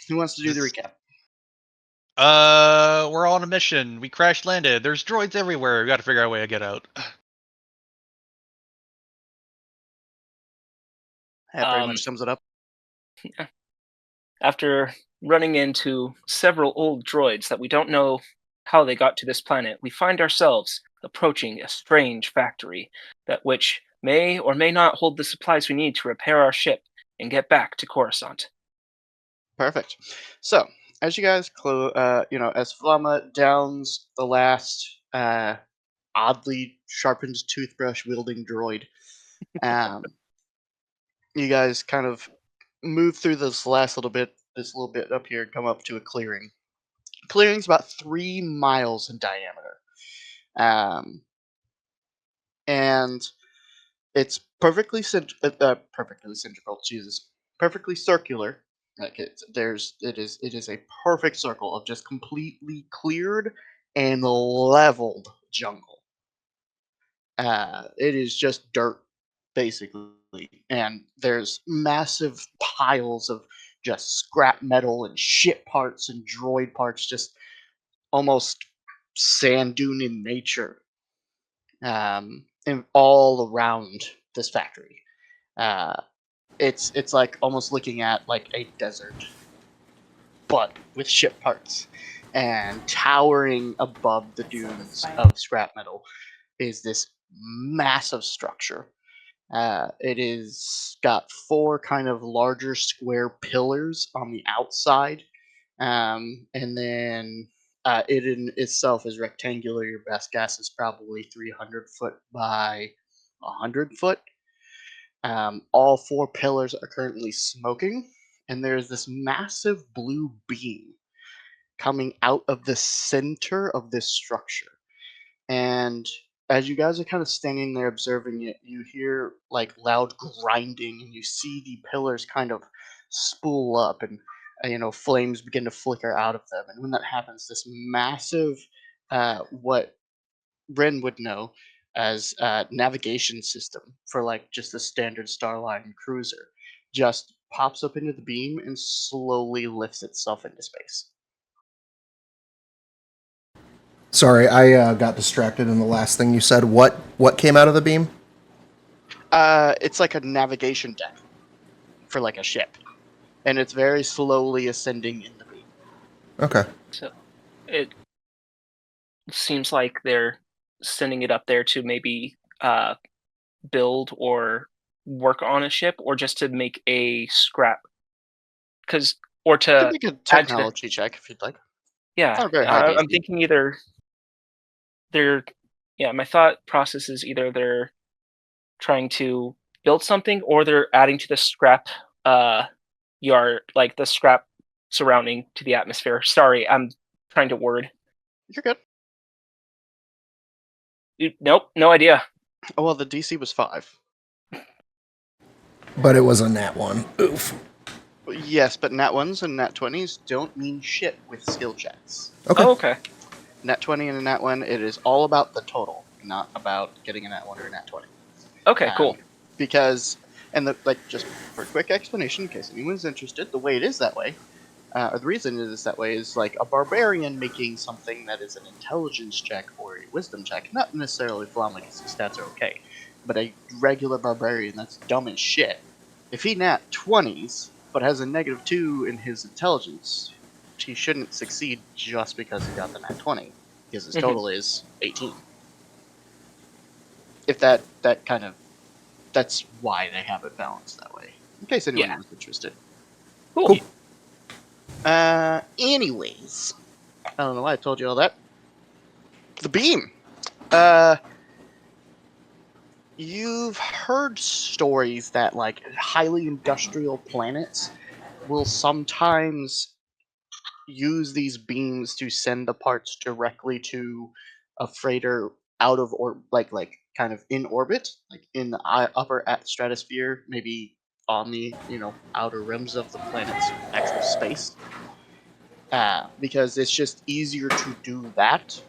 Who wants to do the recap? We're on a mission. We crash landed. There's droids everywhere. We got to figure out a way to get out. That pretty much sums it up. After running into several old droids that we don't know how they got to this planet, we find ourselves approaching a strange factory that which may or may not hold the supplies we need to repair our ship and get back to Coruscant. Perfect. So, as you guys as Flama downs the last oddly sharpened toothbrush wielding droid, you guys kind of move through this little bit up here, and come up to a clearing. Clearing's about 3 miles in diameter, and it's perfectly cylindrical. Jesus, perfectly circular. Like it is a perfect circle of just completely cleared and leveled jungle. It is just dirt, basically, and there's massive piles of just scrap metal and ship parts and droid parts, just almost sand dune in nature, and all around this factory. Uh, it's like almost looking at like a desert, but with ship parts. And towering above the dunes of scrap metal is this massive structure. It is got 4 kind of larger square pillars on the outside, and then it in itself is rectangular. Your best guess is probably 300 foot by 100 foot. All 4 pillars are currently smoking, and there's this massive blue beam coming out of the center of this structure. And as you guys are kind of standing there observing it, you hear like loud grinding, and you see the pillars kind of spool up, and flames begin to flicker out of them. And when that happens, this massive, what Ren would know as a navigation system for like just a standard Starline cruiser just pops up into the beam and slowly lifts itself into space. Sorry, I got distracted in the last thing you said. What came out of the beam? It's like a navigation deck for like a ship, and it's very slowly ascending in the beam. Okay. So it seems like they're sending it up there to maybe build or work on a ship, or just to make a scrap. Or to You can make a technology check if you'd like. Yeah, Not very high I'm DC. thinking either my thought process is either they're trying to build something, or they're adding to the scrap yard, like the scrap surrounding to the atmosphere. Sorry, I'm trying to word. You're good. Nope, no idea. Oh, well, the DC was 5. But it was a nat 1. Oof. Yes, but nat 1s and nat 20s don't mean shit with skill checks. Okay. Oh, okay. Nat 20 and a nat 1, it is all about the total, not about getting a nat 1 or a nat 20. Okay, cool. Because, just for a quick explanation, in case anyone's interested, the way it is that way, or the reason it is that way, is like a barbarian making something that is an intelligence check or a wisdom check, not necessarily Flama because his stats are okay, but a regular barbarian that's dumb as shit. If he nat 20s, but has a -2 in his intelligence, he shouldn't succeed just because he got the nat 20, because his total is 18. If that's why they have it balanced that way, in case anyone was interested. Cool. Anyways, I don't know why I told you all that. The beam. You've heard stories that like highly industrial planets will sometimes use these beams to send the parts directly to a freighter out of kind of in orbit, like in the upper stratosphere, maybe on the outer rims of the planet's actual space. Because it's just easier to do that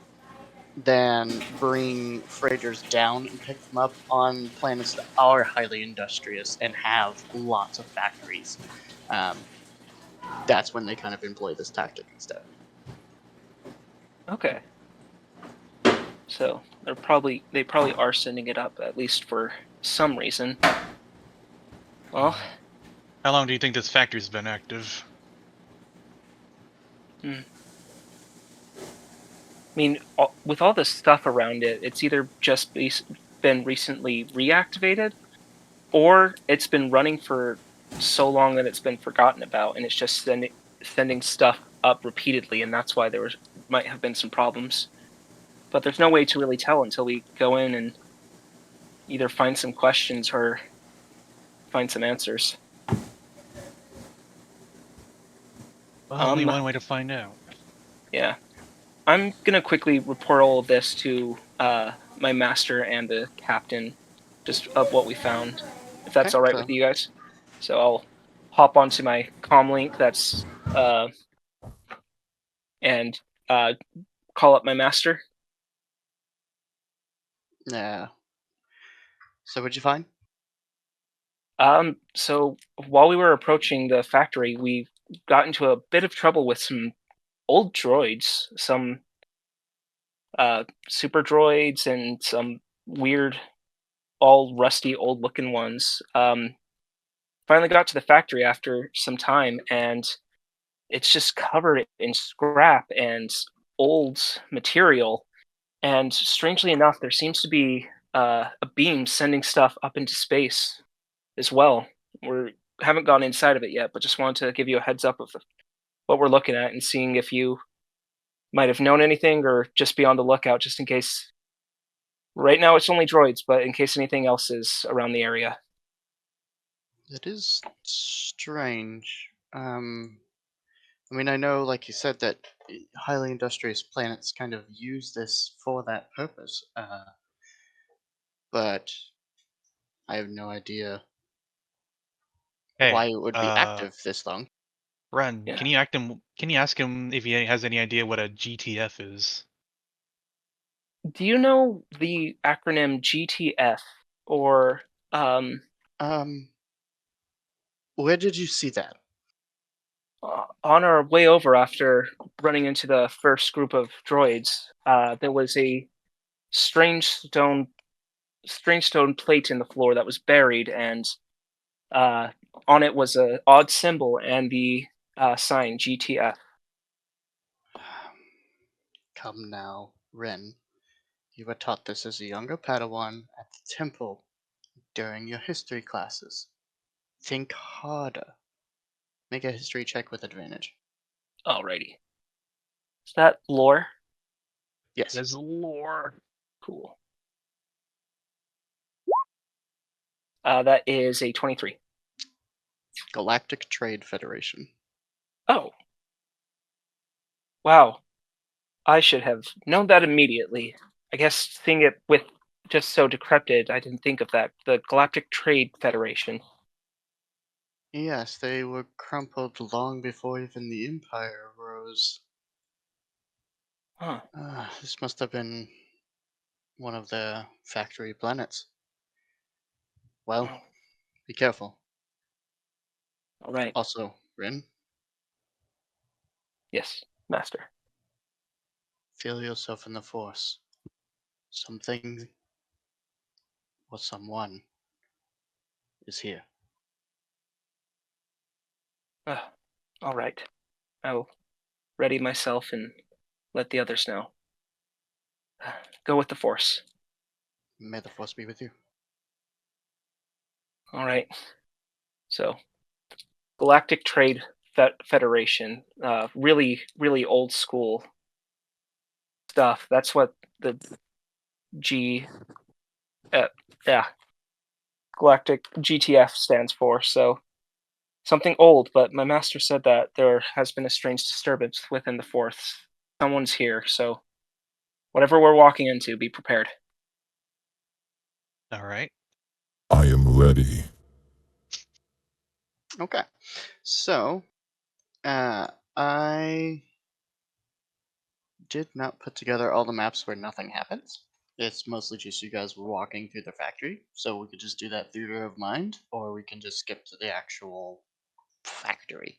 than bring freighters down and pick them up on planets that are highly industrious and have lots of factories. that's when they kind of employ this tactic instead. Okay. So they probably are sending it up at least for some reason. Well, How long do you think this factory's been active? I mean, with all this stuff around it, it's either just been recently reactivated, or it's been running for so long that it's been forgotten about, and it's just sending stuff up repeatedly, and that's why might have been some problems. But there's no way to really tell until we go in and either find some questions or find some answers. Well, only one way to find out. Yeah. I'm gonna quickly report all of this to my master and the captain, just of what we found, if that's Okay, all right with so you guys. So I'll hop onto my comm link and call up my master. yeah. So what'd you find? So while we were approaching the factory, we got into a bit of trouble with some old droids, some super droids, and some weird, all rusty, old-looking ones. Finally got to the factory after some time, and it's just covered in scrap and old material. And strangely enough, there seems to be a beam sending stuff up into space as well. We haven't gone inside of it yet, but just wanted to give you a heads up of what we're looking at and seeing if you might have known anything or just be on the lookout just in case. Right now, it's only droids, but in case anything else is around the area. It is strange. I mean, I know, like you said, that highly industrious planets kind of use this for that purpose, but I have no idea Hey, why it would be active this long. Ren, Yeah. Can you ask him if he has any idea what a GTF is? Do you know the acronym GTF or um, Um, where did you see that? on our way over after running into the first group of droids, there was a strange stone strange stone plate in the floor that was buried, and uh, on it was a odd symbol and the sign GTF. Come now, Ren. You were taught this as a younger Padawan at the temple during your history classes. Think harder. Make a history check with advantage. Alrighty. Is that lore? Yes. There's lore. Cool. That is a 23. Galactic Trade Federation. Oh, wow. I should have known that immediately. I guess seeing it with just so decrepit, I didn't think of that. The Galactic Trade Federation. Yes, they were crumpled long before even the Empire rose. Huh. This must have been one of the factory planets. Well, Oh, be careful. all right. Also, Rin, Yes, Master. feel yourself in the Force. Something or someone is here. All right. I'll ready myself and let the others know. Go with the Force. May the Force be with you. All right. So, Galactic Trade Federation. Really, really old school stuff. That's what the G, yeah, Galactic GTF stands for. So, something old, but my master said that there has been a strange disturbance within the Fourth. Someone's here, so whatever we're walking into, be prepared. All right. I am ready. Okay. So, I did not put together all the maps where nothing happens. It's mostly just you guys were walking through the factory, so we could just do that theater of mind, or we can just skip to the actual factory.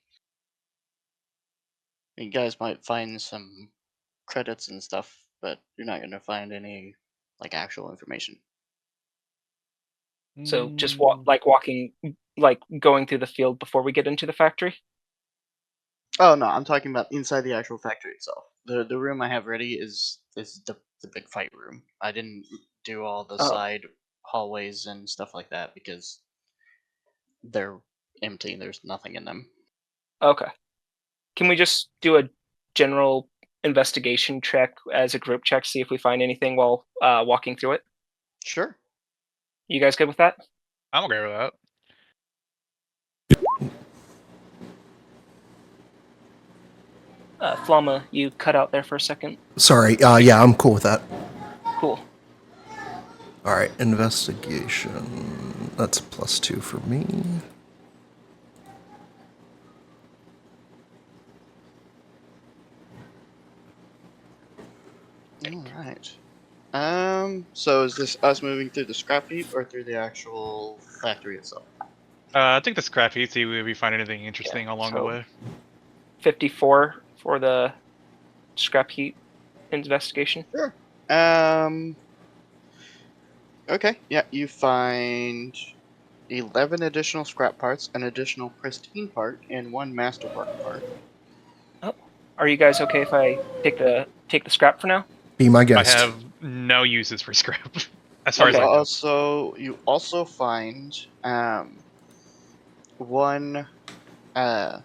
You guys might find some credits and stuff, but you're not gonna find any like actual information. So just Mm, walking, like going through the field before we get into the factory. Oh no, I'm talking about inside the actual factory itself. The room I have ready is the big fight room. I didn't do all the Oh, side hallways and stuff like that because they're empty. There's nothing in them. okay. Can we just do a general investigation check as a group check, see if we find anything while walking through it? Sure. You guys good with that? I'm okay with that. Flama, you cut out there for a second. Sorry. Yeah, I'm cool with that. Cool. All right, investigation. That's a +2 for me. All right. So is this us moving through the scrap heap or through the actual factory itself? I think the scrap heap, see if we find anything interesting along the so- way. 54 for the scrap heap investigation. Sure. Okay. Yeah, you find 11 additional scrap parts, an additional pristine part, and one masterwork part. Oh, are you guys okay if I take the scrap for now? Be my I guest. have no uses for scrap, as far as Okay. I know. You also find one oh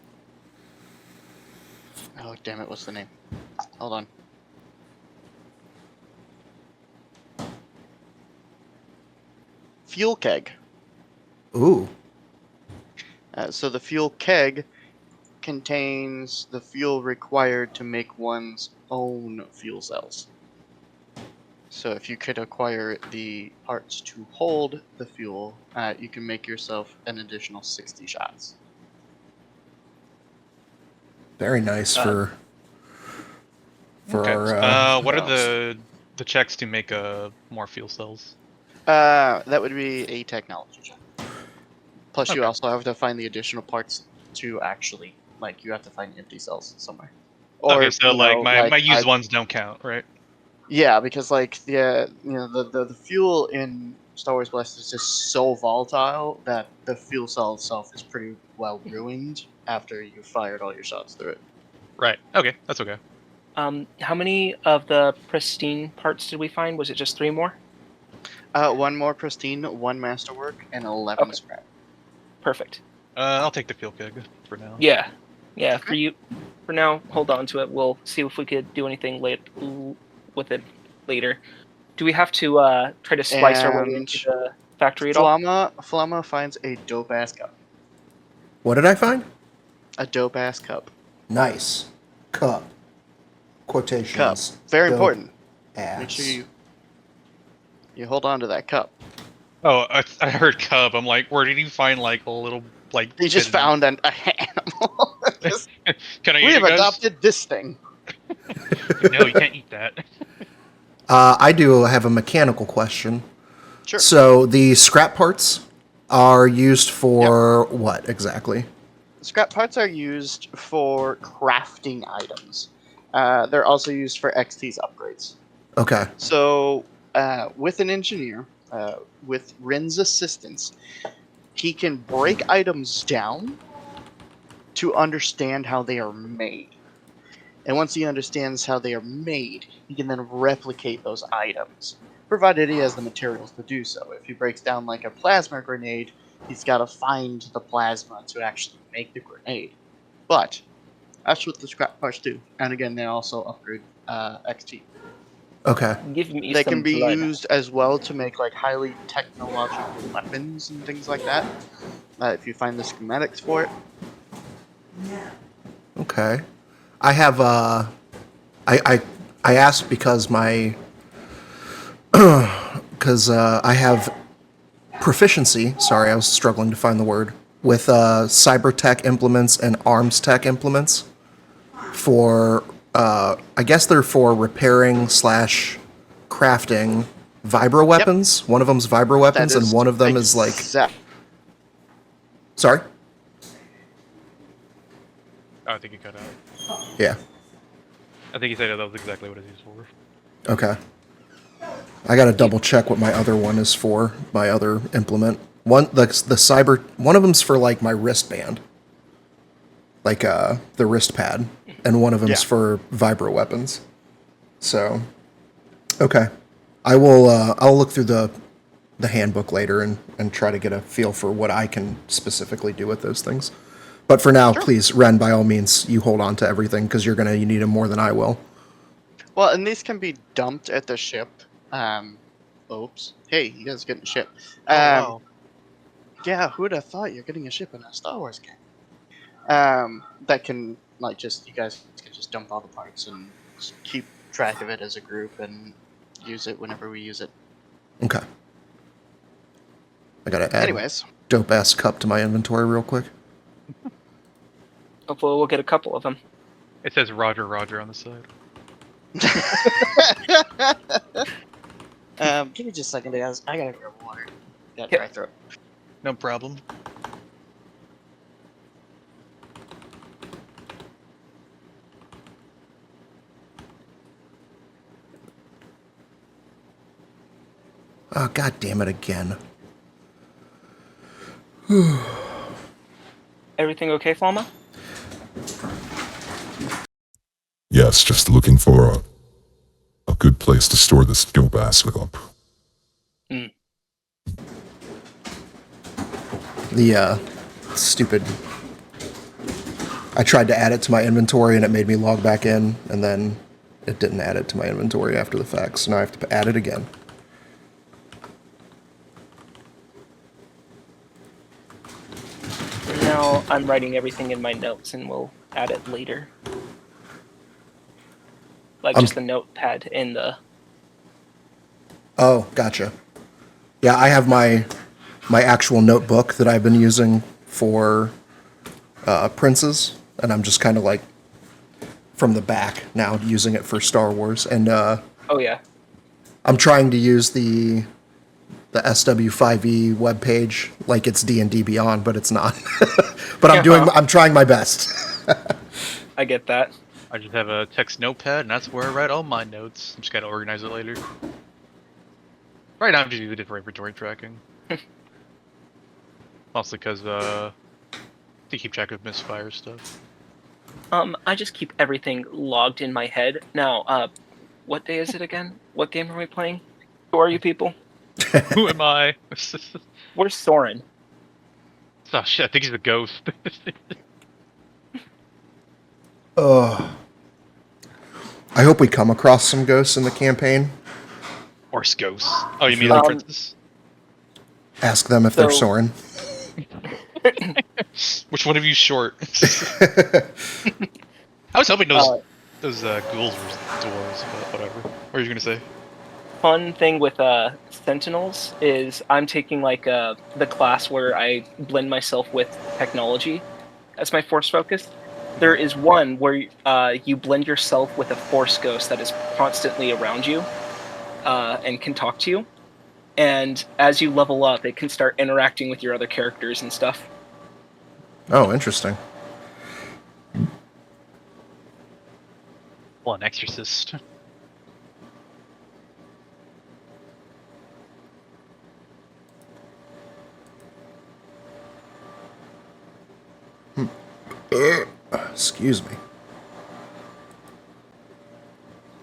damn it, what's the name? Hold on. Fuel keg. Ooh. So the fuel keg contains the fuel required to make one's own fuel cells. So if you could acquire the parts to hold the fuel, you can make yourself an additional 60 shots. Very nice for Okay. our. What are cells. the checks to make more fuel cells? That would be a technology check. Plus, you Okay. also have to find the additional parts to actually, like, you have to find empty cells somewhere. Or, Okay, so you know, my used I- ones don't count, right? Yeah, because like the fuel in Star Wars Blast is just so volatile that the fuel cell itself is pretty well ruined after you fired all your shots through it. Right. Okay, that's okay. How many of the pristine parts did we find? Was it just 3 more? One more pristine, one masterwork, and 11 Okay. scrap. Perfect. I'll take the fuel keg for now. Yeah. Yeah, for you. For now, hold on to it. We'll see if we could do anything with it later. Do we have to try to splice our way And into the factory at all? Flama finds a dope ass cup. What did I find? A dope ass cup. Nice. Cup. Quotations. Cup. Very Dope important. Ass. Make sure you hold on to that cup. Oh, I heard cub. I'm like, where did you find like a little like? You just hidden- found an animal. Can I We use have it, guys? adopted this thing. No, you can't eat that. I do have a mechanical question. Sure. So the scrap parts are used for what exactly? Scrap parts are used for crafting items. They're also used for XT's upgrades. Okay. So, with an engineer, with Rin's assistance, he can break items down to understand how they are made. And once he understands how they are made, he can then replicate those items, provided he has the materials to do so. If he breaks down like a plasma grenade, he's got to find the plasma to actually make the grenade. But that's what the scrap parts do. And again, they also upgrade XT. Okay. Give me They some can be blood. used as well to make like highly technological weapons and things like that. If you find the schematics for it. Okay. I have I asked because my because I have proficiency. Sorry, I was struggling to find the word with cyber tech implements and arms tech implements for I guess they're for repairing / crafting vibro weapons. One of them's vibro weapons, and one of them is like. Sorry. Oh, I think you cut out. Yeah. I think he said that was exactly what it's used for. Okay. I gotta double check what my other one is for. My other implement. The cyber. One of them's for like my wristband, like the wrist pad, and one of them's Yeah. for vibro weapons. So, okay. I will. I'll look through the handbook later and try to get a feel for what I can specifically do with those things. But for now, Sure. please, Ren, by all means, you hold on to everything because you need them more than I will. Well, and these can be dumped at the ship. Oops. Hey, you guys getting a ship? Oh wow. Yeah, who would have thought you're getting a ship in a Star Wars game? That can like just you guys can just dump all the parts and just keep track of it as a group and use it whenever we use it. Okay. I gotta add Anyways, dope ass cup to my inventory real quick. Hopefully, we'll get a couple of them. It says Roger Roger on the side. give me just a second, guys. I gotta grab water. Got Yep. dry throat. No problem. Oh, god damn it again. Everything okay, Flama? Yes, just looking for a good place to store this dope ass up. The stupid. I tried to add it to my inventory and it made me log back in, and then it didn't add it to my inventory after the fact, so now I have to add it again. Now I'm writing everything in my notes, and we'll add it later. Like just the notepad in the. Oh, gotcha. Yeah, I have my actual notebook that I've been using for Princes, and I'm just kind of like from the back now using it for Star Wars, and Oh yeah. I'm trying to use the SW5E webpage like it's D&D Beyond, but it's not. But I'm trying my best. I get that. I just have a text notepad, and that's where I write all my notes. I'm just gotta organize it later. Right now, I'm just using it for inventory tracking. Mostly because, to keep track of misfire stuff. I just keep everything logged in my head. Now, what day is it again? What game are we playing? Who are you people? Who am I? Where's Soren? Oh shit, I think he's a ghost. I hope we come across some ghosts in the campaign. Horse ghosts. Oh, you mean the princess? Ask them if they're So- Soren. Which one of you short? I was hoping those ghouls were dwarves, but whatever. What are you gonna say? Fun thing with Sentinels is I'm taking like the class where I blend myself with technology as my force focus. There is one where you blend yourself with a force ghost that is constantly around you and can talk to you. And as you level up, it can start interacting with your other characters and stuff. Oh, interesting. Well, an exorcist. Excuse me.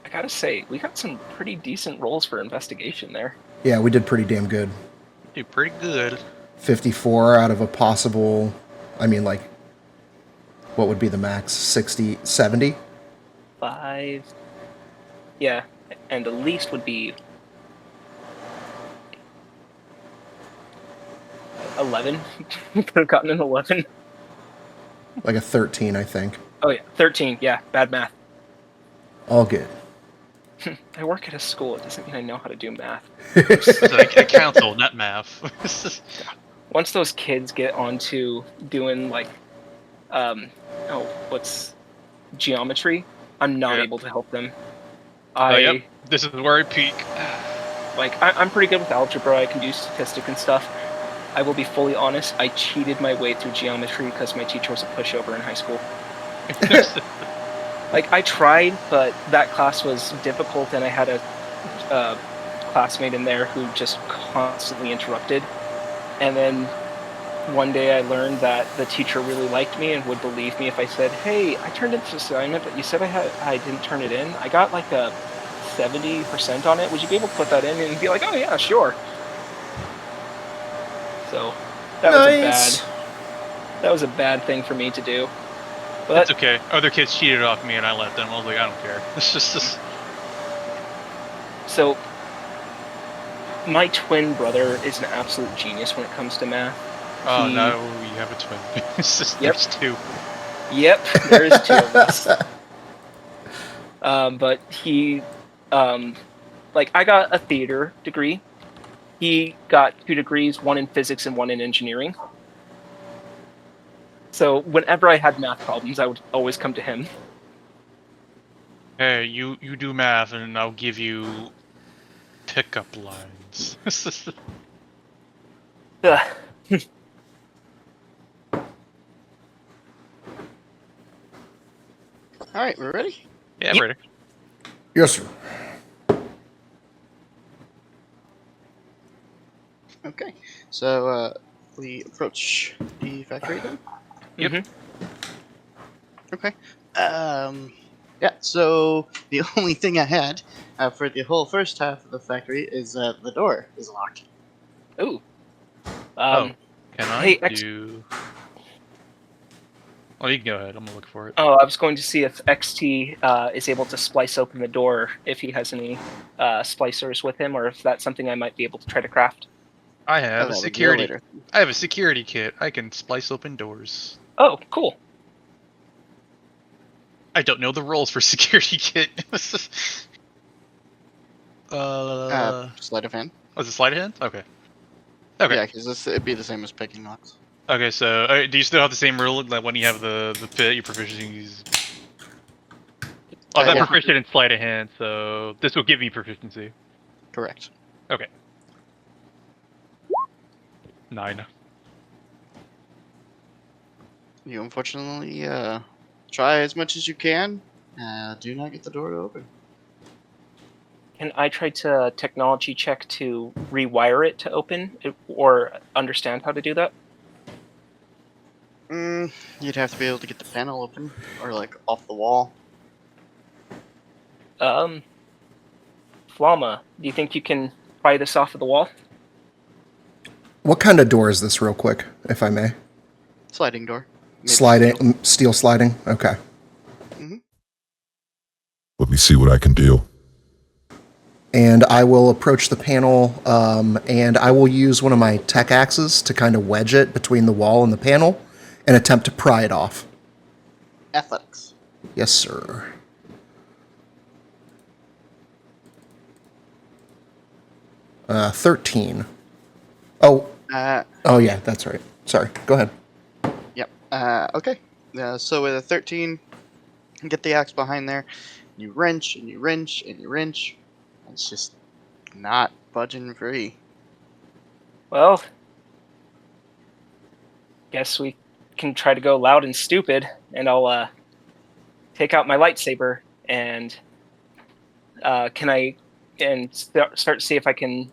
I gotta say, we got some pretty decent rolls for investigation there. Yeah, we did pretty damn good. Do pretty good. 54 out of a possible, I mean, like, what would be the max? 60, 70? 5. Yeah, and the least would be 11. Could have gotten an 11. Like a 13, I think. Oh yeah, 13. Yeah, bad math. All good. I work at a school. It doesn't mean I know how to do math. It's like a council, not math. Once those kids get onto doing like, what's geometry, I'm not Yeah. able to help them. Yep. This is where I peak. I'm pretty good with algebra. I can do statistics and stuff. I will be fully honest. I cheated my way through geometry because my teacher was a pushover in high school. Like, I tried, but that class was difficult, and I had a classmate in there who just constantly interrupted. And then one day I learned that the teacher really liked me and would believe me if I said, "Hey, I turned in this assignment, but you said I didn't turn it in. I got like a 70% on it. Would you be able to put that in?" And he'd be like, "Oh yeah, sure." So that Nice. was a bad thing for me to do. It's But okay. Other kids cheated off me, and I let them. I was like, I don't care. It's just so my twin brother is an absolute genius when it comes to math. oh He- no, you have a twin. It's just Yep. there's two. Yep, there is two of us. But he, like, I got a theater degree. He got 2 degrees, one in physics and one in engineering. So whenever I had math problems, I would always come to him. Hey, you do math, and I'll give you pickup lines. Ugh. All right, we're ready. Yeah, Yep. ready. Yes, sir. Okay, so we approach the factory then. Yep. Mhm. Okay. Yeah. So the only thing I had for the whole first half of the factory is the door is locked. Ooh. Oh, can I hey, do? Oh, you can go ahead. I'm gonna look for it. Oh, I was going to see if XT is able to splice open the door, if he has any splicers with him, or if that's something I might be able to try to craft. I have a that would be a security. later. I have a security kit. I can splice open doors. Oh, cool. I don't know the rules for security kit. Sleight of hand. Was it sleight of hand? Okay. Okay. Yeah, because it'd be the same as picking locks. Okay. So, do you still have the same rule that when you have the pit, your proficiency is? Oh, I'm yeah. proficient in sleight of hand, so this will give me proficiency. Correct. Okay. 9. You unfortunately try as much as you can. Do not get the door to open. Can I try to technology check to rewire it to open, or understand how to do that? You'd have to be able to get the panel open, or like off the wall. Flama, do you think you can pry this off of the wall? What kind of door is this, real quick, if I may? Sliding door. Made of Sliding, steel. steel sliding. Okay. Let me see what I can do. And I will approach the panel, and I will use one of my tech axes to kind of wedge it between the wall and the panel, and attempt to pry it off. Athletics. Yes, sir. 13. Oh, Uh, yeah, that's right. Sorry. Go ahead. Yep. Okay. So with a 13, get the axe behind there. You wrench and you wrench and you wrench. It's just not budging free. Well, guess we can try to go loud and stupid, and I'll take out my lightsaber and start to see if I can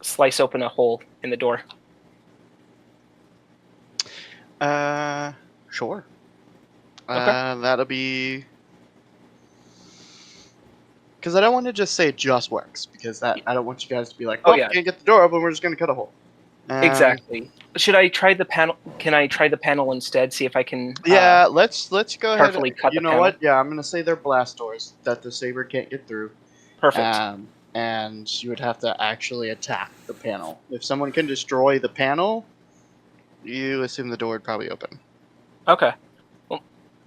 slice open a hole in the door. Sure. Okay. That'll be. Because I don't want to just say just works, because I don't want you guys to be like, Oh, oh, yeah. can't get the door open, we're just going to cut a hole. Exactly. Should I try the panel? Can I try the panel instead? See if I can. Yeah, let's go ahead. carefully cut You the know panel. what? Yeah, I'm going to say they're blast doors that the saber can't get through. Perfect. And you would have to actually attack the panel. If someone can destroy the panel, you assume the door would probably open. Okay. Well,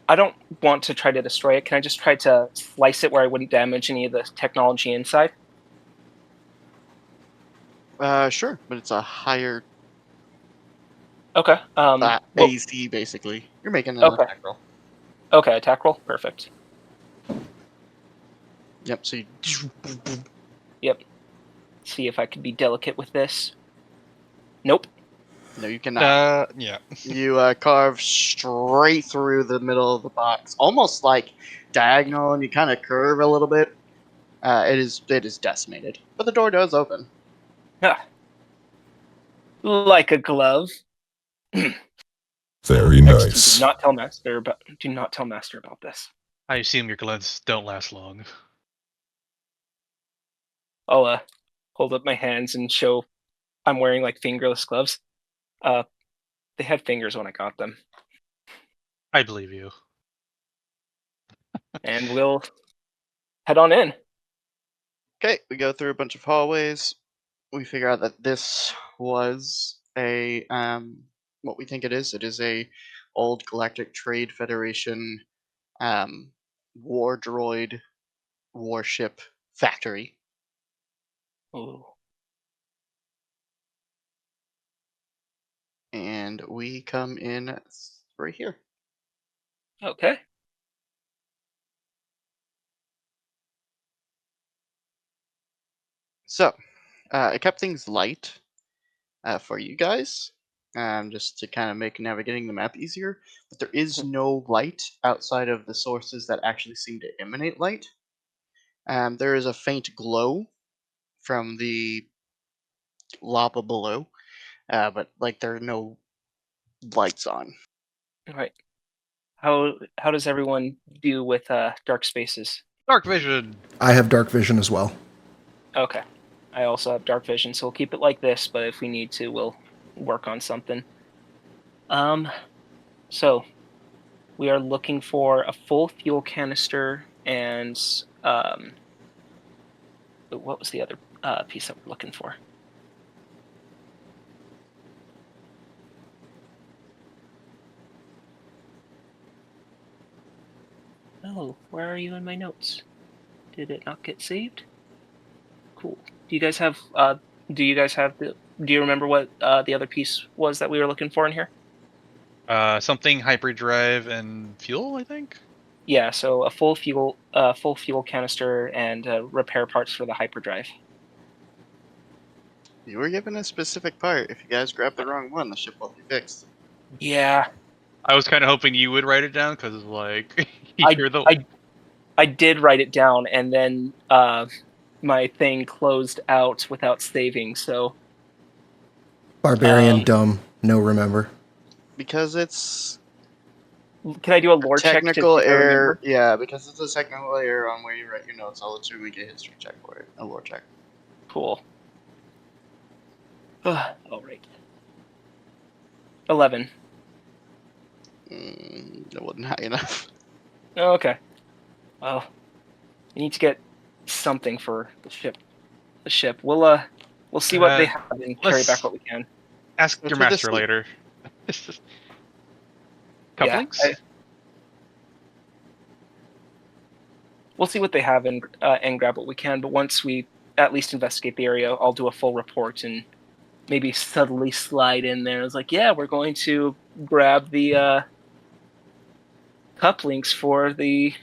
I don't want to try to destroy it. Can I just try to slice it where I wouldn't damage any of the technology inside? Sure, but it's a higher Okay. Well, AC basically. You're making an Okay. attack roll. okay, attack roll. Perfect. Yep. So you. Yep. See if I could be delicate with this. Nope. You cannot. Yeah. You carve straight through the middle of the box, almost like diagonal, and you kind of curve a little bit. It is decimated, but the door does open. Ah, like a glove. Very Next, nice. do not tell master about this. I assume your gloves don't last long. I'll hold up my hands and show I'm wearing like fingerless gloves. They had fingers when I got them, I believe you. and we'll head on in. Okay, we go through a bunch of hallways. We figure out that this was a what we think it is. It is a old Galactic Trade Federation um, war droid warship factory. Ooh. And we come in right here. Okay. So, I kept things light for you guys, just to kind of make navigating the map easier. But there is no light outside of the sources that actually seem to emanate light. There is a faint glow from the lava below, but like there are no lights on. All right. How does everyone do with dark spaces? Dark vision. I have dark vision as well. Okay. I also have dark vision, so we'll keep it like this, but if we need to, we'll work on something. So we are looking for a full fuel canister and what was the other piece that we're looking for? Oh, where are you in my notes? Did it not get saved? Cool. Do you guys have do you remember what the other piece was that we were looking for in here? Something hyperdrive and fuel, I think. Yeah, so a full fuel canister and repair parts for the hyperdrive. You were given a specific part. If you guys grab the wrong one, the ship won't be fixed. Yeah, I was kind of hoping you would write it down because, like, I you're the. I did write it down, and then my thing closed out without saving. So Barbarian, dumb, no remember. Because it's can I do a a lore check to see technical if I error. remember? Yeah, because it's a technical error on where you write your notes. I'll let you make a history check for it, a lore check. Cool. All right. 11. That wasn't high enough. Oh, okay. Well, we need to get something for the ship. The ship. We'll see what they have and carry back what we can. Ask Go your through the master sleep. later. Yeah, Couplings? we'll see what they have and grab what we can. But once we at least investigate the area, I'll do a full report and maybe subtly slide in there. It's like, yeah, we're going to grab the couplings for the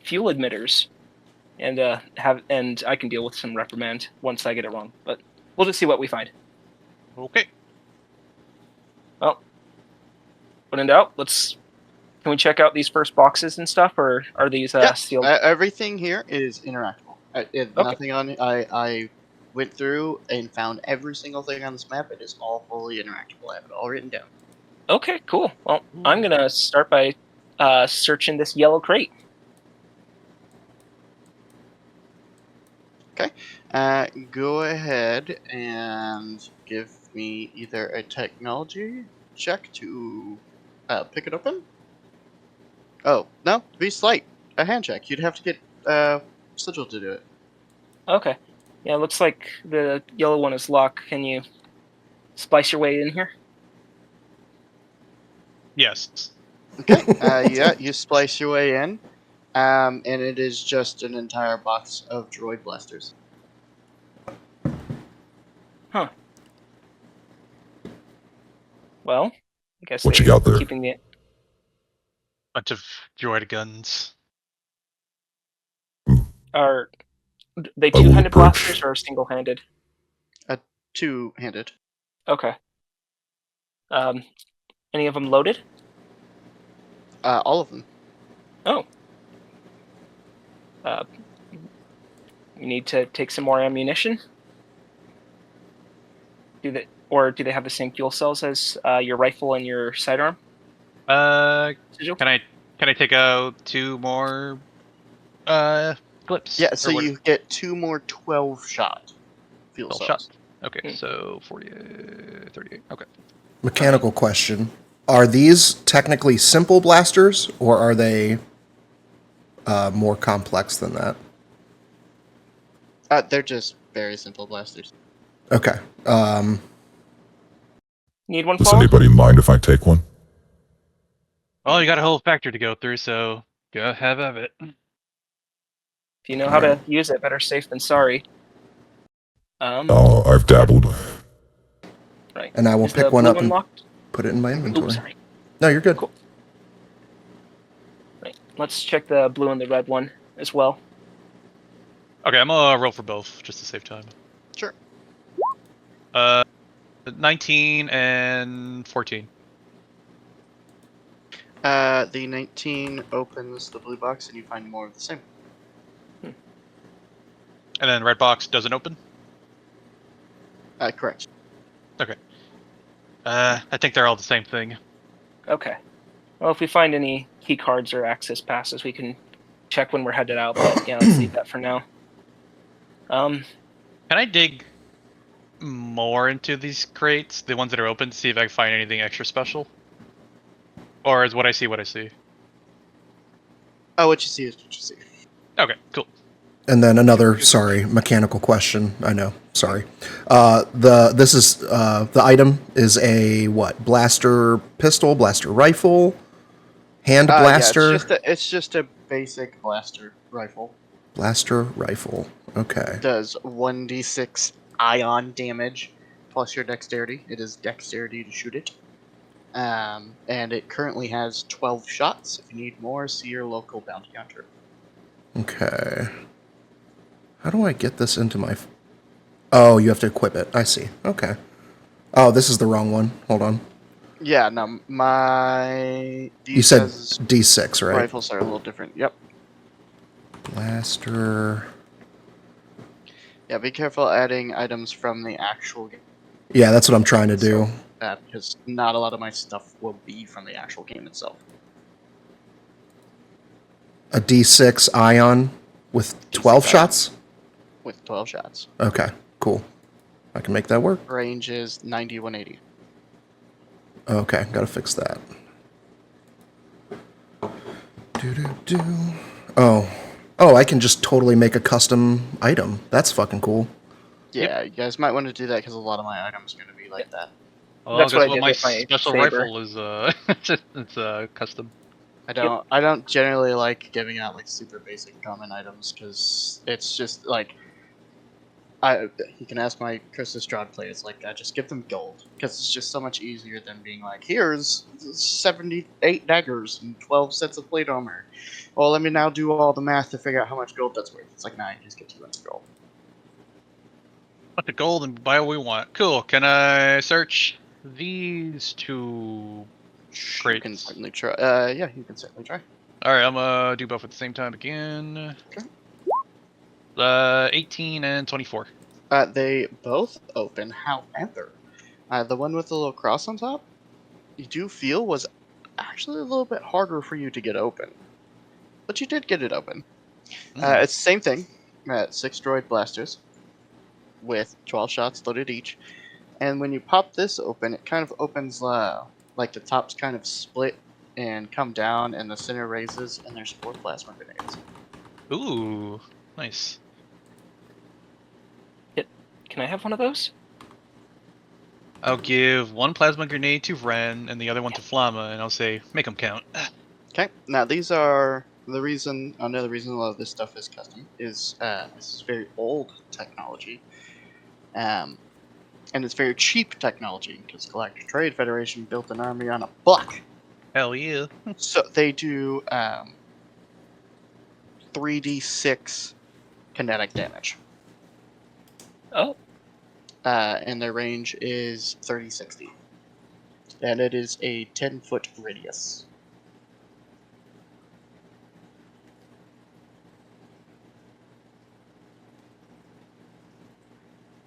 fuel emitters, and I can deal with some reprimand once I get it wrong. But we'll just see what we find. Okay. Well, when in doubt, can we check out these first boxes and stuff, or are these Yes, sealed? everything here is interactable. Okay. Nothing on. I went through and found every single thing on this map. It is all fully interactable. I have it all written down. Okay, cool. Well, I'm gonna start by searching this yellow crate. Okay. Go ahead and give me either a technology check to pick it open. Oh no, be slight. A hand check. You'd have to get Sigil to do it. Okay. Yeah, looks like the yellow one is locked. Can you splice your way in here? Yes. Okay. Yeah, you splice your way in, and it is just an entire box of droid blasters. Huh. Well, I guess What you they're got there? keeping the. Bunch of droid guns. Are they I will two-handed approach. blasters or single-handed? Two-handed. Okay. Any of them loaded? All of them. Oh. We need to take some more ammunition. Do they have the same fuel cells as your rifle and your sidearm? Sigil? Can I take out 2 more clips? Yeah, so Or what? you get 2 more 12-shot fuel 12 cells. shots. Okay, Hmm. so 40, 38. Okay. Mechanical question: are these technically simple blasters, or are they more complex than that? They're just very simple blasters. Okay. Need one, Does Paul? anybody mind if I take one? Well, you got a whole factory to go through, so go have of it. If you know how to use it, better safe than sorry. Oh, I've dabbled. Right. And I will Is the pick one blue up one and locked? put it in my Ooh, inventory. sorry. No, you're good. Cool. Right. Let's check the blue and the red one as well. Okay, I'm gonna roll for both just to save time. Sure. 19 and 14. The 19 opens the blue box and you find more of the same. And then red box doesn't open? Correct. Okay. I think they're all the same thing. Okay. Well, if we find any key cards or access passes, we can check when we're headed out. But yeah, let's leave that for now. Can I dig more into these crates, the ones that are open, to see if I can find anything extra special? Or is what I see what I see? Oh, what you see is what you see. Okay, cool. And then another, sorry, mechanical question. I know, sorry. The item is a what? Blaster pistol, blaster rifle, hand Yeah, blaster, it's just a basic blaster rifle. blaster rifle. Okay. Does 1d6 ion damage plus your dexterity. It is dexterity to shoot it. And it currently has 12 shots. If you need more, see your local bounty hunter. Okay. How do I get this into my? Oh, you have to equip it. I see. Okay. Oh, this is the wrong one. Hold on. Yeah, no, my You said says D6, right? rifles are a little different. Yep. Blaster. Yeah, be careful adding items from the actual game. Yeah, that's what I'm trying to do. Because not a lot of my stuff will be from the actual game itself. A D6 ion with 12 ion. shots? With 12 shots. Okay, cool. I can make that work. Range is 90, 180. Okay, gotta fix that. Do. Oh. Oh, I can just totally make a custom item. That's fucking cool. Yeah, you guys might want to do that because a lot of my items are going to be like that. Well, That's what guess I what did my with my special saber. rifle is, it's custom. I don't generally like giving out like super basic common items because it's just like you can ask my Chris Estrad players like that. Just give them gold because it's just so much easier than being like, here's 78 daggers and 12 sets of plate armor. Well, let me now do all the math to figure out how much gold that's worth. It's like, nah, you just get 200 gold. Want the gold and buy what we want. Cool. Can I search these 2 You can crates? certainly try. Yeah, you can certainly try. All right, I'm gonna do both at the same time again. Okay. 18 and 24. They both open. However, the one with the little cross on top, you do feel was actually a little bit harder for you to get open, but you did get it open. It's the same thing. 6 droid blasters with 12 shots loaded each, and when you pop this open, it kind of opens like the top's kind of split and come down, and the center raises, and there's 4 plasma grenades. Ooh, nice. Can I have one of those? I'll give 1 plasma grenade to Ren and the other one to Flama, and I'll say, make them count. Okay, now these are the reason. Another reason a lot of this stuff is custom is this is very old technology, and it's very cheap technology because Galactic Trade Federation built an army on a buck. Hell yeah. So they do 3d6 kinetic damage, Oh, and their range is 30-60. and it is a 10-foot radius.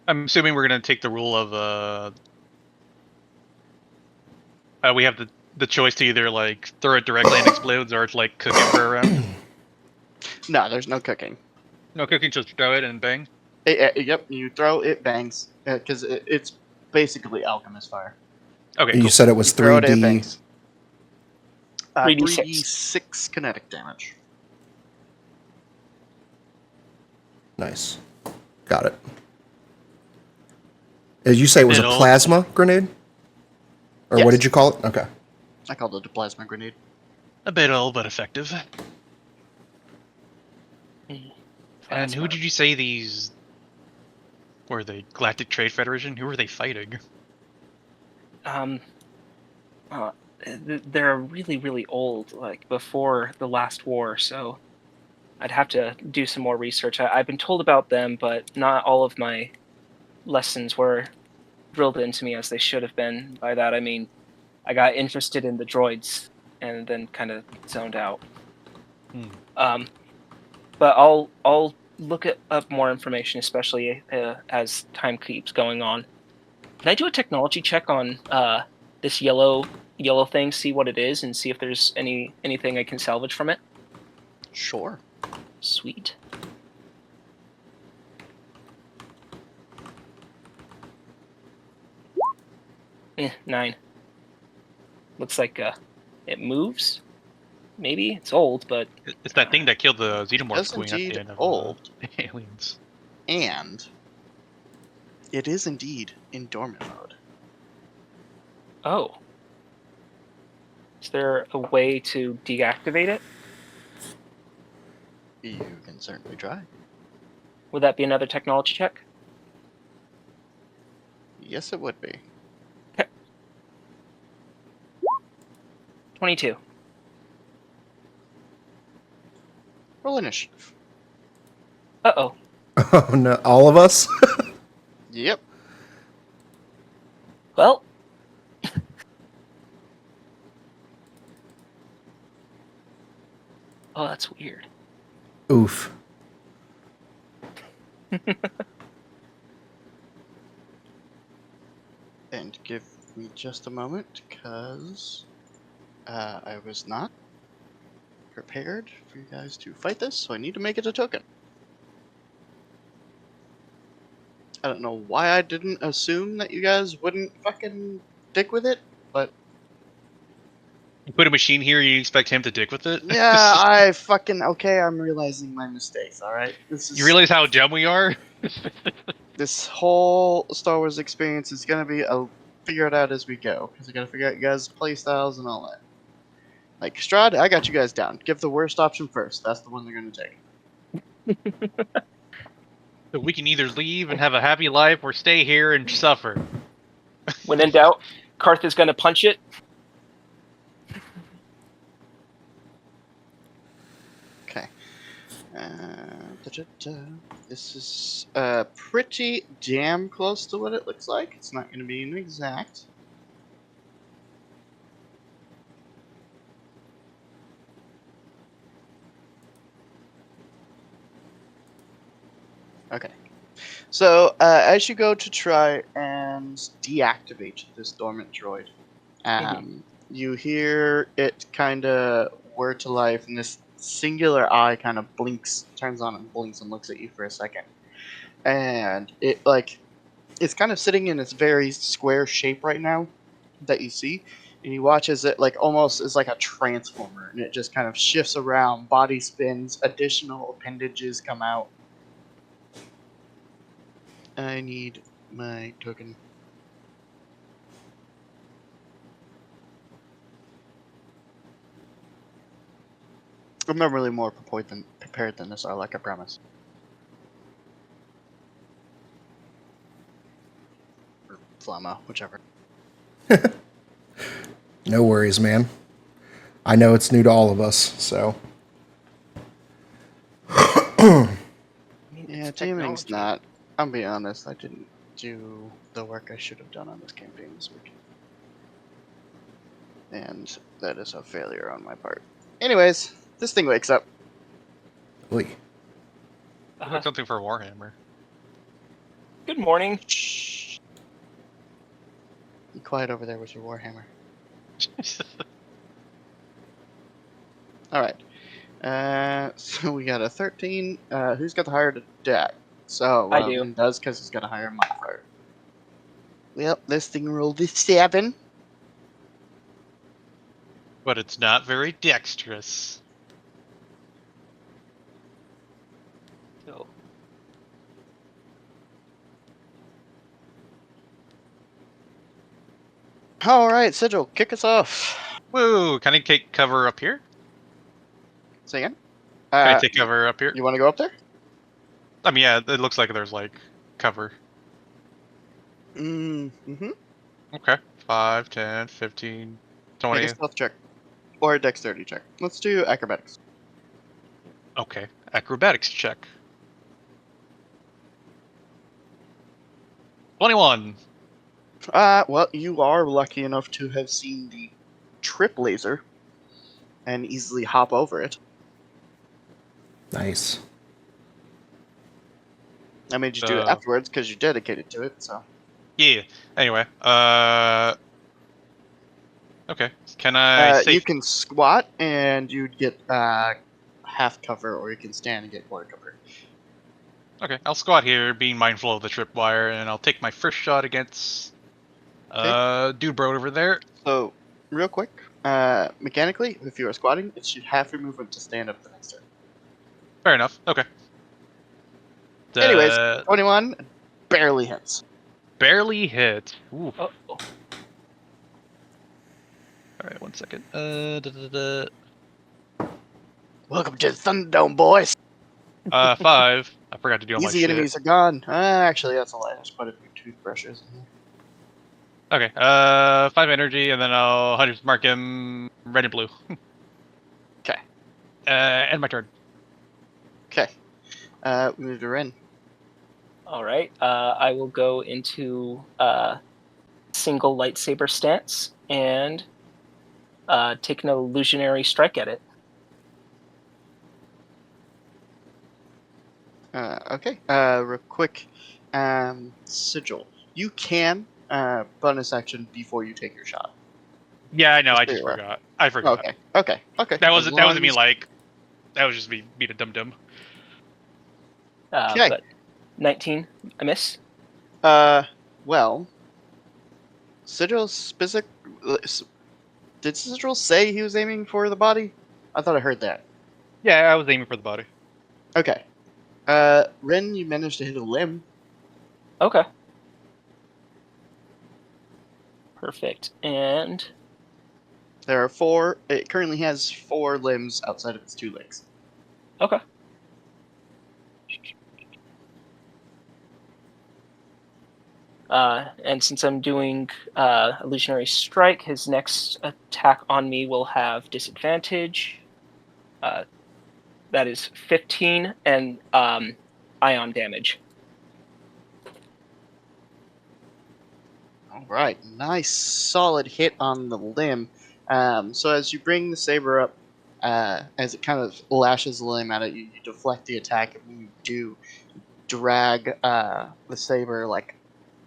I'm assuming we're gonna take the rule of we have the choice to either like throw it directly and explodes, or to like cook it for a round. No, there's no cooking. No cooking, just throw it and bang. Yep, you throw it bangs because it's basically alchemist fire. Okay, You cool. said it You was throw it, it 3D. bangs. 3d6. 3d6 kinetic damage. Nice. Got it. Did you say it was a Bit old. plasma grenade? Or what Yes. did you call it? Okay. I called it a plasma grenade. A bit old, but effective. And Plasma. who did you say these were? The Galactic Trade Federation? Who were they fighting? They're really, really old, like before the last war, so I'd have to do some more research. I've been told about them, but not all of my lessons were drilled into me as they should have been. By that, I mean I got interested in the droids and then kind of zoned out. But I'll look up more information, especially as time keeps going on. Can I do a technology check on this yellow thing? See what it is, and see if there's anything I can salvage from it. Sure. Sweet. Eh, 9. Looks like it moves. Maybe it's old, but It's that thing that killed the Xenomorph That's queen at indeed the end of old. Aliens. And it is indeed in dormant mode. oh, is there a way to deactivate it? You can certainly try. Would that be another technology check? Yes, it would be. 22. Roll initiative. Uh-oh. Oh no, all of us? Yep. Well, oh, that's weird. Oof. And give me just a moment, because I was not prepared for you guys to fight this, so I need to make it a token. I don't know why I didn't assume that you guys wouldn't fucking dick with it, but You put a machine here, you expect him to dick with it? yeah, I fucking okay. I'm realizing my mistakes. All right, this is You realize how dumb we are? this whole Star Wars experience is gonna be a figure it out as we go, because I gotta figure out you guys' playstyles and all that. Like Strahd, I got you guys down. Give the worst option first. That's the one they're gonna take. So we can either leave and have a happy life, or stay here and suffer. When in doubt, Karth is going to punch it. Okay. This is pretty damn close to what it looks like. It's not gonna be an exact. Okay. So, as you go to try and deactivate this dormant droid, you hear it kind of whir to life, and this singular eye kind of blinks, turns on and blinks and looks at you for a second. And it's kind of sitting in its very square shape right now that you see. And you watch as it almost is like a transformer, and it just kind of shifts around, body spins, additional appendages come out. I need my token. I'm not really more prepared than this, Arlek, I promise. Or Flamma, whichever. No worries, man. I know it's new to all of us, so. Yeah, teaming's not. I'll be honest, I didn't do the work I should have done on this campaign this week. And that is a failure on my part. Anyways, this thing wakes up. Oy. Like something for Warhammer. Good morning. Shh. Be quiet over there with your Warhammer. Alright. So we got a 13. Who's got the higher deck? So, I do. Lynn does because he's got a higher modifier. Well, this thing rolled a 7. But it's not very dexterous. So, Alright, Sigil, kick us off. Woo! Can I take cover up here? Say again? Can I take cover up here? You want to go up there? I mean, yeah, it looks like there's like cover. Mm-hmm. Okay. 5, 10, 15, 20. Make a stealth check. Or a dexterity check. Let's do acrobatics. Okay. Acrobatics check. 21. Well, you are lucky enough to have seen the trip laser and easily hop over it. Nice. I made you do it afterwards because you're dedicated to it, so. Yeah. Anyway, okay. Can I You can squat and you'd get half cover, or you can stand and get quarter cover. Okay, I'll squat here, being mindful of the tripwire, and I'll take my first shot against dude bro over there. So, real quick, mechanically, if you are squatting, it should half your movement to stand up the next turn. Fair enough. Okay. Anyways, 21 barely hits. Barely hit. Ooh. oh, Alright, 1 second. Welcome to the Thunderdome, boys. 5. I forgot to do all my Easy shit. enemies are gone. Actually, that's a lie. There's quite a few toothbrushes in here. Okay, 5 energy, and then I'll 100 mark him red and blue. Okay. End my turn. Okay. We move to Ren. all right. I will go into single lightsaber stance and take an illusionary strike at it. Okay. Real quick. Sigil. You can bonus action before you take your shot. Yeah, I know. I Just just so you're forgot. I forgot. Okay. That wasn't me. As long Like, that was just me being a dum dum. Okay. But 19, I miss. Well, Sigil specific. Did Sigil say he was aiming for the body? I thought I heard that. Yeah, I was aiming for the body. Okay. Ren, you managed to hit a limb. Okay. Perfect. And There are 4. It currently has 4 limbs outside of its 2 legs. okay. And since I'm doing illusionary strike, his next attack on me will have disadvantage. That is 15 and ion damage. All right, nice solid hit on the limb. So as you bring the saber up, as it kind of lashes the limb at it, you deflect the attack, and when you do, drag the saber, like,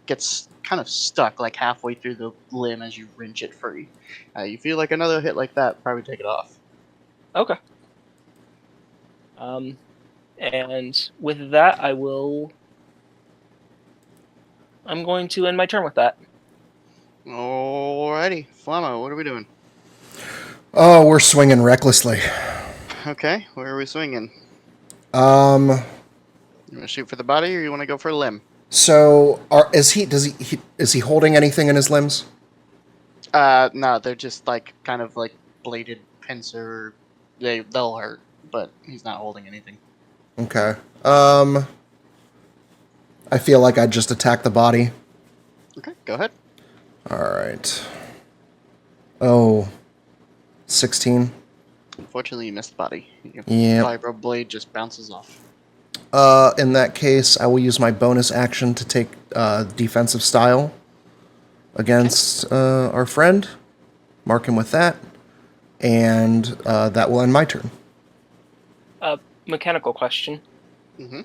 gets kind of stuck like halfway through the limb as you wrench it free. You feel like another hit like that probably take it off. Okay. And with that, I'm going to end my turn with that. Alrighty, Flammo, what are we doing? Oh, we're swinging recklessly. Okay, where are we swinging? You Um, want to shoot for the body, or you want to go for a limb? So, is he holding anything in his limbs? No, they're just like kind of like bladed pincer. They'll hurt, but he's not holding anything. Okay. I feel like I'd just attack the body. Okay, go ahead. All right. Oh, 16. Unfortunately, you missed the body. Your Yep. vibro blade just bounces off. In that case, I will use my bonus action to take defensive style against our friend. mark him with that, and that will end my turn. Mechanical question. Mm-hmm.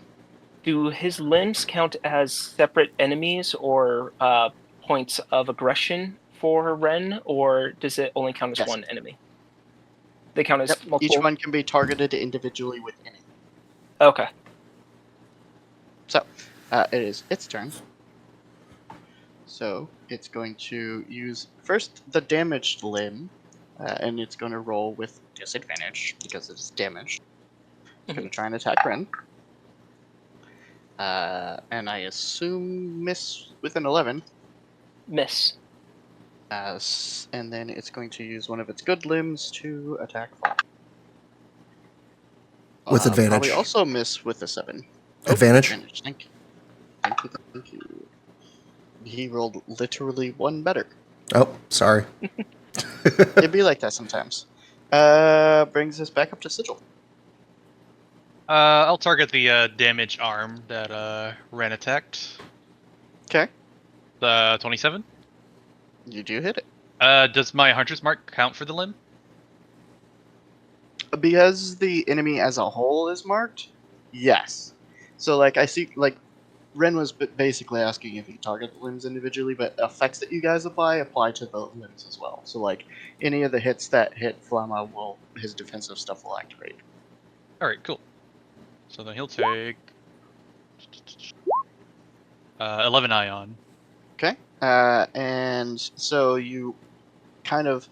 Do his limbs count as separate enemies or points of aggression for Ren, or does it only count as Yes. one enemy? They count as Yep. Each multiple? one can be targeted individually with anything. Okay. So, it is its turn. So it's going to use first the damaged limb, and it's going to roll with disadvantage because it's damaged. It's going to try and attack Ren. And I assume miss with an 11. Miss. And then it's going to use one of its good limbs to attack Flash. With advantage. Probably also miss with a 7. Advantage? Advantage. Thank you. Thank you. Thank you. He rolled literally one better. Oh, sorry. It'd be like that sometimes. Brings us back up to Sigil. I'll target the damaged arm that Ren attacked. Okay. 27. You do hit it. Does my hunter's mark count for the limb? Because the enemy as a whole is marked, yes. So, like, I see, like, Ren was basically asking if you target the limbs individually, but effects that you guys apply to the limbs as well. So, like, any of the hits that hit Flamma his defensive stuff will activate. Alright, cool. So then he'll take 11 ion. Okay. And so you kind of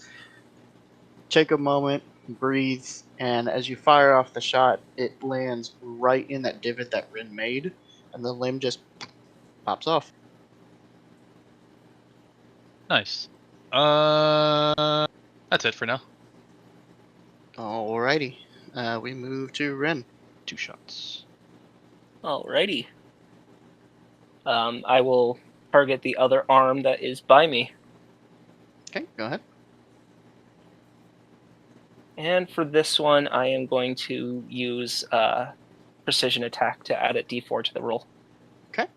take a moment, breathe, and as you fire off the shot, it lands right in that divot that Rin made, and the limb just pops off. Nice. That's it for now. Alrighty. We move to Rin. 2 shots. Alrighty. I will target the other arm that is by me. Okay, go ahead. And for this one, I am going to use precision attack to add a d4 to the roll. Okay.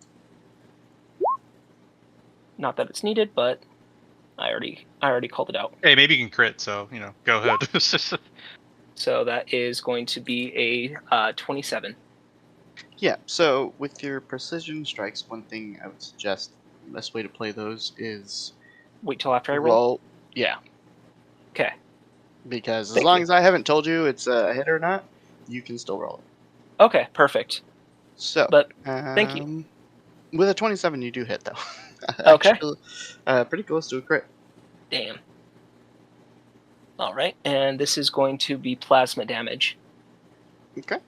Not that it's needed, but I already called it out. Hey, maybe you can crit, so, go ahead. So that is going to be a 27. Yeah, so with your precision strikes, one thing I would suggest, the best way to play those is Wait till after I roll? Yeah, Okay. because as Thank long you. as I haven't told you it's a hit or not, you can still roll it. Okay, perfect. So, But thank you. With a 27, you do hit, though. Okay. Actually, pretty close to a crit. Damn. All right, and this is going to be plasma damage Okay.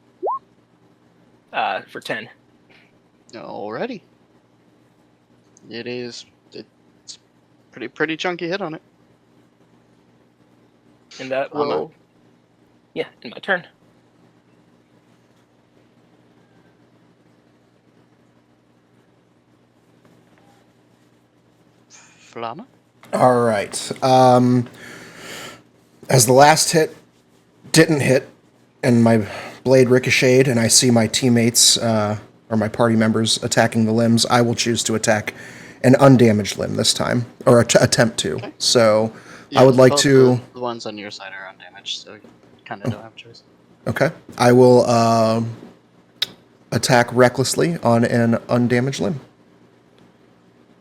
for 10. Alrighty. It's pretty chunky hit on it. And that Flamma. will... Yeah, in my turn. Flamma? All right. As the last hit didn't hit, and my blade ricocheted, and I see my teammates or my party members attacking the limbs, I will choose to attack an undamaged limb this time, or attempt to. Okay. So Yeah, I would like both to. The ones on your side are undamaged, so you kind of don't have a choice. Okay. I will attack recklessly on an undamaged limb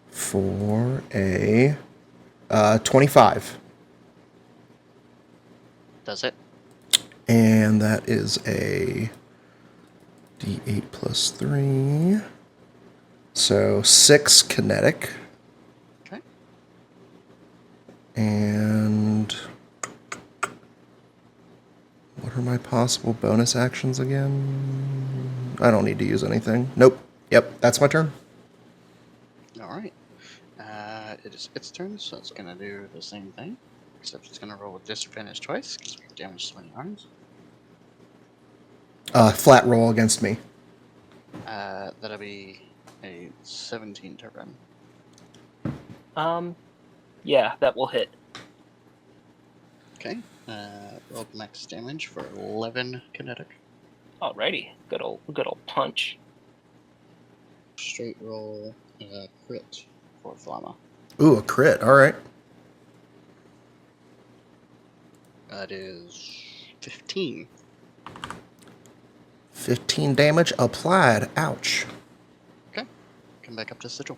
for a 25. Does it? And that is a D8 plus 3. So 6 kinetic. Okay. And what are my possible bonus actions again? I don't need to use anything. Nope. Yep, that's my turn. Alright. It is its turn, so it's going to do the same thing. Except it's going to roll with disadvantage twice, because we've damaged so many arms. Flat roll against me. That'll be a 17 to run. Yeah, that will hit. Okay. Roll max damage for 11 kinetic. Alrighty, good old punch. Straight roll crit for Flamma. Ooh, a crit. All right. That is 15. 15 damage applied. Ouch. Okay. Come back up to Sigil.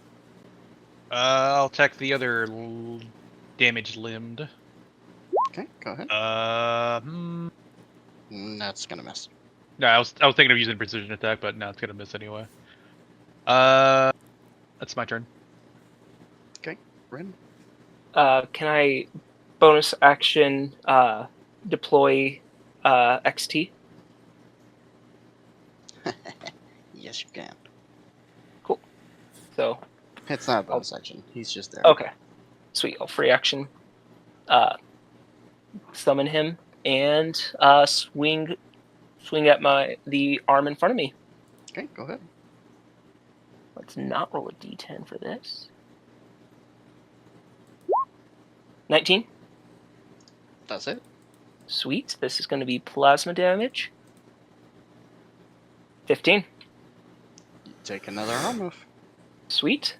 I'll attack the other damaged limbed. Okay, go ahead. That's gonna miss. No, I was thinking of using precision attack, but no, it's gonna miss anyway. That's my turn. Okay, Ren. Can I bonus action deploy XT? Yes, you can. Cool. So, It's not a bonus action. He's just there. okay. Sweet. I'll free action. Summon him and swing at the arm in front of me. Okay, go ahead. Let's not roll a d10 for this. 19. That's it. Sweet. This is going to be plasma damage. 15. You take another arm move. Sweet.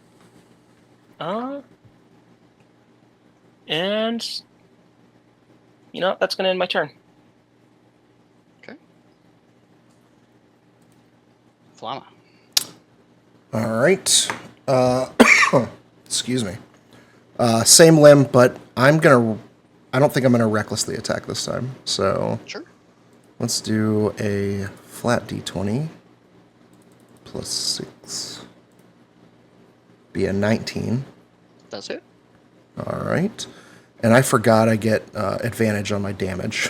And you know, that's going to end my turn. Okay. Flama. All right. Excuse me. Same limb, but I don't think I'm gonna recklessly attack this time. So Sure. let's do a flat d20 plus 6. Be a 19. That's it. All right. And I forgot I get advantage on my damage.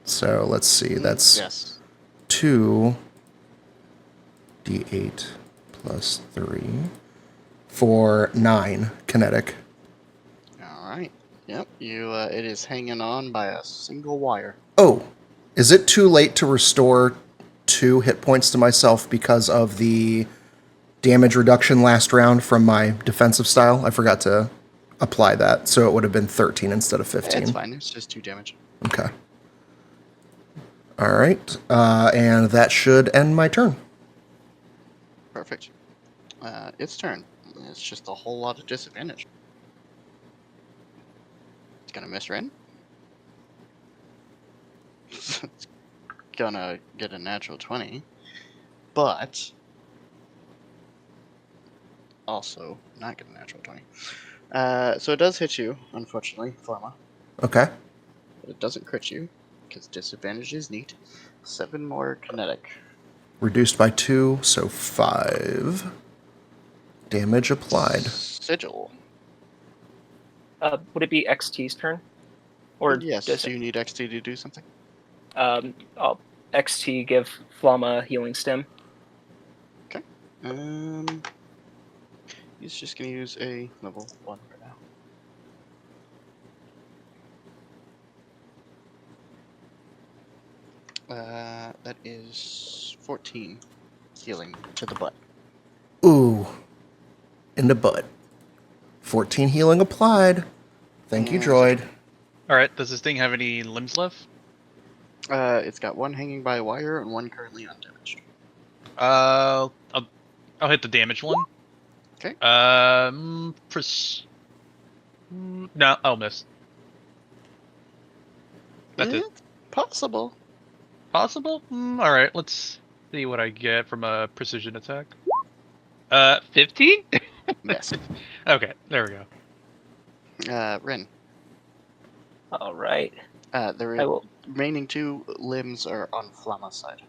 So let's see. That's Yes. 2 d8 plus 3 for 9 kinetic. All right. Yep. You. It is hanging on by a single wire. Oh, is it too late to restore 2 hit points to myself because of the damage reduction last round from my defensive style? I forgot to apply that, so it would have been 13 instead of 15. It's fine. It's just 2 damage. Okay. All right, and that should end my turn. Perfect. Its turn. It's just a whole lot of disadvantage. It's gonna miss Ren. It's gonna get a natural 20. But also not get a natural 20. So it does hit you, unfortunately, Pharma. Okay. But it doesn't crit you, because disadvantage is neat. 7 more kinetic. Reduced by 2, so 5. Damage applied. Sigil. Would it be XT's turn? Or Yes, does do it? you need XT to do something? I'll XT give Flama a healing stem. Okay. He's just gonna use a level 1 for now. That is 14 healing to the butt. Ooh. In the butt. 14 healing applied. Thank you, And- droid. All right. Does this thing have any limbs left? It's got 1 hanging by a wire and 1 currently undamaged. I'll hit the damaged one. Okay. No, I'll miss. That's it. It's possible. Possible? All right. Let's see what I get from a precision attack. 15? Yes. Okay, there we go. Ren. All right. The I will. remaining 2 limbs are on Flama's side.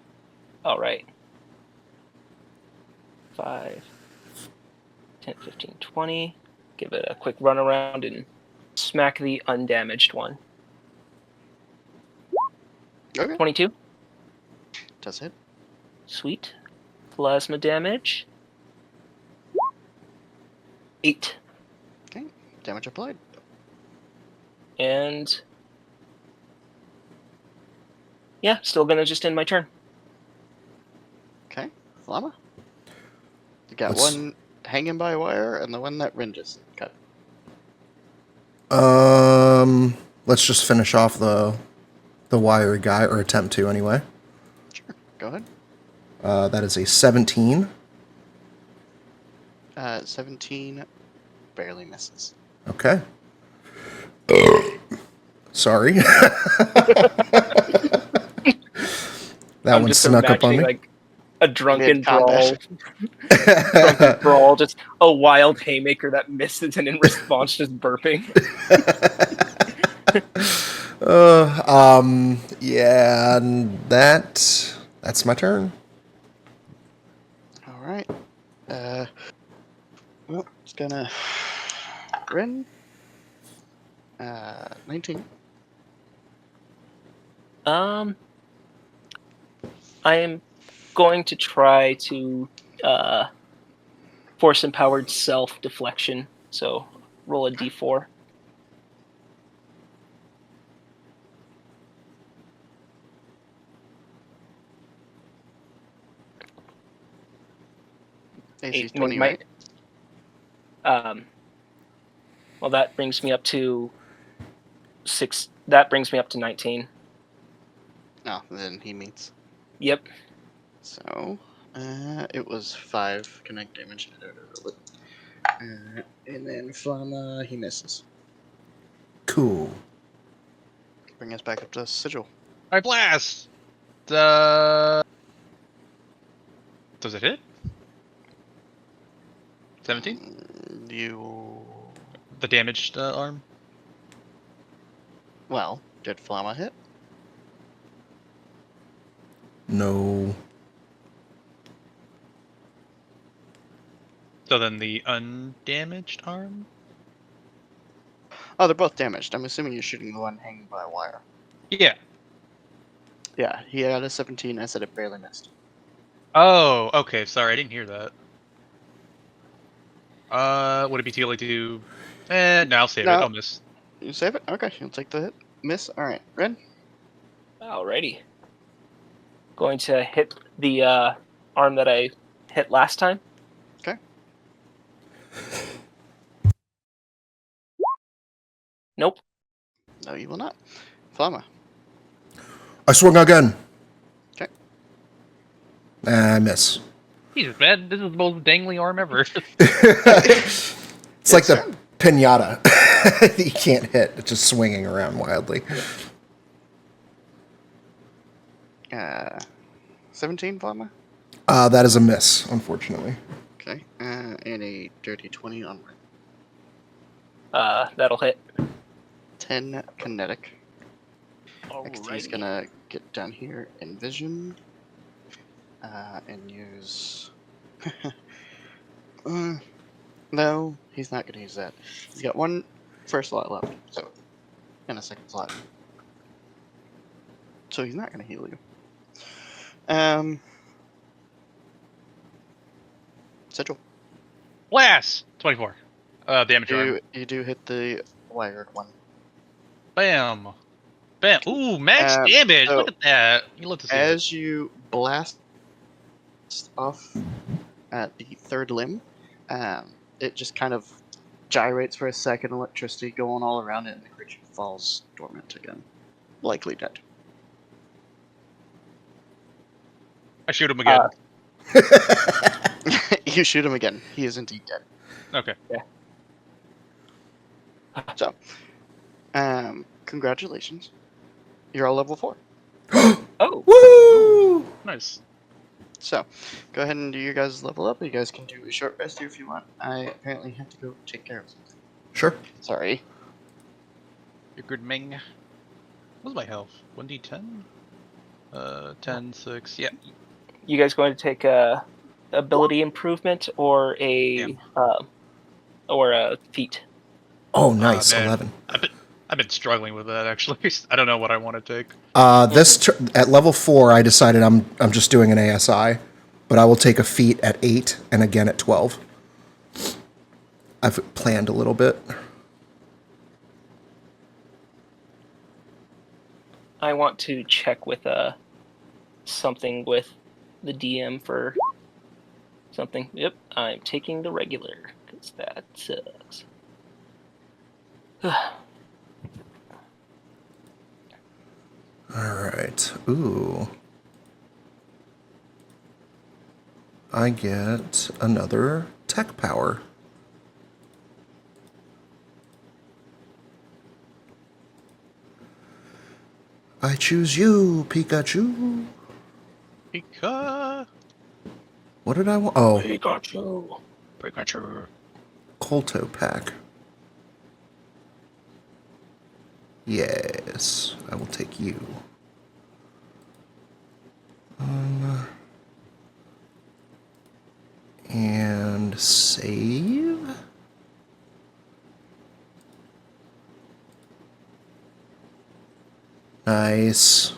All right. 5, 10, 15, 20. Give it a quick run around and smack the undamaged one. Okay. 22. Does hit. Sweet. Plasma damage. 8. Okay. Damage applied. And yeah, still gonna just end my turn. Okay. Flama. You got Let's- 1 hanging by a wire and the one that Ren just cut. Let's just finish off the wiry guy, or attempt to anyway. Sure. Go ahead. That is a 17. 17 barely misses. Okay. Sorry. that I'm one just snuck up on imagining me. like a drunken Mid-combat. brawl, just a wild haymaker that misses, and in response, just burping. Yeah, and that's my turn. All right. Well, it's gonna Ren. 19. I am going to try to force empowered self deflection. So roll a d4. AC 20, right? Well, that brings me up to 6. That brings me up to 19. No, then he meets. Yep. So, it was 5 connect damage. And then Flama, he misses. Cool. Bring us back up to Sigil. I blast. Does it hit? 17. You. The damaged arm. Well, did Flama hit? No. So then the undamaged arm. Oh, they're both damaged. I'm assuming you're shooting the one hanging by a wire. Yeah. Yeah, he had a 17. I said it barely missed. Oh, okay. Sorry, I didn't hear that. Would it be too late to? No, I'll save it. No. I'll miss. You save it? Okay, you'll take the hit. Miss? Alright. Ren? Alrighty. Going to hit the arm that I hit last time. Okay. Nope. No, you will not. Flama. I swung again. Okay. I miss. Jesus, man, this is the most dangly arm ever. It's like the pinata that you can't hit. It's just swinging around wildly. 17, Flama? That is a miss, unfortunately. Okay. And a dirty 20 on Ren. That'll hit. 10 kinetic. Next, he's Alrighty. gonna get down here in vision. And use. No, he's not gonna use that. He's got one first slot left, so. And a second slot. So he's not gonna heal you. Sigil. Blast. 24. Damage arm. You do hit the wired one. Bam. Bam. Ooh, max damage. so Look at that. You love to see it. As you blast off at the third limb, it just kind of gyrates for a second, electricity going all around it, and the creature falls dormant again. Likely dead. I shoot him again. You shoot him again. He is indeed dead. Okay. So, congratulations. You're all level 4. Oh. Woo! Nice. So, go ahead and do your guys' level up. You guys can do a short rest here if you want. I apparently have to go take care of something. Sure. Sorry. You're good, Ming. What's my health? 1d10? 10, 6. Yeah. You guys going to take a ability improvement or a feat? Oh, nice. Man. 11. I've been struggling with that actually. I don't know what I want to take. At level 4, I decided I'm just doing an ASI, but I will take a feat at 8 and again at 12. I've planned a little bit. I want to check with something with the DM for something. Yep, I'm taking the regular because that sucks. Alright. Ooh. I get another tech power. I choose you, Pikachu. Pika. What did I want? Oh, Pikachu. Pikachu. Colto pack. Yes, I will take you. And save. Nice.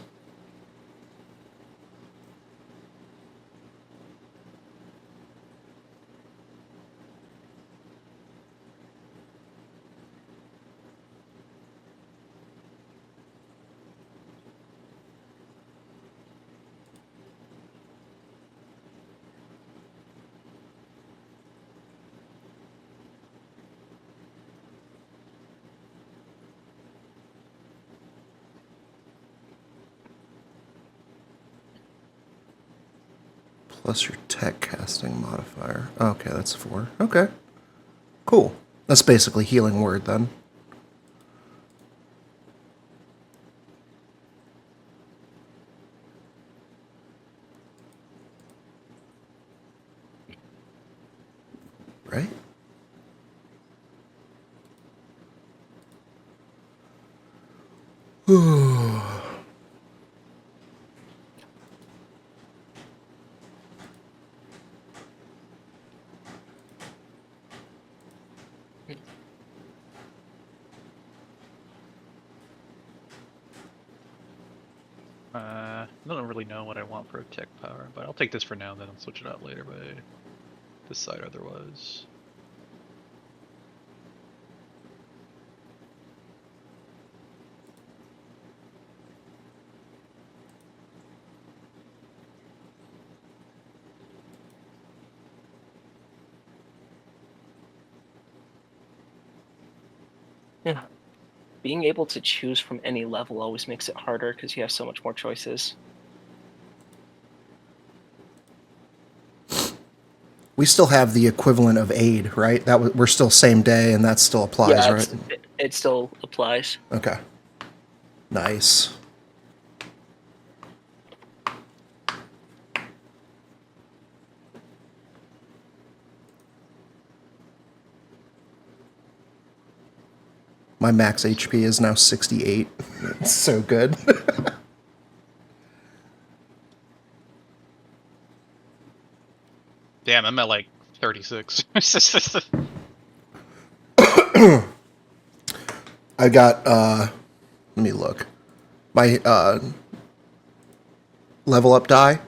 Plus your tech casting modifier. Okay, that's 4. Okay. Cool. That's basically healing word then. Right? I don't really know what I want for a tech power, but I'll take this for now, then I'll switch it out later, but decide otherwise. Yeah. Being able to choose from any level always makes it harder because you have so much more choices. We still have the equivalent of aid, right? We're still same day, and that still applies, Yeah, right? it still applies. Okay. Nice. My max HP is now 68. It's so good. Damn, I'm at like 36. I got, let me look. My level up die,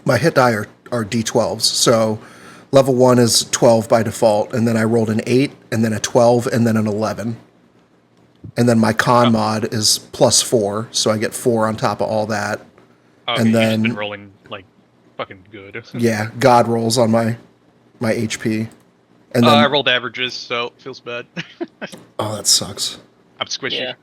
my hit die are D12s. So level 1 is 12 by default, and then I rolled an 8, and then a 12, and then an 11. And then my con mod is plus 4, so I get 4 on top of all that. Okay, And you've just then, been rolling like fucking good. yeah, God rolls on my HP. And then, I rolled averages, so it feels bad. oh, that sucks. I'm squishy. Yeah.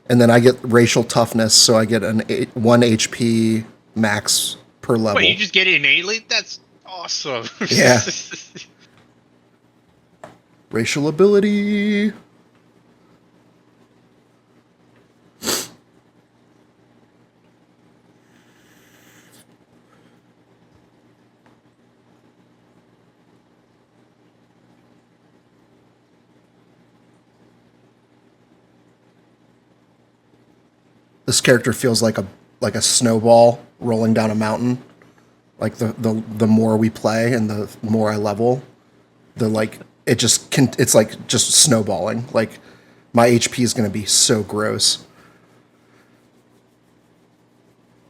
And then I get racial toughness, so I get 1 HP max per level. Wait, you just get it innately? That's awesome. Yeah. Racial ability. This character feels like a snowball rolling down a mountain. Like the more we play and the more I level, it's like just snowballing. Like my HP is going to be so gross.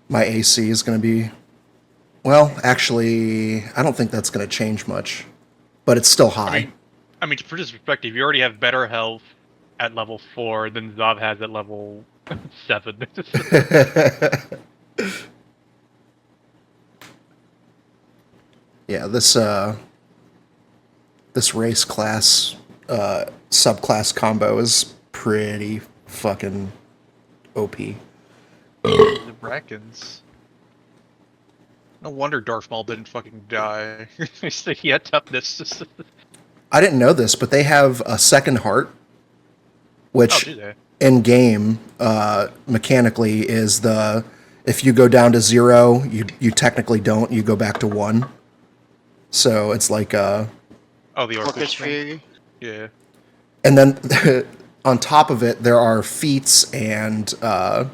My AC is going to be, well, actually, I don't think that's going to change much, but it's still high. I mean, to put this in perspective, you already have better health at level 4 than Zav has at level 7. Yeah, this race class subclass combo is pretty fucking OP. The Brackens. No wonder Darth didn't fucking die. He had toughness. I didn't know this, but they have a second heart. which do they? in game mechanically is if you go down to 0, you technically don't. You go back to 1. So it's like Oh, the Orcish Orcish thing? Fury. Yeah. and then on top of it, there are feats and other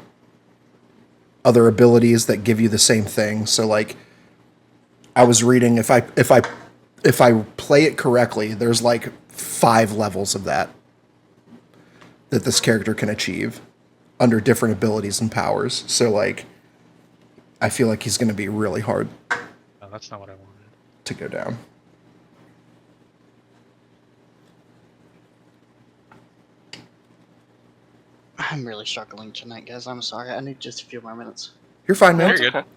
abilities that give you the same thing. So like, I was reading if I play it correctly, there's like 5 levels of that this character can achieve under different abilities and powers. So like, I feel like he's going to be really hard Oh, that's not what I wanted. to go down. I'm really struggling tonight, guys. I'm sorry. I need just a few more minutes. You're fine, man. You're good. Okay.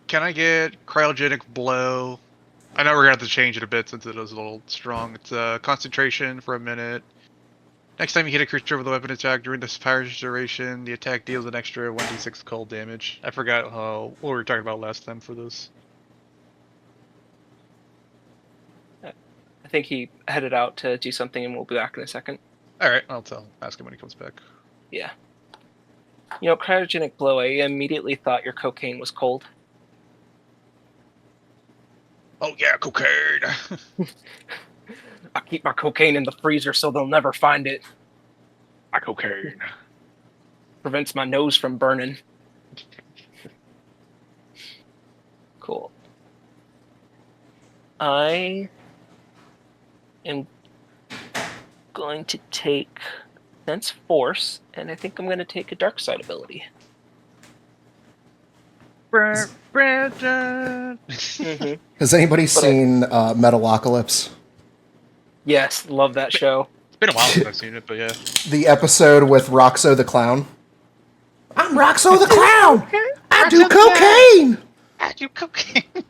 Can I get cryogenic blow? I know we're gonna have to change it a bit since it is a little strong. It's concentration for a minute. Next time you hit a creature with a weapon attack during this power's duration, the attack deals an extra 1d6 cold damage. I forgot what we were talking about last time for this. I think he headed out to do something, and we'll be back in a second. All right, ask him when he comes back. Yeah. You know, cryogenic blow, I immediately thought your cocaine was cold. Oh yeah, cocaine. I keep my cocaine in the freezer so they'll never find it. My cocaine. Prevents my nose from burning. Cool. I am going to take Sense Force, and I think I'm going to take a Dark Side ability. Brandon. Has anybody seen Metalocalypse? Yes, love that show. It's been a while since I've seen it, but yeah. The episode with Roxo the Clown? I'm Roxo the Clown! I do cocaine! I do cocaine.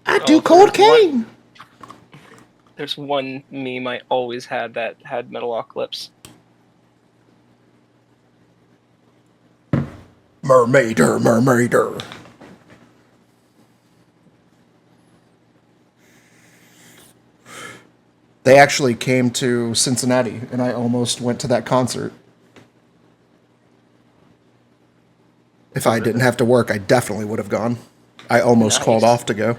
I do cocaine! There's one meme I always had that had Metalocalypse. Mermaider. They actually came to Cincinnati, and I almost went to that concert. If I didn't have to work, I definitely would have gone. I almost called off to go.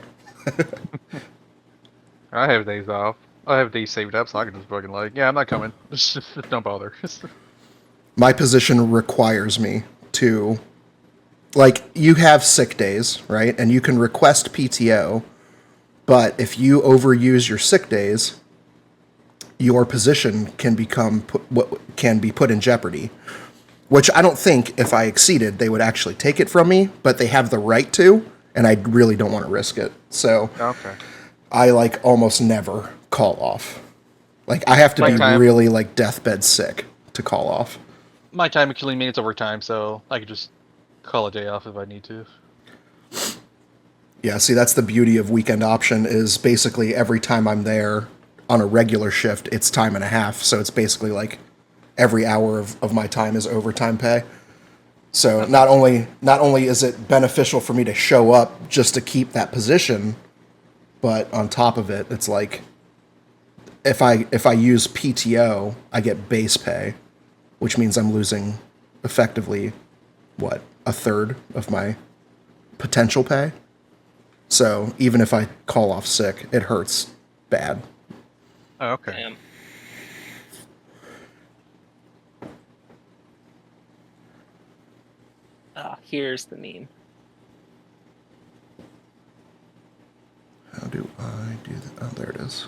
I have days off. I have days saved up, so I can just fucking I'm not coming. Just don't bother. My position requires me to, you have sick days, right? And you can request PTO, but if you overuse your sick days, your position can be put in jeopardy. Which I don't think, if I exceeded, they would actually take it from me, but they have the right to, and I really don't want to risk it. So Okay. I almost never call off. I have to be really deathbed sick to call off. My time of killing me, it's overtime, so I could just call a day off if I need to. Yeah, see, that's the beauty of weekend option is basically every time I'm there on a regular shift, it's time and a half. So it's basically every hour of my time is overtime pay. So not only is it beneficial for me to show up just to keep that position, but on top of it, it's if I use PTO, I get base pay, which means I'm losing effectively a third of my potential pay. So even if I call off sick, it hurts bad. Oh, okay. Damn. Here's the meme. How do I do that? Oh, there it is.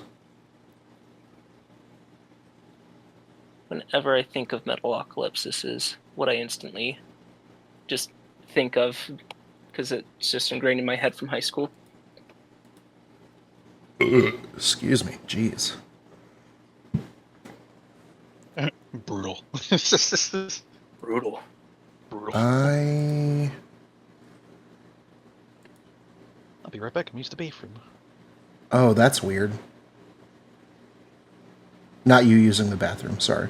Whenever I think of Metalocalypse, this is what I instantly just think of, because it's just ingrained in my head from high school. Excuse me. Jeez. Brutal. Brutal. I'll be right back. I'm used to bathroom. Oh, that's weird. Not you using the bathroom, sorry.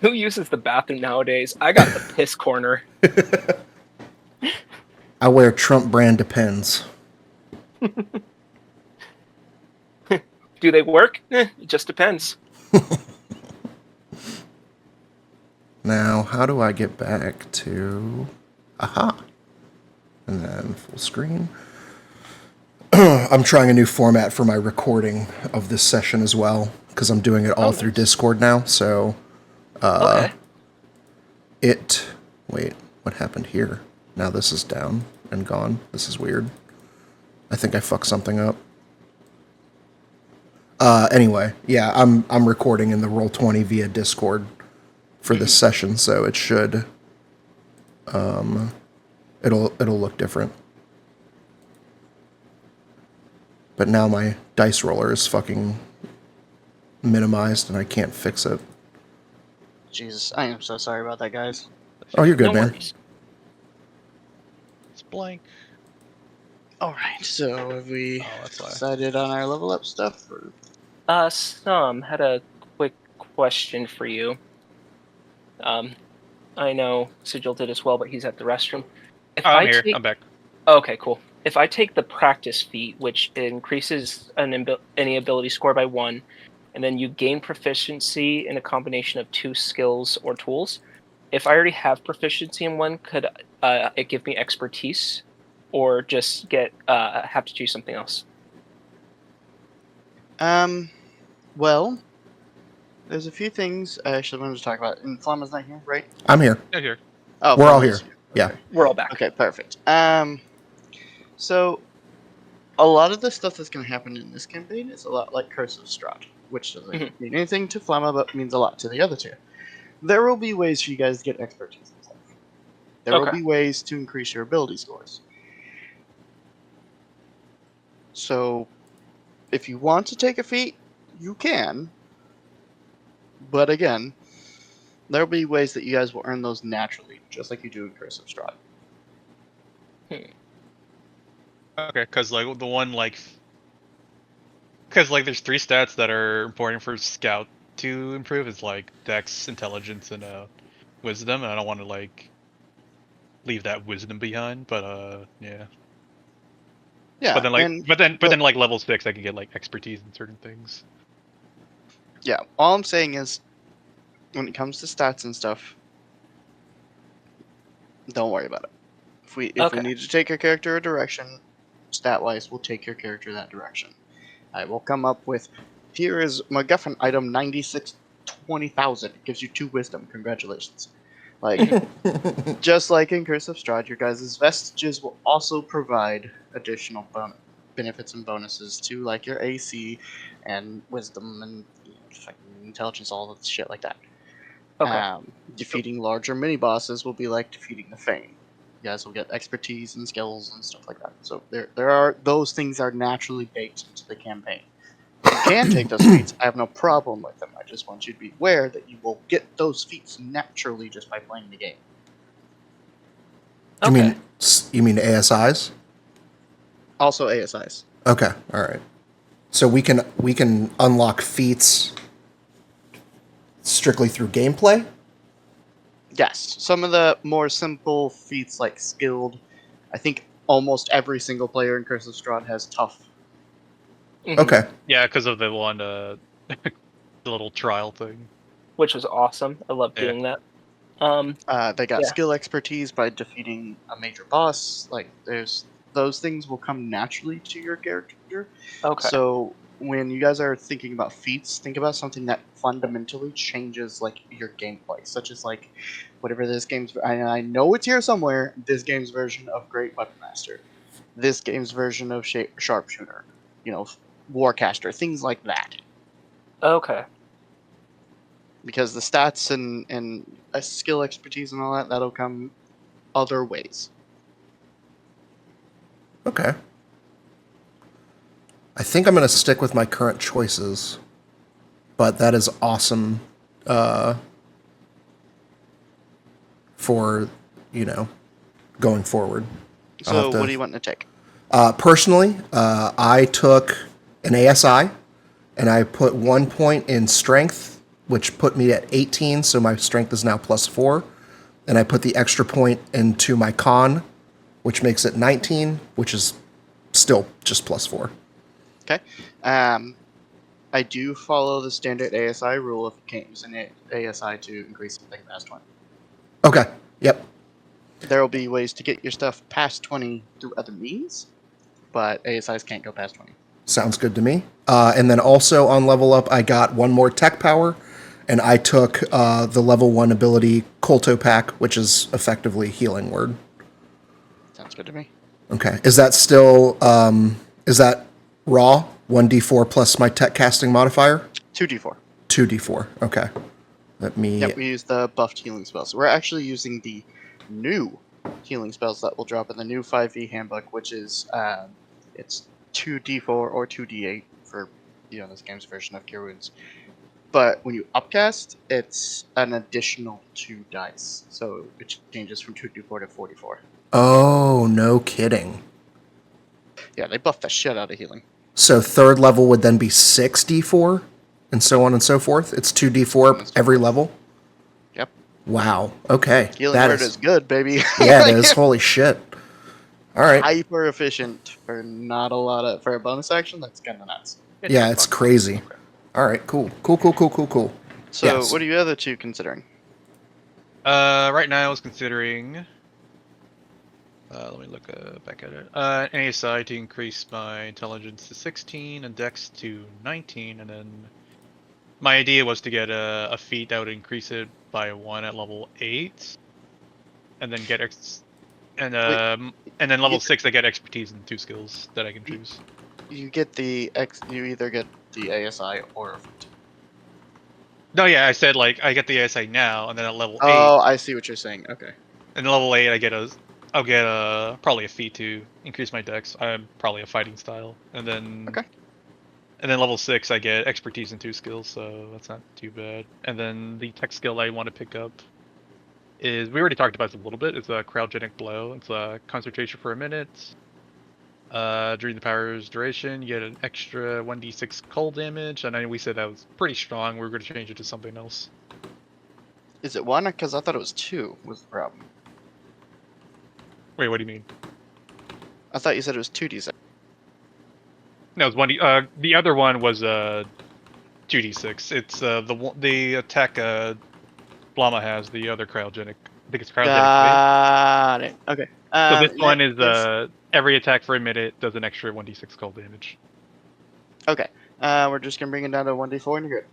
Who uses the bathroom nowadays? I got the piss corner. I wear Trump brand Depends. Do they work? It just depends. Now, how do I get back to... Aha! And then full screen. I'm trying a new format for my recording of this session as well, because I'm doing it all through Discord now, so... Okay. Wait, what happened here? Now this is down and gone. This is weird. I think I fucked something up. Anyway, yeah, I'm recording in the Roll20 via Discord for this session, so it should it'll look different. But now my dice roller is fucking minimized and I can't fix it. Jesus, I am so sorry about that, guys. Oh, you're good, No man. worries. It's blank. Alright, so have we Oh, that's why. decided on our level up stuff? Or... Some had a quick question for you. I know Sigil did as well, but he's at the restroom. If I'm here. take- I'm back. Okay, cool. If I take the practice feat, which increases any ability score by 1, and then you gain proficiency in a combination of 2 skills or tools, if I already have proficiency in one, could it give me expertise, or just have to choose something else? Well, there's a few things I actually wanted to talk about. And Flama's not here, right? I'm here. Yeah, here. Oh, We're all Flama's here. Yeah. We're all back. Okay, perfect. So a lot of the stuff that's going to happen in this campaign is a lot like Curse of Strahd, which doesn't mean anything to Flamma, but means a lot to the other two. There will be ways for you guys to get expertise and stuff. There will be ways to increase your ability scores. So, if you want to take a feat, you can. But again, there will be ways that you guys will earn those naturally, just like you do in Curse of Strahd. Okay, because like the one because like there's 3 stats that are important for Scout to improve. It's like Dex, Intelligence, and Wisdom, and I don't want to like leave that Wisdom behind. But yeah. Yeah, But then like level 6, I can get like expertise in certain things. Yeah, all I'm saying is, when it comes to stats and stuff, don't worry about it. If we need to take your character a direction, stat-wise, we'll take your character that direction. I will come up with, here is MacGuffin item 9620,000. It gives you 2 wisdom. Congratulations. Like, just like in Curse of Strahd, your guys' vestiges will also provide additional benefits and bonuses to like your AC and wisdom and fucking intelligence, all of shit like that. Defeating larger mini bosses will be like defeating the Fane. You guys will get expertise and skills and stuff like that. So there are those things are naturally baked into the campaign. You can take those feats. I have no problem with them. I just want you to be aware that you will get those feats naturally just by playing the game. You mean ASIs? Also ASIs. Okay, all right. So we can unlock feats strictly through gameplay? Yes. Some of the more simple feats like skilled, I think almost every single player in Curse of Strahd has tough. Okay. Yeah, because of the one the little trial thing. Which was awesome. I love doing that. They got skill expertise by defeating a major boss. Like, those things will come naturally to your character. Okay. So when you guys are thinking about feats, think about something that fundamentally changes like your gameplay, such as like whatever this game's. I know it's here somewhere. This game's version of Great Weapon Master, this game's version of Sharpshooter, Warcaster, things like that. Okay. Because the stats and skill expertise and all that, that'll come other ways. Okay. I think I'm going to stick with my current choices, but that is awesome for, going forward. So what do you want to take? Personally, I took an ASI, and I put 1 point in strength which put me at 18, so my strength is now +4. And I put the extra point into my con, which makes it 19, which is still just +4. Okay. I do follow the standard ASI rule if you can't use an ASI to increase something past 20. Okay. Yep. There will be ways to get your stuff past 20 through other means, but ASIs can't go past 20. Sounds good to me. And then also on level up, I got one more tech power, and I took the level 1 ability Colto Pack, which is effectively Healing Word. Sounds good to me. Okay. Is that still, is that raw? 1d4 plus my tech casting modifier? 2d4. 2d4. Okay. Let me... Yep, we use the buffed healing spells. We're actually using the new healing spells that will drop in the new 5e handbook, which is it's 2d4 or 2d8 for this game's version of Cure Wounds. But when you upcast, it's an additional 2 dice, so it changes from 2d4 to 44. Oh, no kidding. Yeah, they buffed the shit out of healing. So third level would then be 6d4, and so on and so forth. It's 2d4 every level. Yep. Wow. Okay. Healing Word is good, baby. Yeah, it is. Holy shit. All right. Hyper efficient for not a lot of for a bonus action. That's kind of nuts. Yeah, it's crazy. Okay. All right. Cool. Cool. So, Yes. what are you other two considering? Right now I was considering. Let me look back at it. An ASI to increase my intelligence to 16 and dex to 19, and then my idea was to get a feat that would increase it by 1 at level 8, and then get and then level 6 I get expertise and 2 skills that I can choose. You get the You either get the ASI or. No, yeah, I said like I get the ASI now, and then at level 8. Oh, I see what you're saying. Okay. And level 8 I'll get probably a feat to increase my dex. I'm probably a fighting style, and then Okay. And then level 6 I get expertise and 2 skills, so that's not too bad. And then the tech skill I want to pick up is, we already talked about this a little bit, it's a cryogenic blow. It's a concentration for a minute. During the power's duration, you get an extra 1d6 cold damage, and I know we said that was pretty strong. We're going to change it to something else. Is it 1? Because I thought it was 2 was the problem. Wait, what do you mean? I thought you said it was 2d6. No, it's 1d. The other one was 2d6. It's the attack Blama has, the other cryogenic. I think it's cryogenic. Got it. Okay. So this one is every attack for a minute does an extra 1d6 cold damage. Okay. We're just gonna bring it down to 1d4 and you're good.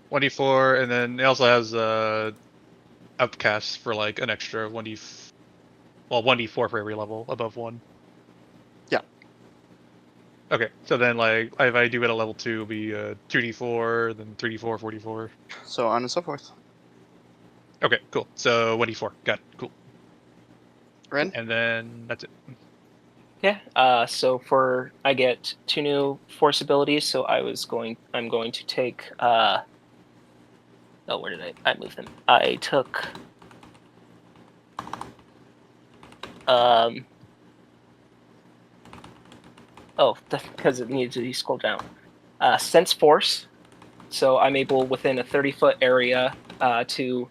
1d4, and then it also has outcasts for like an extra 1d4 for every level above 1. Yeah. Okay, so then like if I do it at level 2, it'll be 2d4, then 3d4, 4d4. So on and so forth. Okay, cool. So 1d4, got it. Cool. Ren? And then that's it. Yeah. So I get 2 new force abilities. So I'm going to take. Oh, where did I move them? I took. Oh, that's because it needs to be scrolled down. Sense Force. So I'm able within a 30-foot area to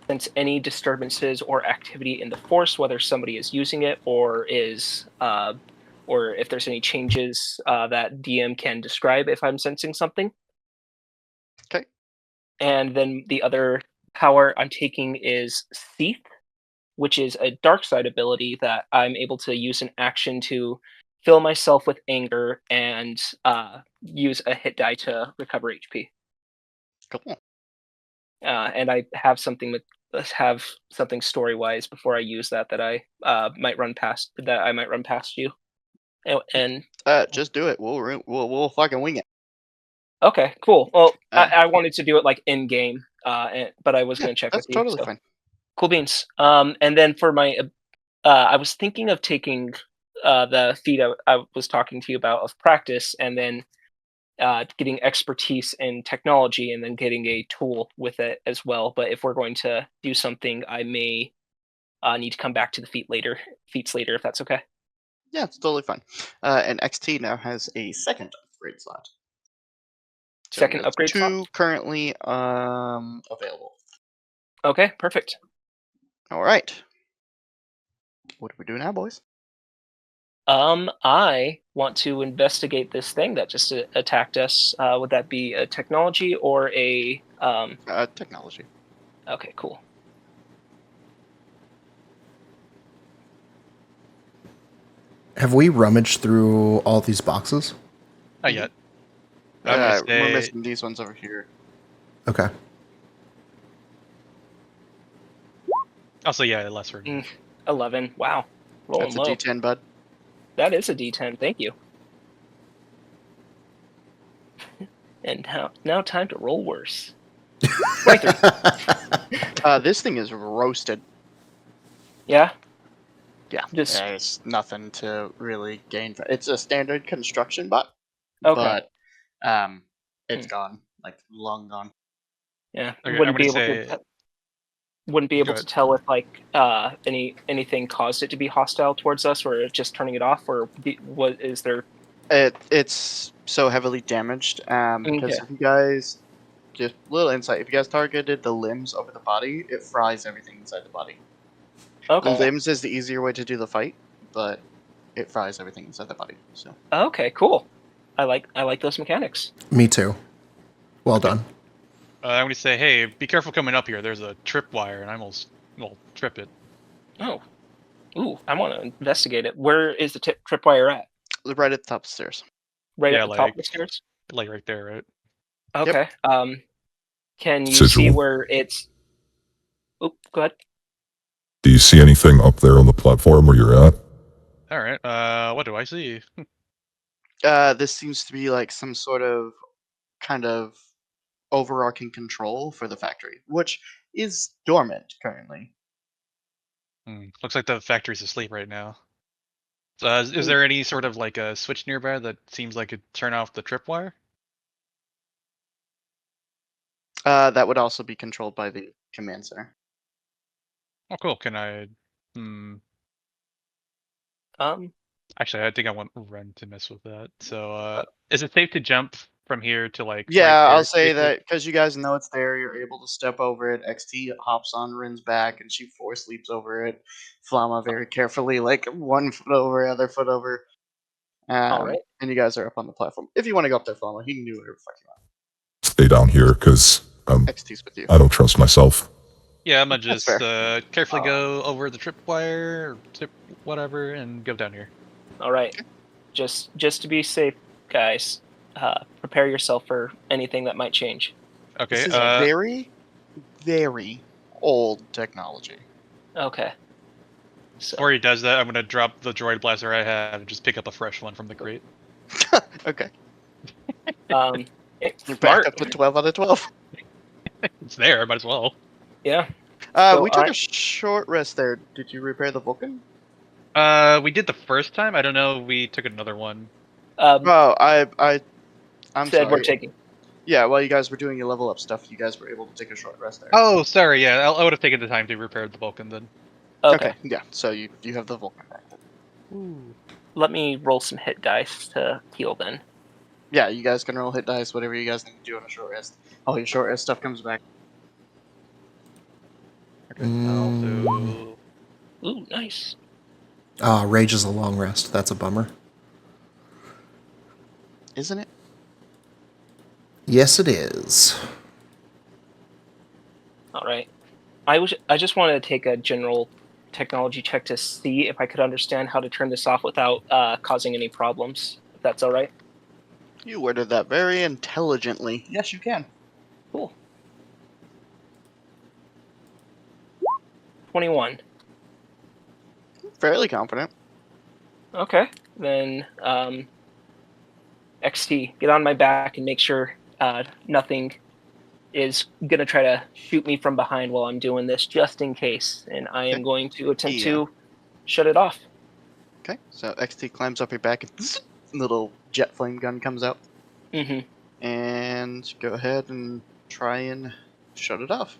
sense any disturbances or activity in the force, whether somebody is using it or if there's any changes that DM can describe if I'm sensing something. Okay. And then the other power I'm taking is Seath, which is a dark side ability that I'm able to use an action to fill myself with anger and use a hit die to recover HP. Cool. And I have something story wise before I use that I might run past you. And Just do it. We'll fucking wing it. okay, cool. Well, I wanted to do it like in game, but I was going to check with you. That's totally fine. Cool beans. And then for my, I was thinking of taking the feat I was talking to you about of practice, and then getting expertise in technology, and then getting a tool with it as well. But if we're going to do something, I may need to come back to the feats later, if that's okay. Yeah, it's totally fine. And XT now has a second upgrade slot. So Second there's upgrade slot? 2 currently available. Okay, perfect. All right. What do we do now, boys? I want to investigate this thing that just attacked us. Would that be a technology or a Technology. Okay, cool. Have we rummaged through all these boxes? Not yet. I'm gonna We're say missing these ones over here. Okay. also yeah, lesser. 11. Wow, rolling That's a low. D10, bud. That is a D10. Thank you. And now time to roll worse. 23. This thing is roasted. Yeah. Yeah, Just there's nothing to really gain. It's a standard construction bot, okay. but it's gone, like long gone. Yeah. Okay, I'm gonna say. Wouldn't be Go able to ahead. tell if like anything caused it to be hostile towards us, or just turning it off, or what is there? It's so heavily damaged because Okay. if you guys just little insight, if you guys targeted the limbs over the body, it fries everything inside the body. The Okay. limbs is the easier way to do the fight, but it fries everything inside the body. So Okay. Cool. I like those mechanics. Me too. Well Okay. done. I'm gonna say, hey, be careful coming up here. There's a tripwire, and I almost trip it. Oh. Ooh. I want to investigate it. Where is the tripwire at? right at the top of the stairs. Right Yeah, at the top of the like stairs. right there, right? Okay. Can you see Sigil. where it's? Oop. Go ahead. Do you see anything up there on the platform where you're at? All right. What do I see? This seems to be like some sort of kind of overarching control for the factory, which is dormant currently. Looks like the factory's asleep right now. So, is Ooh. there any sort of like a switch nearby that seems like it'd turn off the tripwire? That would also be controlled by the command center. Oh, cool. Can I? Hmm. Um. Actually, I think I want Ren to mess with that. So, is it safe to jump from here to like right Yeah, I'll there? say Basically. that because you guys know it's there, you're able to step over it. XT hops on Rin's back and she force leaps over it. Flama very carefully, like 1 foot over, other foot over. All right. And you guys are up on the platform. If you want to go up there, Flama, you can do whatever the fuck you want. Stay down here, because XT's with you. I don't trust myself. Yeah, I'm gonna That's just fair. carefully go over the tripwire, or tip whatever, and go down here. All right. Just to be safe, guys. Prepare yourself for anything that might change. Okay. This is very, very old technology. Okay. So Before he does that, I'm gonna drop the droid blaster I have and just pick up a fresh one from the crate. Okay. it's You're smart. back up to 12 out of 12. It's there, might as well. Yeah. So We took a short rest there. Did you repair the Vulcan? We did the first time. I don't know. We took another one. Oh, I'm said we're sorry. taking. Yeah, while you guys were doing your level up stuff, you guys were able to take a short rest there. Oh, sorry. Yeah, I would have taken the time to repair the Vulcan then. Okay. Yeah. So you have the Vulcan back. Let me roll some hit dice to heal then. Yeah, you guys can roll hit dice, whatever you guys need to do on a short rest. All your short rest stuff comes back. Okay. Also, Ooh, nice. Ah, rage is a long rest. That's a bummer. Isn't it? Yes, it is. All right. I just wanted to take a general technology check to see if I could understand how to turn this off without causing any problems. If that's all right. You worded that very intelligently. Yes, you can. Cool. 21. Fairly confident. Okay. Then XT, get on my back and make sure nothing is going to try to shoot me from behind while I'm doing this, just in case. And I am Okay. going to attempt Yeah. to shut it off. Okay, so XT climbs up your back and little jet flame gun comes out. Mm-hmm. And go ahead and try and shut it off.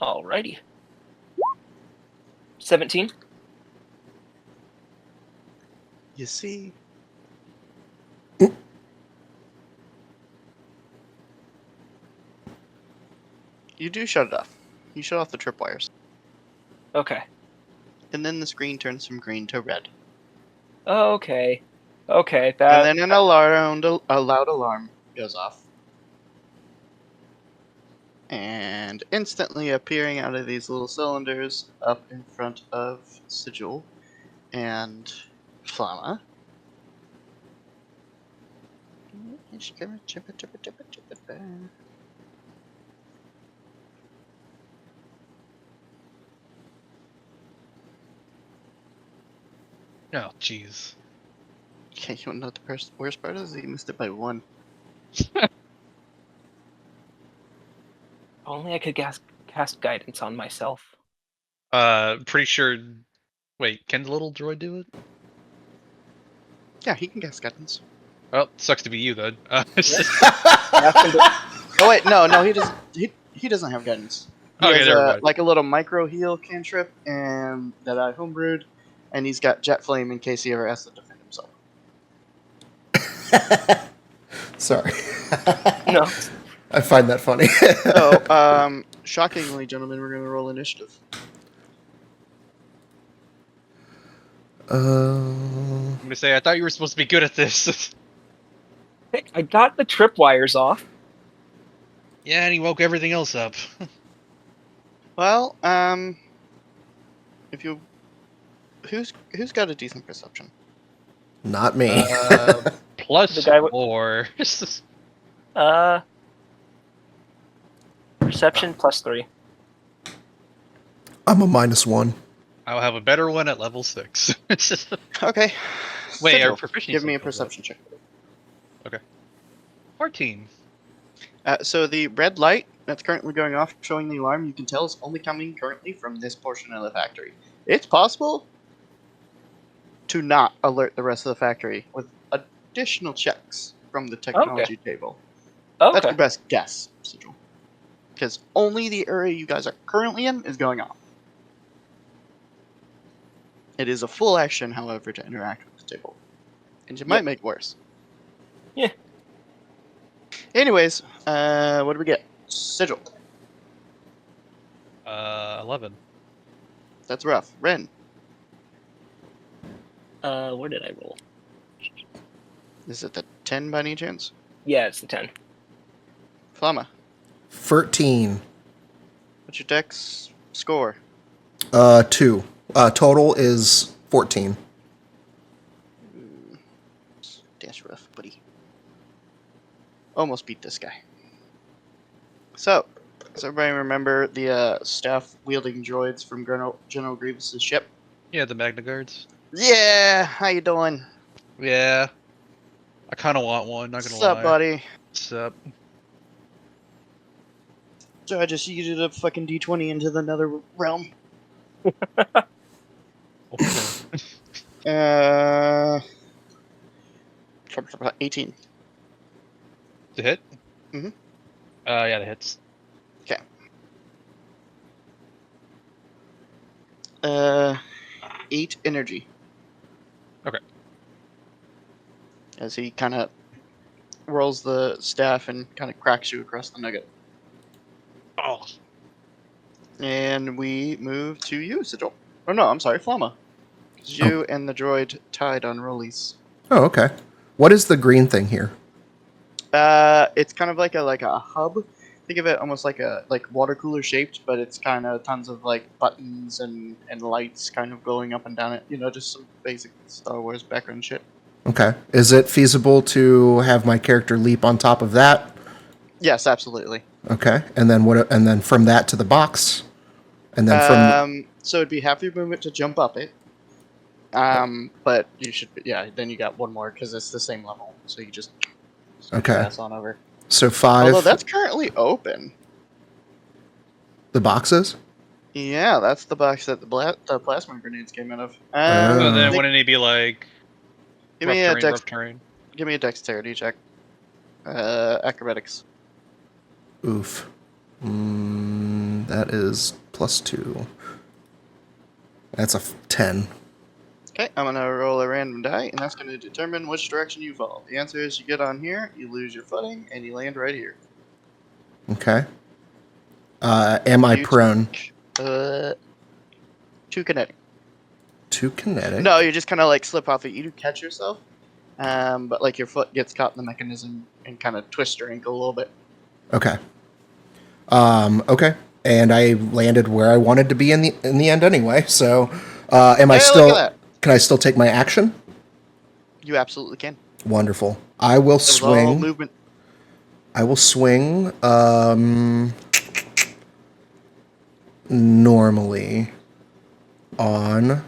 Alrighty. 17. You see? You do shut it off. You shut off the tripwires. Okay. And then the screen turns from green to red. Okay. Okay. And That. then a loud alarm goes off. And instantly appearing out of these little cylinders up in front of Sigil and Flamma. Oh, jeez. Okay, you want to know what the worst part is? He missed it by 1. Only I could cast guidance on myself. Pretty sure. Wait, can the little droid do it? Yeah, he can cast guidance. Well, sucks to be you then. Oh wait, no, he doesn't. He doesn't have guidance. He Okay, has never mind. like a little micro heal cantrip, and that I homebrewed, and he's got jet flame in case he ever has to defend himself. Sorry. No. I find that funny. So, shockingly, gentlemen, we're gonna roll initiative. I'm gonna say I thought you were supposed to be good at this. Hey, I got the tripwires off. Yeah, and he woke everything else up. Well, if you, who's got a decent perception? Not me. Plus The guy 4. Perception +3. I'm a -1. I'll have a better one at level 6. Okay. Wait, Sigil, our proficiency give me a goes up. perception check. 14. So the red light that's currently going off, showing the alarm, you can tell is only coming currently from this portion of the factory. It's possible to not alert the rest of the factory with additional checks from the technology table. That's Okay. your best guess, Sigil. Because only the area you guys are currently in is going off. It is a full action, however, to interact with the table. And it might make it worse. Yeah. Anyways, what do we get? Sigil. 11. That's rough. Ren. Where did I roll? Is it the 10 by any chance? Yeah, it's the 10. Flamma. 13. What's your dex score? 2. Total is 14. That's rough, buddy. Almost beat this guy. So, does everybody remember the staff-wielding droids from General Grievous' ship? Yeah, the Magna Guards. Yeah, how you doing? Yeah. I kind of want one, not gonna What's lie. up, buddy? What's up? So I just used a fucking D20 into the nether realm. Okay. 18. To hit? Mhm. Yeah, that hits. 8 energy. Okay. As he kind of rolls the staff and kind of cracks you across the nugget. Oh. And we move to you, Sigil. Oh no, I'm sorry, Flamma. 'Cause you and the droid tied on rollies. Oh, okay. What is the green thing here? It's kind of like a hub. Think of it almost like water cooler shaped, but it's kind of tons of like buttons and lights kind of going up and down it. You know, just some basic Star Wars background shit. Okay. Is it feasible to have my character leap on top of that? Yes, absolutely. Okay. And then what? And then from that to the box, and then from. So it'd be half your movement to jump up it. But you should, yeah. Then you got one more because it's the same level, so you just pass on over. So 5. Although that's currently open. The boxes. Yeah, that's the box that the plasma grenades came out of. So then Nick, wouldn't it be like give me a rough terrain? Give me a dexterity check. Acrobatics. Oof. That is +2. That's a 10. Okay, I'm gonna roll a random die, and that's gonna determine which direction you fall. The answer is you get on here, you lose your footing, and you land right here. Okay. Am I You prone? 2 kinetic. 2 kinetic? No, you just kind of like slip off it. You do catch yourself, but like your foot gets caught in the mechanism and kind of twist your ankle a little bit. Okay. Okay. And I landed where I wanted to be in the end anyway. So, am I Hey, still? look at that. Can I still take my action? You absolutely can. Wonderful. I will That was all swing. movement. I will swing. Normally on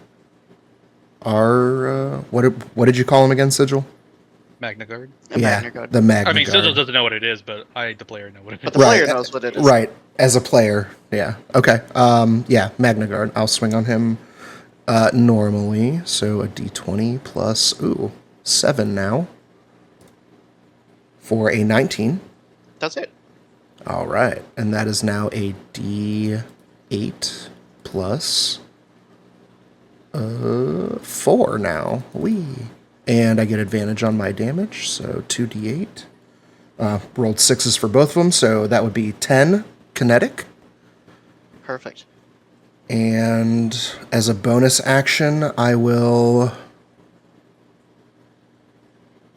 our what did you call him again, Sigil? Magna Guard. A Magna Guard. The Magna I mean, Guard. Sigil doesn't know what it is, but the player, know what it But is. the player knows what it is. Right. As a player, yeah. Okay. Yeah, Magna Guard. I'll swing on him normally. So a D20 plus 7 now for a 19. That's it. All right, and that is now a D8 plus 4 now. And I get advantage on my damage, so 2d8. Rolled 6s for both of them, so that would be 10 kinetic. Perfect. And as a bonus action, I will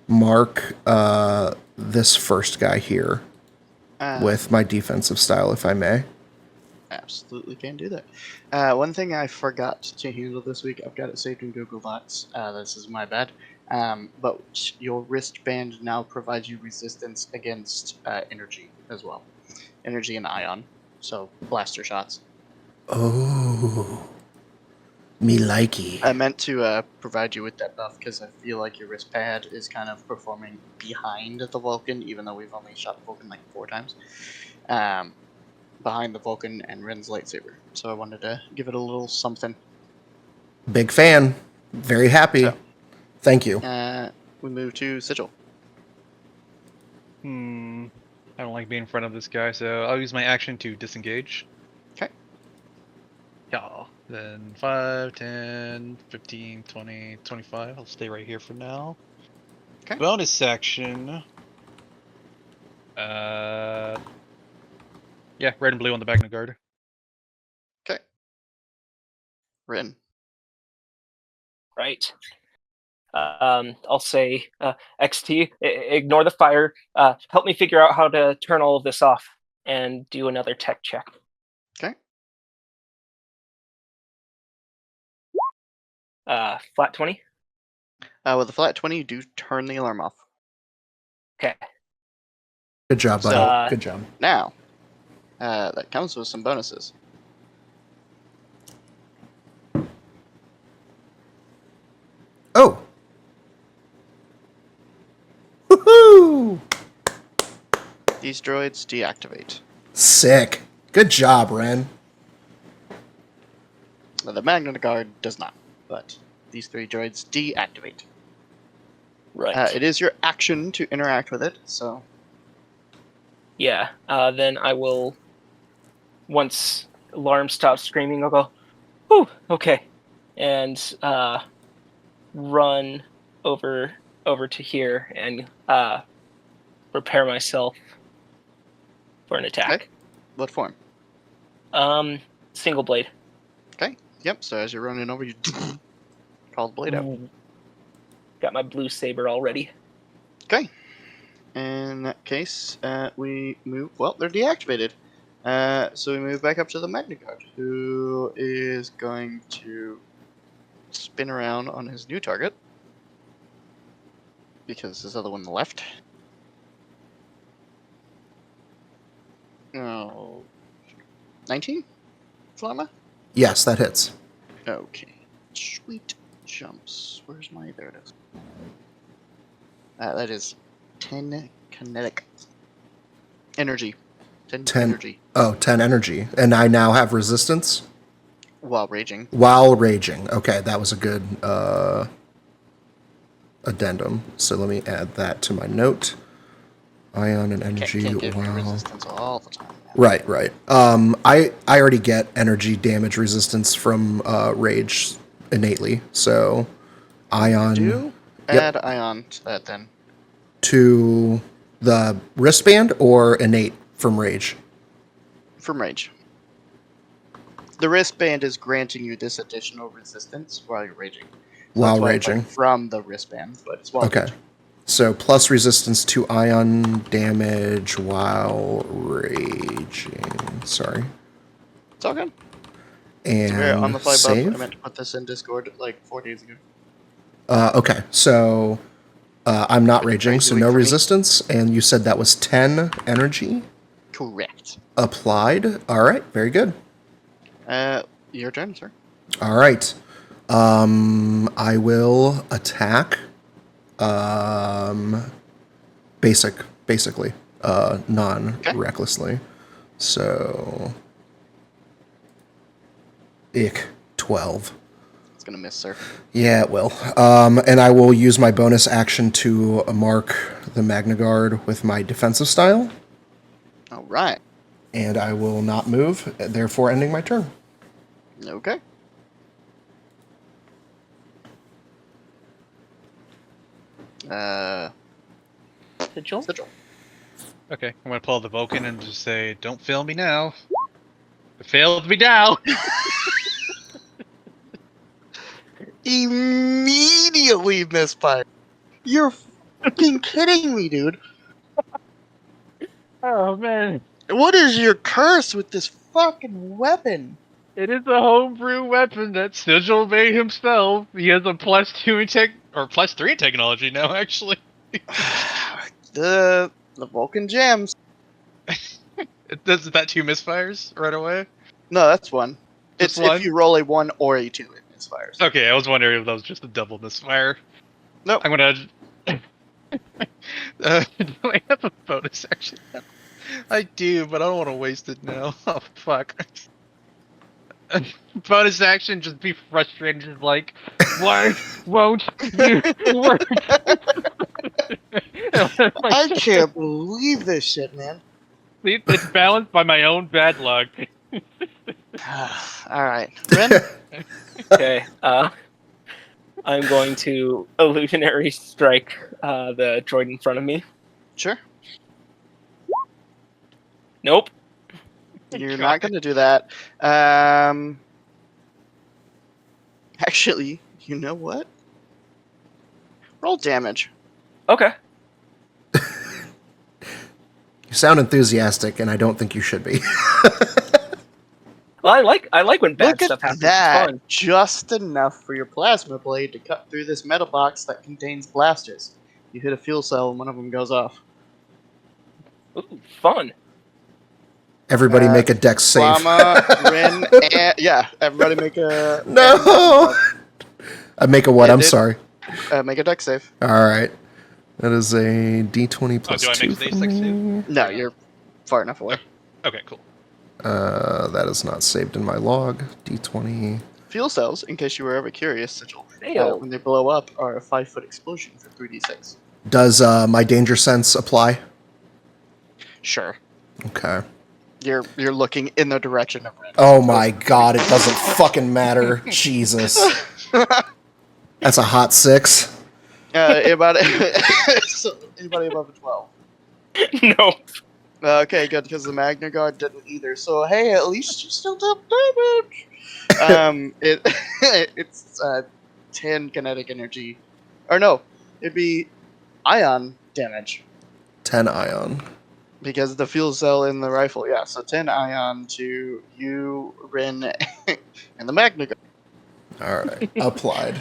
mark this first guy here with my defensive style, if I may. Absolutely can do that. One thing I forgot to handle this week, I've got it saved in Google Docs. This is my bad. But your wristband now provides you resistance against energy as well. Energy and ion. So blaster shots. Oh, me likey. I meant to provide you with that buff because I feel like your wrist pad is kind of performing behind the Vulcan, even though we've only shot the Vulcan like 4 times. Behind the Vulcan and Ren's lightsaber. So I wanted to give it a little something. Big fan. Very happy. So, thank you. We move to Sigil. I don't like being in front of this guy, so I'll use my action to disengage. Okay. Yeah. Then 5, 10, 15, 20, 25. I'll stay right here for now. Okay. Bonus action. Yeah, red and blue on the Magna Guard. Okay. Ren. Right. I'll say, XT, ignore the fire. Help me figure out how to turn all of this off and do another tech check. Okay. Flat 20. With a flat 20, you do turn the alarm off. Okay. Good job, buddy. So- Good job. Now, that comes with some bonuses. Oh. Woohoo! These droids deactivate. Sick. Good job, Ren. The Magna Guard does not, but these 3 droids deactivate. Right. It is your action to interact with it, so Yeah. Then I will, once alarm stops screaming, I'll go, whew, okay. And run over to here and prepare myself for an attack. Okay. What form? Single blade. Okay. Yep. So as you're running over, you call the blade out. Got my blue saber already. Okay. In that case, we move. Well, they're deactivated. So we move back up to the Magna Guard, who is going to spin around on his new target because this other one left. Oh, 19? Flama? Yes, that hits. Okay. Sweet jumps. Where's my... There it is. That is 10 kinetic energy. 10 energy. Oh, 10 energy. And I now have resistance? While raging. While raging. Okay, that was a good addendum. So let me add that to my note. Ion and energy Can't give you while... resistance all the time. Right. I already get energy damage resistance from rage innately, so ion. Do add ion to that then. To the wristband or innate from rage? from range. The wristband is granting you this additional resistance while you're raging. So While that's why it's raging. like from the wristband, but it's while Okay. raging. So plus resistance to ion damage while raging. Sorry. It's all good. It's okay, on And the fly buff. save. I meant to put this in Discord like 4 days ago. Okay, so I'm not raging, Crazy so week no for me. resistance. And you said that was 10 energy Correct. applied. All right, very good. Your turn, sir. All right. I will attack. Basically, non-recklessly. So, 12. It's gonna miss, sir. Yeah, it will. And I will use my bonus action to mark the Magna Guard with my defensive style. All right. And I will not move, therefore ending my turn. Okay. Sigil? Sigil. Okay, I'm gonna pull out the Vulcan and just say, "Don't fail me now." It failed me now. Immediately misfire. You're fucking kidding me, dude. Oh man, What is your curse with this fucking weapon? it is a homebrew weapon that Sigil made himself. He has a +2 in tech or +3 in technology now, actually. the Vulcan gems. Is that 2 misfires right away? No, that's one. Just It's if one? you roll a 1 or a 2, it misfires. Okay, I was wondering if that was just a double misfire. Nope. I'm gonna. Do I have a bonus action? I do, but I don't want to waste it now. Oh fuck. Bonus action, just be frustrated, just like, why won't you work? I can't believe this shit, man. See, it's balanced by my own bad luck. All right, Ren. Okay. I'm going to illusionary strike the droid in front of me. Sure. Nope. You're God. not gonna do that. Actually, you know what? Roll damage. Okay. You sound enthusiastic, and I don't think you should be. Well, I like when bad Look stuff at happens. that! It's fun. Just enough for your plasma blade to cut through this metal box that contains blasters. You hit a fuel cell, and one of them goes off. Ooh, fun. Everybody make a dex save. Llama, Rin, and yeah, everybody make a No! I make a what? Yeah, I'm dude. sorry. make a dex save. All right. That is a d20 plus do I 2 make for a dex save? me. No, you're far enough away. Okay, cool. That is not saved in my log. D20. Fuel cells, in case you were ever curious, Sigil, Fail. when they blow up, are a 5-foot explosion for 3d6. Does my danger sense apply? Sure. Okay. You're looking in the direction of Ren. Oh my god, it doesn't fucking matter. Jesus. That's a hot 6. So, anybody above a 12? No. Okay, good, because the Magna Guard didn't either. So hey, at least you still did damage. It's 10 kinetic energy, or no, it'd be ion damage 10 ion. because the fuel cell in the rifle. Yeah, so 10 ion to you, Rin, and the Magna Guard. Alright. Applied.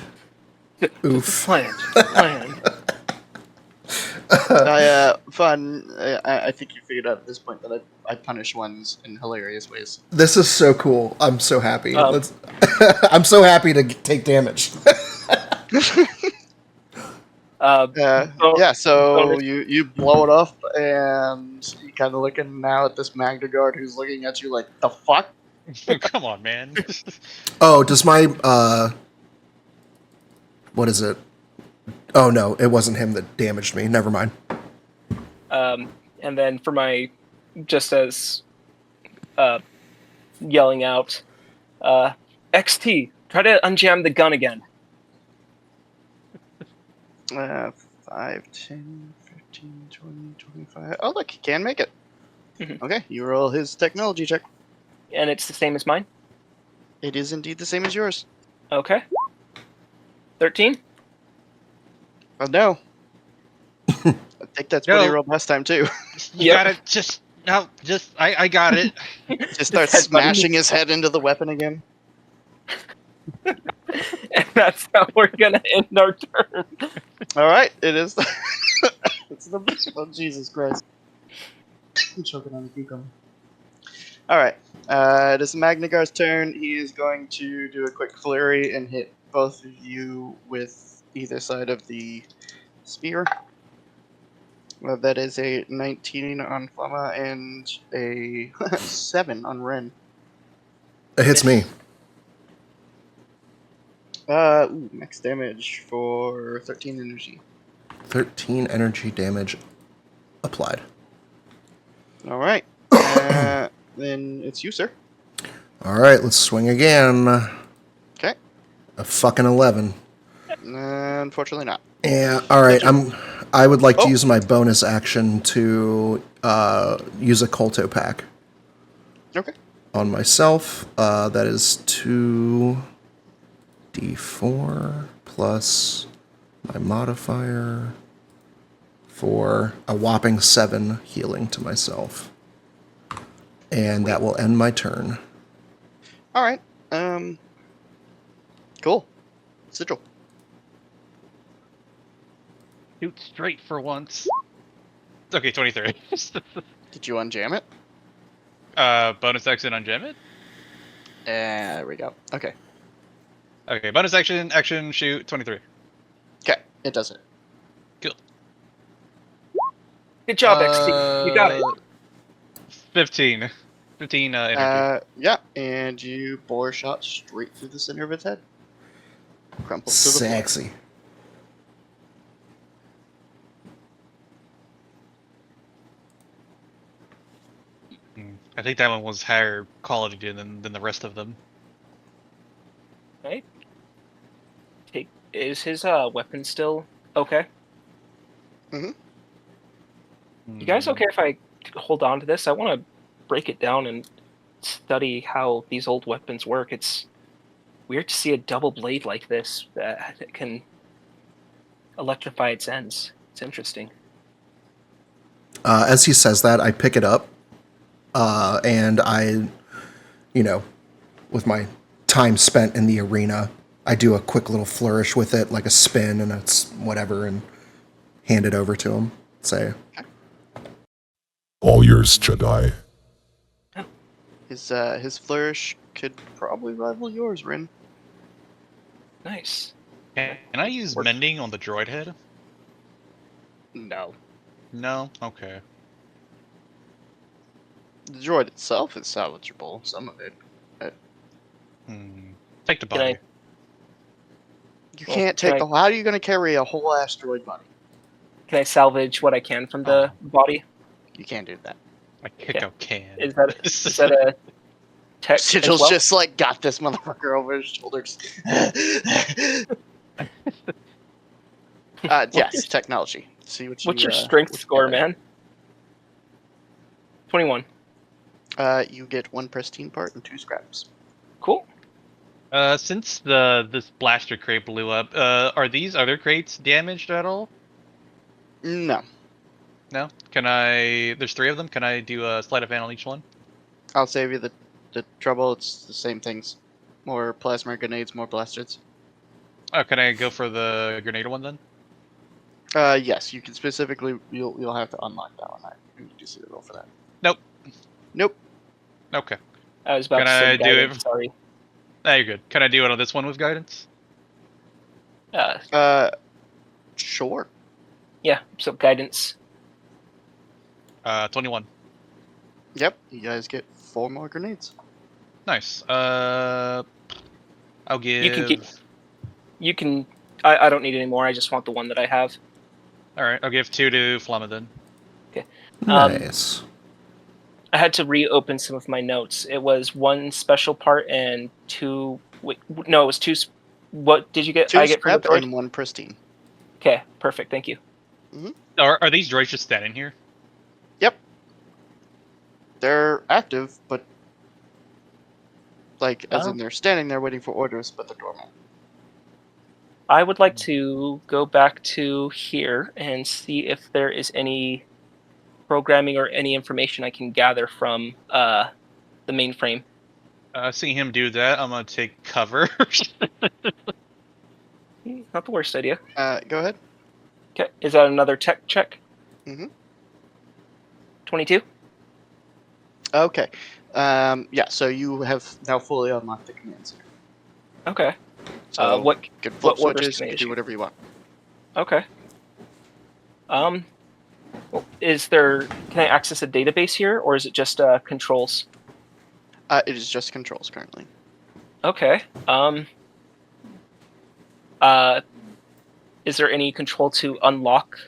Oof. Plan. Fun. I think you figured out at this point that I punish ones in hilarious ways. This is so cool. I'm so happy. Um, I'm so happy to take damage. Yeah, so you blow it up, and you kind of looking now at this Magna Guard who's looking at you like, the fuck? Come on, man. Oh, does my what is it? Oh no, it wasn't him that damaged me. Never mind. And then for my, just as yelling out, XT, try to unjam the gun again. 5, 10, 15, 20, 25. Oh, look, you can make it. Okay, you roll his technology check. And it's the same as mine? It is indeed the same as yours. Okay. 13? Oh no. I think that's what he No. rolled last time too. You Yep. gotta just no, just I got it. Just starts His headbutting. smashing his head into the weapon again. And that's how we're gonna end our turn. All right, it is. It's the. Oh Jesus Christ! I'm choking on the cucumber. All right, it is Magnagar's turn. He is going to do a quick flurry and hit both of you with either side of the spear. That is a 19 on Flamma and a 7 on Ren. It hits me. Max damage for 13 energy. 13 energy damage applied. All right. Then it's you, sir. All right, let's swing again. Okay. A fucking 11. Unfortunately not. Yeah. All right. I would like to Oh. use my bonus action to use a Colto pack Okay. on myself. That is 2d4 plus my modifier for a whopping 7 healing to myself, and that will end my turn. All right. Cool. Sigil. Shoot straight for once. Okay, 23. Did you unjam it? Bonus action on Gem it? There we go. Okay. Okay, bonus action, shoot, 23. Okay. It does it. Cool. Good job, XT. You got it. 15. 15 energy. Yeah, and you bore a shot straight through the center of its head. Crumples to the floor. Sexy. I think that one was higher quality than the rest of them. Right. Is his weapon still okay? You guys okay if I hold on to this? I want to break it down and study how these old weapons work. It's weird to see a double blade like this that can electrify its ends. It's interesting. As he says that, I pick it up, and I, with my time spent in the arena, I do a quick little flourish with it, like a spin, and it's whatever, and hand it over to him. Say, All yours, Jedi. His flourish could probably rival yours, Rin. Nice. Can I use mending on the droid head? No. No? Okay. The droid itself is salvageable. Some of it. Take the Can I- body. You Well, can't take can the. How are you going to carry a whole asteroid body? Can I salvage what I can from the body? You can't do that. I kick out can. Is that a tech as Sigil's well? just like got this motherfucker over his shoulders. Yes, technology. See what you. What's your strength what you score, got there. man? 21. You get 1 pristine part and 2 scraps. Cool. Since this blaster crate blew up, are these other crates damaged at all? No, No? Can I... There's 3 of them. Can I do a sleight of hand on each one? I'll save you the trouble. It's the same things. More plasma grenades, more blasters. Oh, can I go for the grenade one then? Yes, you can specifically. You'll have to unlock that one. I need to see the roll for that. Nope. Nope. Okay. I was about Can to say I do guidance, it? sorry. Ah, you're good. Can I do it on this one with guidance? Sure. Yeah, so guidance. 21. Yep. You guys get 4 more grenades. Nice. I'll give... You can keep... You can... I don't need any more, I just want the one that I have. Alright, I'll give 2 to Flamma then. nice. I had to reopen some of my notes. It was 1 special part and 2... Wait, no, it was 2... What did you get? 2 I get from the scrap droid? and 1 pristine. Okay, perfect, thank you. Are these droids just standing here? Yep. They're active, but like as Oh. in they're standing there waiting for orders, but they're dormant. I would like to go back to here and see if there is any programming or any information I can gather from the mainframe. Seeing him do that, I'm gonna take cover. Not the worst idea. Go ahead. Okay, is that another tech check? Mm-hmm. 22? Okay. Yeah. So you have now fully unlocked the command center. Okay. So What you can flip orders switches. can I You can do issue? whatever you want. Okay. Well, can I access a database here, or is it just controls? It is just controls currently. Okay. Uh, is there any control to unlock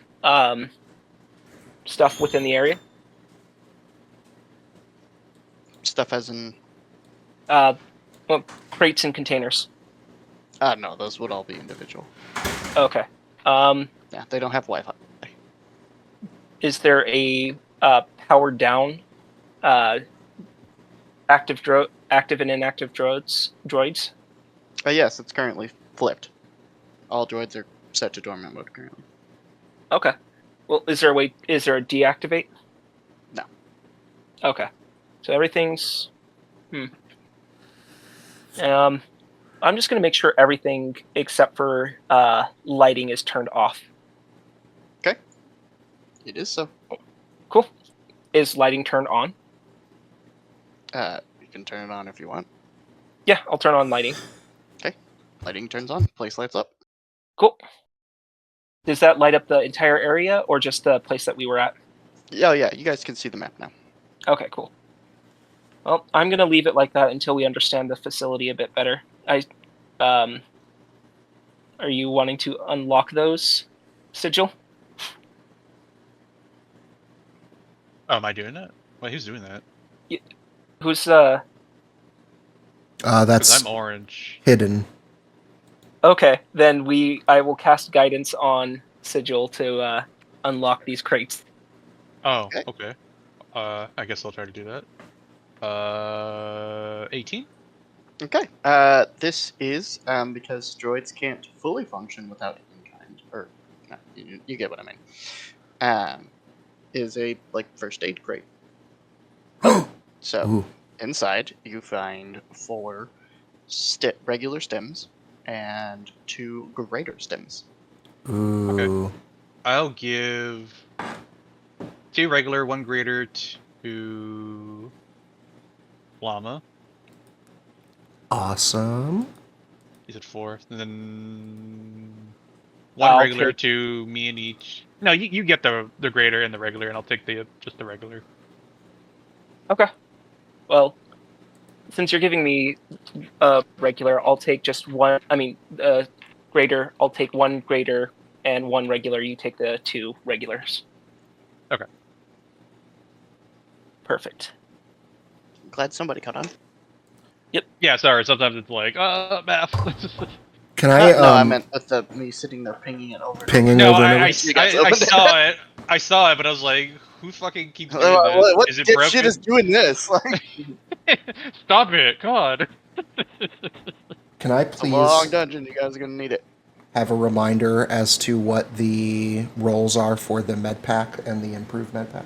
stuff within the area? Stuff as in. Well, crates and containers. No, those would all be individual. Okay. Yeah, they don't have Wi-Fi. Is there a powered down active and inactive droids? Yes, it's currently flipped. All droids are set to dormant mode currently. Okay. Well, is there a deactivate? No. Okay. So everything's I'm just going to make sure everything except for lighting is turned off. Okay. It is so. Cool. Is lighting turned on? You can turn it on if you want. Yeah, I'll turn on lighting. Okay. Lighting turns on. Place lights up. Cool. Does that light up the entire area or just the place that we were at? Oh yeah, you guys can see the map now. Okay, cool. Well, I'm going to leave it like that until we understand the facility a bit better. Are you wanting to unlock those, Sigil? Oh, am I doing that? Wait, who's doing that? Who's Because That's I'm orange. hidden. Okay, then I will cast guidance on Sigil to unlock these crates. Oh, Okay. okay. I guess I'll try to do that. 18? Okay. This is because droids can't fully function without in-kind, or no, you get what I mean. Is a like first aid crate. So Ooh. inside you find 4 regular stems and 2 greater stems. Ooh. I'll give 2 regular, 1 greater to Llama. Awesome. He's at 4. And then 1 I'll regular take- to me and each. No, you get the greater and the regular, and I'll take just the regular. Okay. Well, since you're giving me regular, I'll take just one. I mean, greater. I'll take 1 greater and 1 regular. You take the 2 regulars. Okay. Perfect. Glad somebody caught on. Yeah, sorry. Sometimes it's like, math. Can I No, I meant with me sitting there pinging it over. pinging No, over and I over? You guys I opened saw it. I saw it, but I was like, who fucking keeps doing this? What Is it dipshit broken? is doing this? Like, Stop it, God. Can I it's a long please dungeon. You guys are gonna need it. have a reminder as to what the roles are for the med pack and the improved med pack?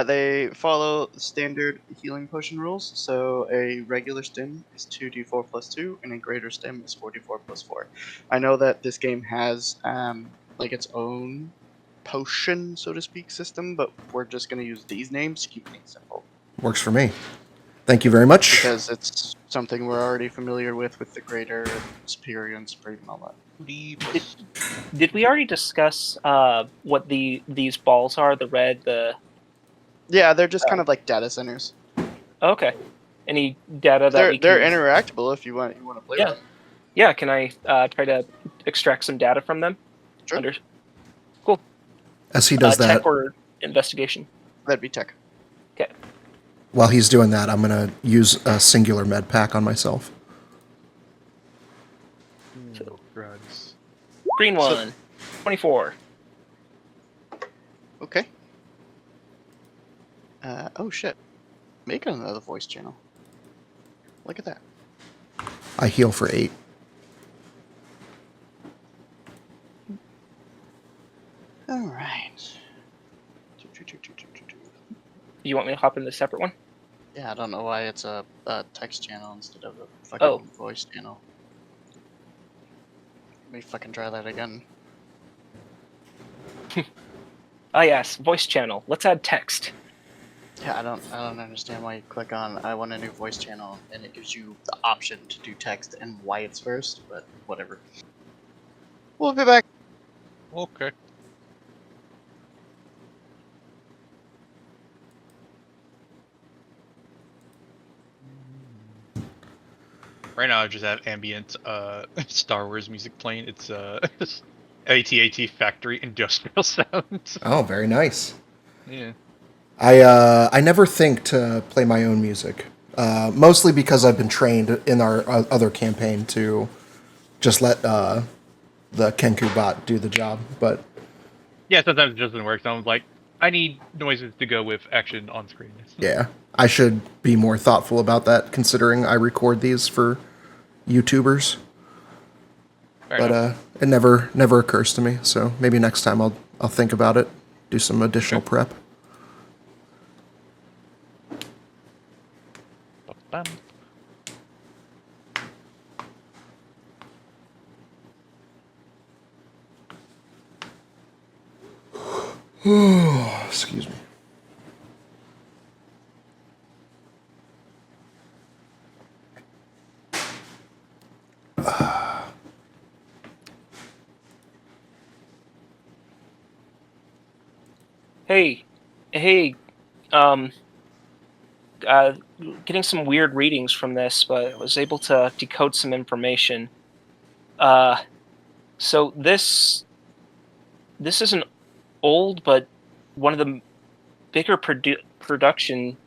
They follow standard healing potion rules. So a regular stem is 2d4 plus 2, and a greater stem is 4d4 plus 4. I know that this game has like its own potion, so to speak, system, but we're just gonna use these names to keep things simple Works for me. Thank you very much. because it's something we're already familiar with the greater, superior, and supreme and all that. Did we already discuss what these balls are? The red, the Yeah, they're just kind of like data centers. okay. Any data that They're interactable if you want to play Yeah. with them. Yeah, can I try to extract some data from them? Sure. As he does that, Tech or investigation? That'd be tech. Okay. while he's doing that, I'm going to use a singular med pack on myself. Drugs. Green one, 24. Okay. Oh shit. Make another voice channel. Look at that. I heal for 8. Alright. You want me to hop in the separate one? Yeah, I don't know why it's a text channel instead of a Oh. fucking voice channel. Let me fucking try that again. Ah, yes, voice channel. Let's add text. Yeah, I don't understand why you click on I want a new voice channel and it gives you the option to do text and why it's first, but whatever. We'll be back. Okay. Right now I just have ambient Star Wars music playing. It's AT-AT Factory Industrial Sounds. Oh, very nice. Yeah. I never think to play my own music, mostly because I've been trained in our other campaign to just let the Kenku bot do the job. But Yeah, sometimes it doesn't work. So I'm like, I need noises to go with action on screen. yeah, I should be more thoughtful about that, considering I record these for YouTubers. Fair But enough. it never occurs to me. So maybe next time I'll think about it, do some additional Okay. prep. Bam. Excuse me. Hey, hey, getting some weird readings from this, but I was able to decode some information. Uh, so this is an old, but one of the bigger production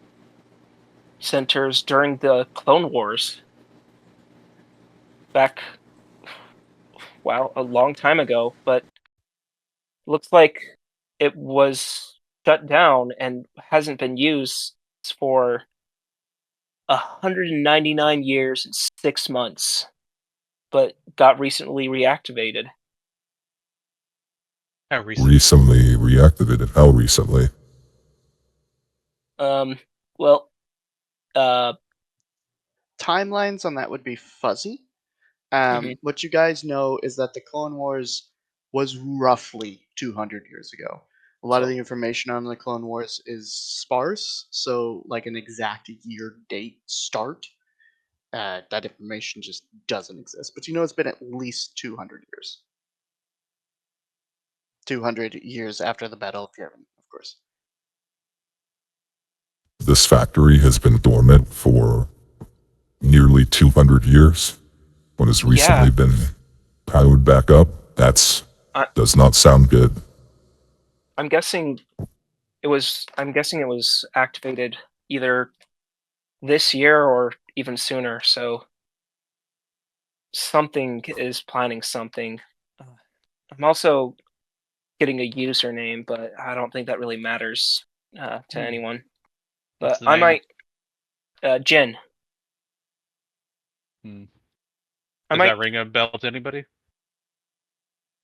centers during the Clone Wars back, wow, a long time ago, but looks like it was shut down and hasn't been used for 199 years and 6 months, but got recently reactivated. How recent? Recently reactivated. How recently? Um, well, uh, Timelines on that would be fuzzy. mhm, What you guys know is that the Clone Wars was roughly 200 years ago. A lot of so the information on the Clone Wars is sparse, so like an exact year date start, that information just doesn't exist. But you know it's been at least 200 years. 200 years after the Battle of Yavin, of course. This factory has been dormant for nearly 200 years. What has yeah, recently been powered back up? That's I, does not sound good. I'm guessing I'm guessing it was activated either this year or even sooner. So something is planning something. I'm also getting a username, but I don't think that really matters to anyone. What's But the I name? might, Jen. Hmm. I Does might, that ring a bell to anybody?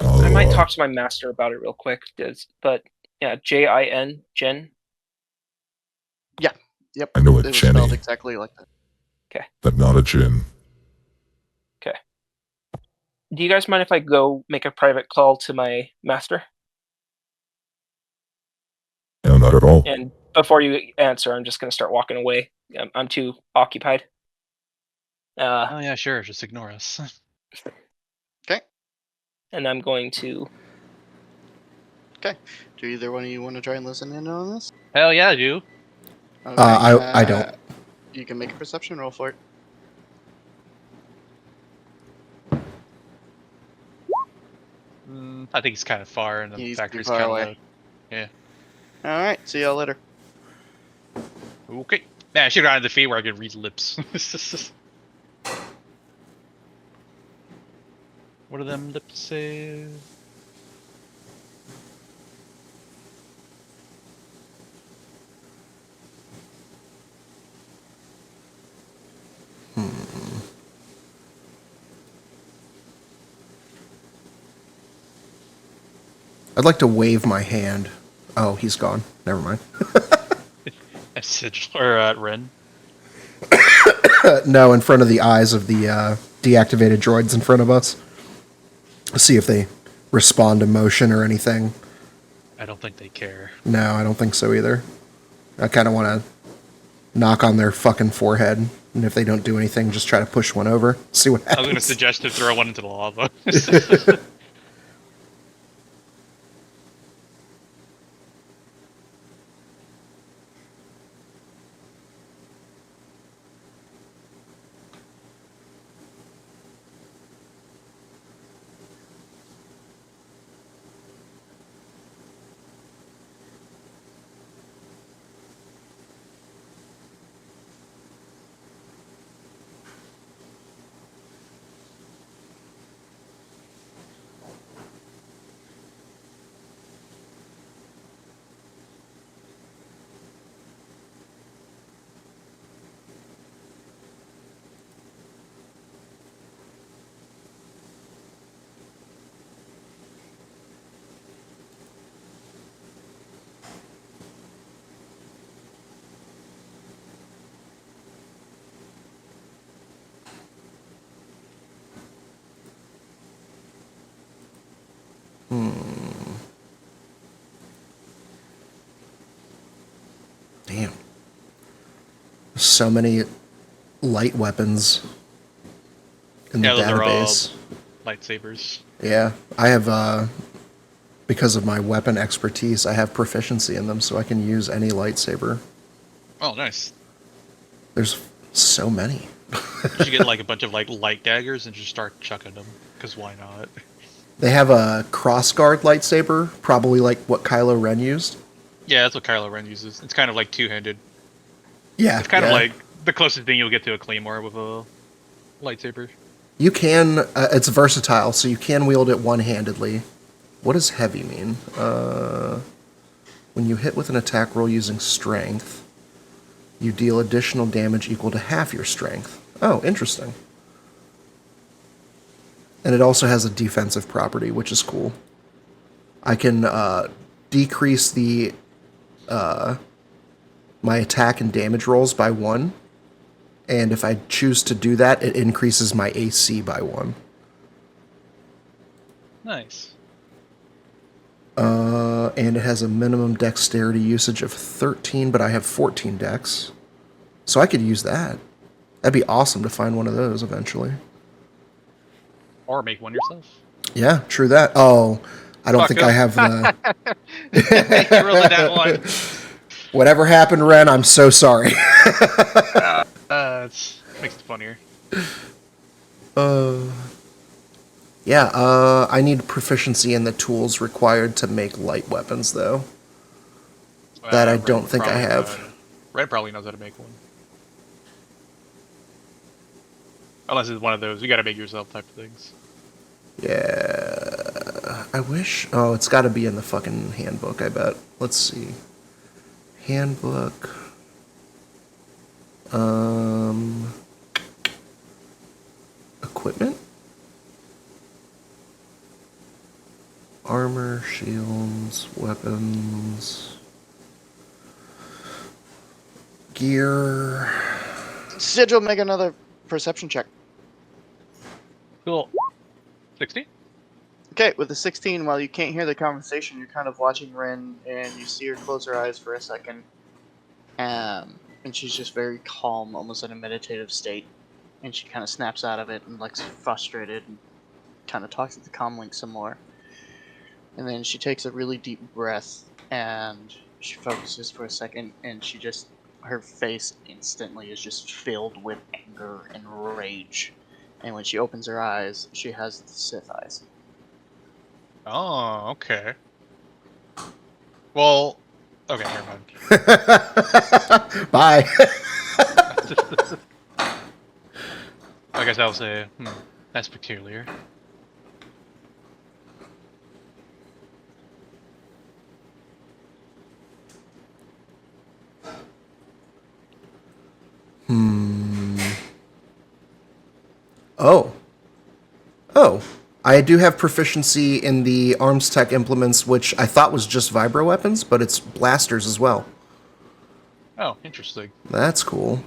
I might Uh, talk to my master about it real quick. But yeah, Jin, Jen. Yeah, yep. I know a It was spelled Jenny, exactly like that. Okay, but not a Jin. okay. Do you guys mind if I go make a private call to my master? No, not at all. And before you answer, I'm just gonna start walking away. I'm too occupied. Uh, Oh yeah, sure. Just ignore us. Okay, and I'm going to. okay. Do either one of you want to try and listen in on this? Hell yeah, I do. Okay. I don't. You can make a perception roll for it. I think it's kind of far, and the He's too factory's far kind of away. low. Yeah. All right. See y'all later. Okay. Man, I should have gotten the feed where I could read lips. What do them lips say? I'd like to wave my hand. Oh, he's gone. Never mind. At Sigil or at Ren. No, in front of the eyes of the deactivated droids in front of us. See if they respond to motion or anything. I don't think they care. No, I don't think so either. I kind of want to knock on their fucking forehead, and if they don't do anything, just try to push one over. See what happens. I was going to suggest to throw one into the lava. Damn. So many light weapons in the Yeah, those are all database. lightsabers. Yeah, I have, because of my weapon expertise, I have proficiency in them, so I can use any lightsaber. Oh, nice. There's so many. You should get like a bunch of like light daggers and just start chucking them. Because why not? They have a crossguard lightsaber, probably like what Kylo Ren used. Yeah, that's what Kylo Ren uses. It's kind of like two-handed. Yeah, It's kind of yeah. like the closest thing you'll get to a claymore with a lightsaber. You can, it's versatile, so you can wield it one-handedly. What does heavy mean? When you hit with an attack roll using strength, you deal additional damage equal to half your strength. Oh, interesting. And it also has a defensive property, which is cool. I can decrease the my attack and damage rolls by 1. And if I choose to do that, it increases my AC by 1. Nice. And it has a minimum dexterity usage of 13, but I have 14 dex. So I could use that. That'd be awesome to find one of those eventually. Or make one yourself. Yeah, true that. Oh, I don't Fuck think up. I have the... You rolled that one. Whatever happened, Ren, I'm so sorry. It makes it funnier. Yeah, I need proficiency in the tools required to make light weapons, though. That I Red don't would think I probably know have. how to- Red probably knows how to make one. Unless it's one of those you gotta make yourself type of things. Yeah, I wish... Oh, it's got to be in the fucking handbook, I bet. Let's see. Handbook... Equipment? Armor, shields, weapons... Gear... Sigil, make another perception check. Cool. 16? Okay, with the 16, while you can't hear the conversation, you're kind of watching Ren, and you see her close her eyes for a second. And she's just very calm, almost in a meditative state. And she kind of snaps out of it and looks frustrated and kind of talks to the comlink some more. And then she takes a really deep breath, and she focuses for a second, and she just... her face instantly is just filled with anger and rage. And when she opens her eyes, she has the Sith eyes. Oh, okay. Well, okay, never mind. Bye. I guess I'll say, that's peculiar. Oh. Oh. I do have proficiency in the arms tech implements, which I thought was just vibro weapons, but it's blasters as well. Oh, interesting. That's cool.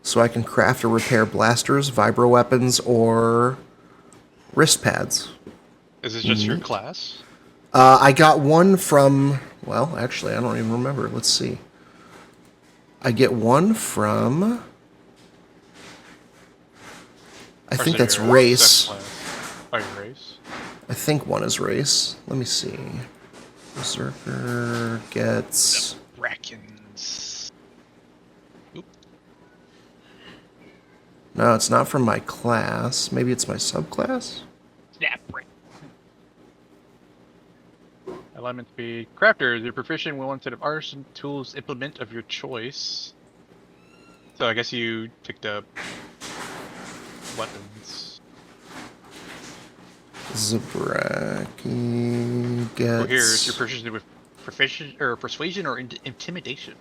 So I can craft or repair blasters, vibro weapons, or wrist pads. Is this just your class? I got one from... Well, actually, I don't even remember. Let's see. I get one from... I Or think is it that's your race. second class? Oh, your race? I think one is race. Let me see. Berserker gets... Brackens. Oop. No, it's not from my class. Maybe it's my subclass? Snap. Alignment speed. Crafters, you're proficient with one set of artisan tools implement of your choice. So I guess you picked up weapons. Zabraki gets... Oh, here's your proficiency with persuasion or intimidation.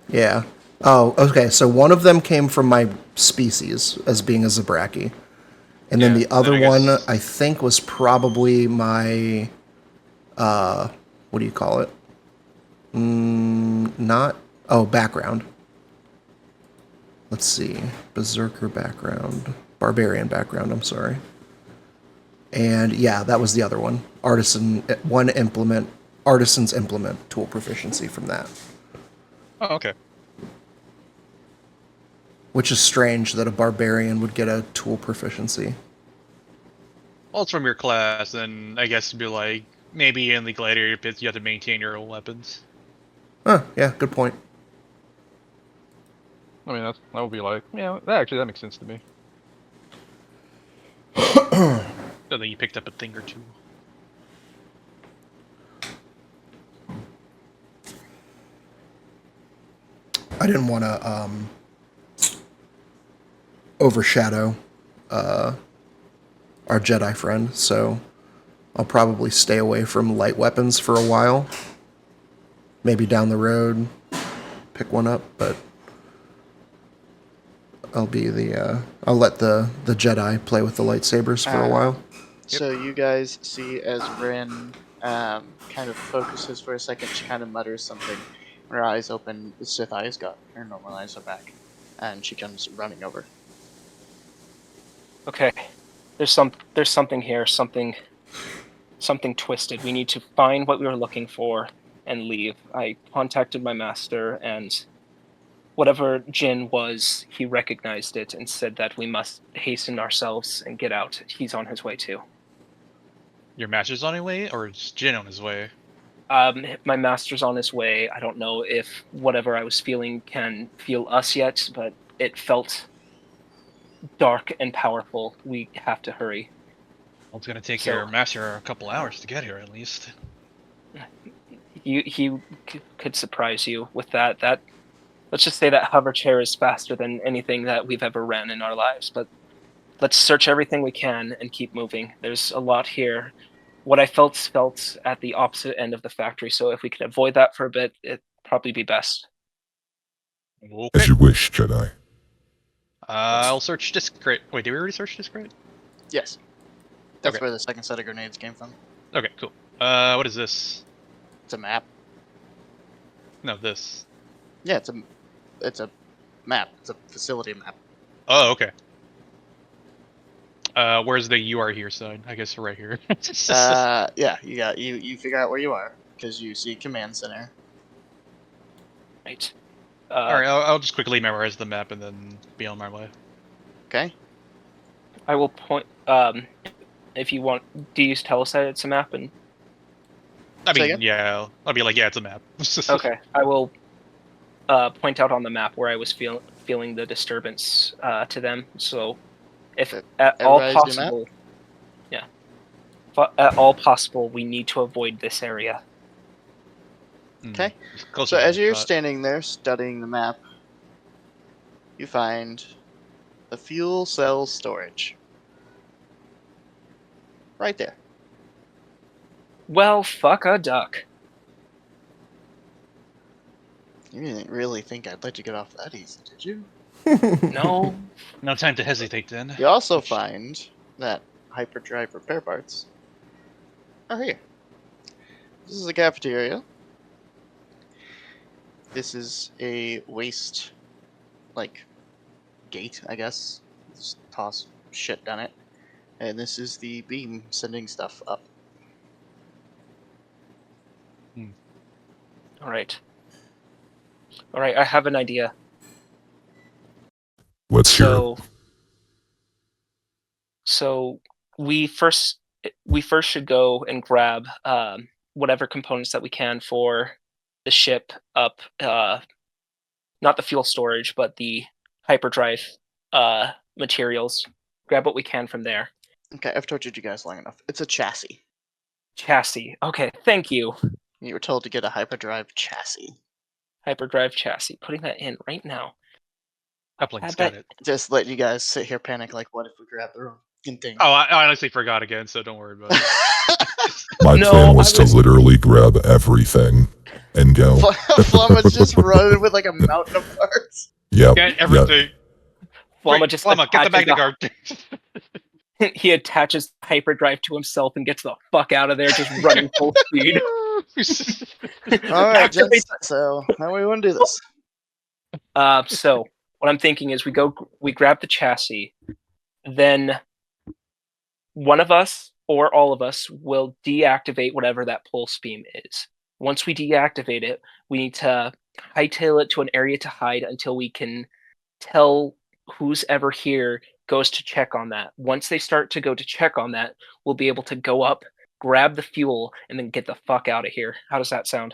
Yeah. Oh, okay. So one of them came from my species as being a Zabraki. And then Yeah, the other then I one, guess- I think, was probably my... what do you call it? Not... Oh, background. Let's see. Berserker background. Barbarian background, I'm sorry. And yeah, that was the other one. Artisan's implement tool proficiency from that. Oh, okay. Which is strange that a barbarian would get a tool proficiency. Well, it's from your class, and I guess it'd be like, maybe in the gladiator pits you have to maintain your own weapons. Huh, yeah, good point. I mean, that would be like, yeah, that makes sense to me. So then you picked up a thing or two. I didn't want to overshadow our Jedi friend, so I'll probably stay away from light weapons for a while. Maybe down the road, pick one up, but I'll let the Jedi play with the lightsabers for a while. So you guys see as Rin kind of focuses for a second, she kind of mutters something. Her eyes open, the Sith eyes got her normal eyes are back, and she comes running over. Okay, there's something here, something twisted. We need to find what we were looking for and leave. I contacted my master, and whatever Jin was, he recognized it and said that we must hasten ourselves and get out. He's on his way too. Your master's on his way, or is Jin on his way? My master's on his way. I don't know if whatever I was feeling can feel us yet, but it felt dark and powerful. We have to hurry. Well, it's gonna take So- your master a couple hours to get here, at least. He could surprise you with that. Let's just say that hover chair is faster than anything that we've ever ran in our lives. But let's search everything we can and keep moving. There's a lot here. What I felt at the opposite end of the factory. So if we could avoid that for a bit, it'd probably be best. Okay. As you wish, Jedi. I'll search disc crate. Wait, did we already search disc crate? Yes. That's Okay. where the second set of grenades came from. Okay, cool. What is this? It's a map. No, this. Yeah, it's a map. It's a facility map. Oh, okay. Where's the "you are here" sign? I guess right here. Yeah, you figure out where you are because you see command center. Right. All right, I'll just quickly memorize the map and then be on my way. Okay. I will point. If you want, do you tell us that it's a map? And I Say mean, again? yeah, I'll be like, yeah, it's a map. okay, I will point out on the map where I was feeling the disturbance to them. So, if at all Everybody's new map? possible, yeah, at all possible, we need to avoid this area. Okay. Closer So than as I you're thought. standing there studying the map, you find the fuel cell storage. Right there. Well, fuck a duck. You didn't really think I'd let you get off that easy, did you? No. No time to hesitate then. You also find that hyperdrive repair parts are here. This is a cafeteria. This is a waste, like, gate, I guess. Just toss shit down it. And this is the beam sending stuff up. All right. I have an idea. Let's hear it. So we first should go and grab whatever components that we can for the ship up. Not the fuel storage, but the hyperdrive materials. Grab what we can from there. Okay, I've tortured you guys long enough. It's a chassis. Chassis. Okay, thank you. You were told to get a hyperdrive chassis. Hyperdrive chassis. Putting that in right now. Coupling's got it. Just let you guys sit here panic like, what if we grab the wrong thing? Oh, I honestly forgot again, so don't worry about it. My plan was to literally grab everything and go. Flama's just running with like a mountain of parts. Yep. Get everything. Flama just Flama, get the attaches magnet guard. he attaches the hyperdrive to himself and gets the fuck out of there, just running full speed. Alright, gents, so how do we want to do this? So what I'm thinking is we grab the chassis, then one of us or all of us will deactivate whatever that pulse beam is. Once we deactivate it, we need to hightail it to an area to hide until we can tell who's ever here goes to check on that. Once they start to go to check on that, we'll be able to go up, grab the fuel, and then get the fuck out of here. How does that sound?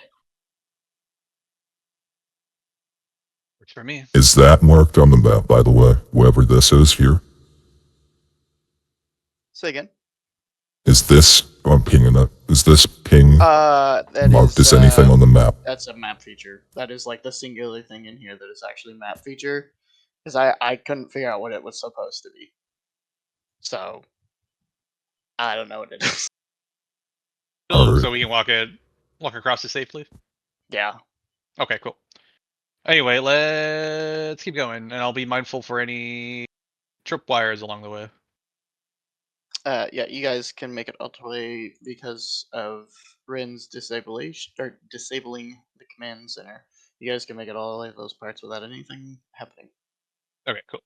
Works for me. Is that marked on the map, by the way? Whoever this is here? Say again. Is this, I'm pinging it. Is this ping That marked is, as anything on the map? That's a map feature. That is like the singular thing in here that is actually map feature. Because I couldn't figure out what it was supposed to be. So, I don't know what it is. Oh, so we can walk across it safely? Yeah. Okay, cool. Anyway, let's keep going, and I'll be mindful for any tripwires along the way. Yeah, you guys can make it all the way because of Rin's disabling the command center. You guys can make it all the way to those parts without anything happening. Okay, cool.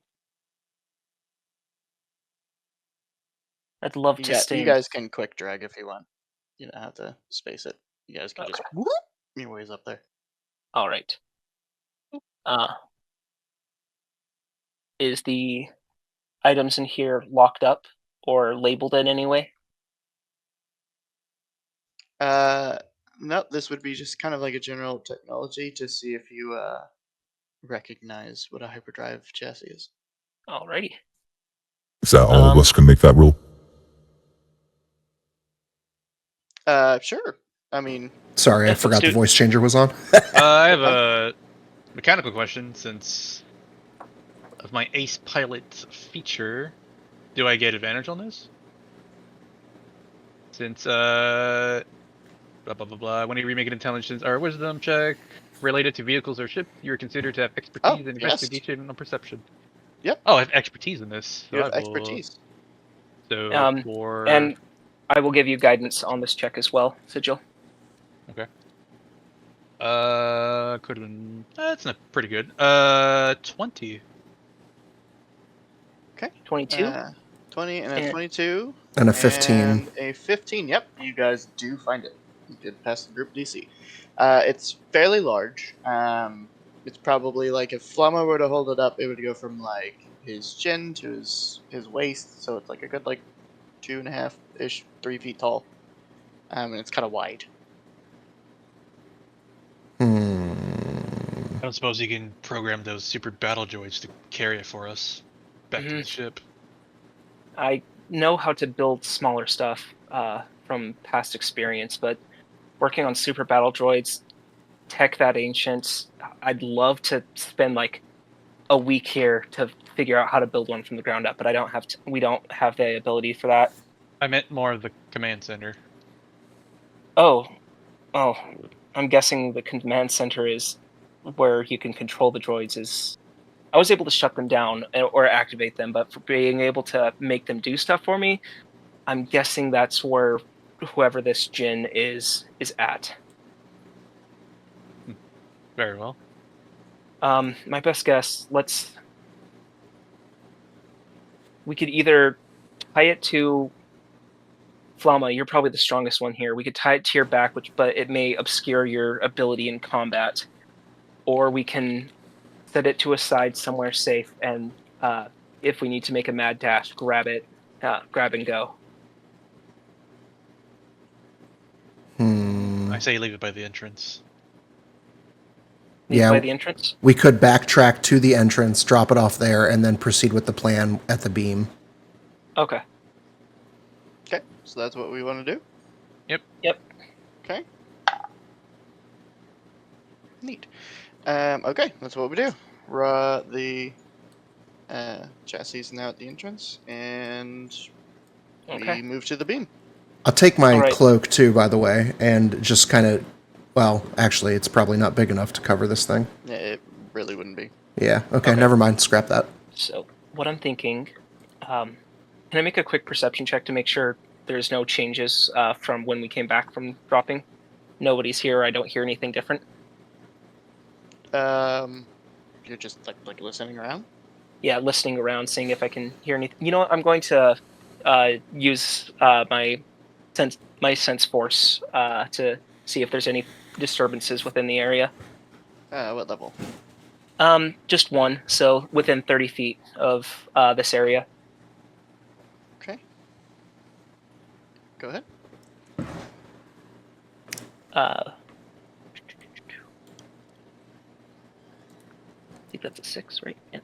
I'd love to stay. You guys can quick drag if you want. You don't have to space it. You guys can just whoop your ways up there. All right. Is the items in here locked up or labeled in any way? No, this would be just kind of like a general technology to see if you recognize what a hyperdrive chassis is. Alrighty. Is that all of us can make that rule? Sure. I mean... Sorry, I forgot the voice changer was on. I have a mechanical question. Since of my ace pilot feature, do I get advantage on this? Since blah blah blah blah. When you remake an intelligence or wisdom check related to vehicles or ships, you're considered to have expertise in investigation and perception. Yep. Oh, I have expertise in this. You have expertise. So and I will give you guidance on this check as well, Sigil. Okay. Could have been. That's not pretty good. 20. Okay. 22. 20 and a 22. And a 15. And a 15. Yep, you guys do find it. You did pass the group DC. It's fairly large. It's probably like if Flama were to hold it up, it would go from like his chin to his waist. So it's like a good 2.5-ish, 3 feet tall. And it's kind of wide. I don't suppose you can program those super battle droids to carry it for us back to the ship. I know how to build smaller stuff from past experience, but working on super battle droids, tech that ancient, I'd love to spend a week here to figure out how to build one from the ground up, but we don't have the ability for that. I meant more of the command center. Oh, I'm guessing the command center is where you can control the droids. I was able to shut them down or activate them, but for being able to make them do stuff for me, I'm guessing that's where whoever this djinn is at. Very well. My best guess, we could either tie it to Flama, you're probably the strongest one here. We could tie it to your back, but it may obscure your ability in combat. Or we can set it to a side somewhere safe, and if we need to make a mad dash, grab and go. I say leave it by the entrance. By the entrance? We could backtrack to the entrance, drop it off there, and then proceed with the plan at the beam. Okay. Okay, so that's what we want to do? Yep. Okay. Neat. Okay, that's what we do. The chassis is now at the entrance, and Okay. we move to the beam. I'll take my Alright. cloak too, by the way, and just kind of, well, actually, it's probably not big enough to cover this thing. Yeah, it really wouldn't be. Yeah, okay, Okay. never mind, scrap that. So what I'm thinking, can I make a quick perception check to make sure there's no changes from when we came back from dropping? Nobody's here. I don't hear anything different. You're just like listening around? Yeah, listening around, seeing if I can hear anything. You know what? I'm going to use my sense force to see if there's any disturbances within the area. What level? Just one, so within 30 feet of this area. Okay. Go ahead. I think that's a 6, right? Yeah.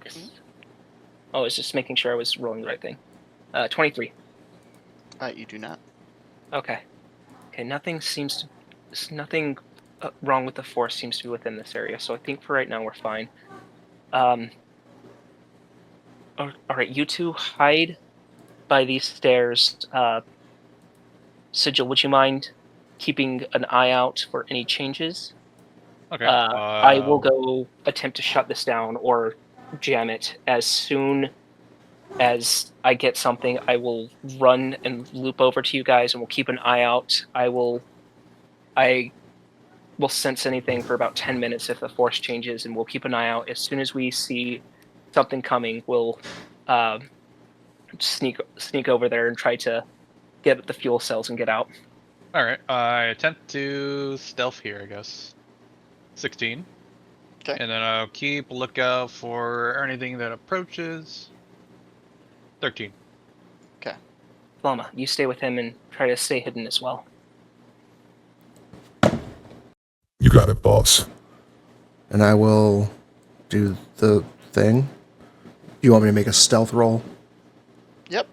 Yes. Oh, I was just making sure I was rolling the right thing. 23. You do not. Okay. Nothing wrong with the force seems to be within this area, so I think for right now we're fine. All right, you two hide by these stairs. Sigil, would you mind keeping an eye out for any changes? Okay. I will go attempt to shut this down or jam it. As soon as I get something, I will run and loop over to you guys, and we'll keep an eye out. I will sense anything for about 10 minutes if the force changes, and we'll keep an eye out. As soon as we see something coming, we'll sneak over there and try to get the fuel cells and get out. All right. I attempt to stealth here, I guess. 16. Okay. And then I'll keep a lookout for anything that approaches. 13. Lama, you stay with him and try to stay hidden as well. You got it, boss. And I will do the thing. You want me to make a stealth roll? Yep.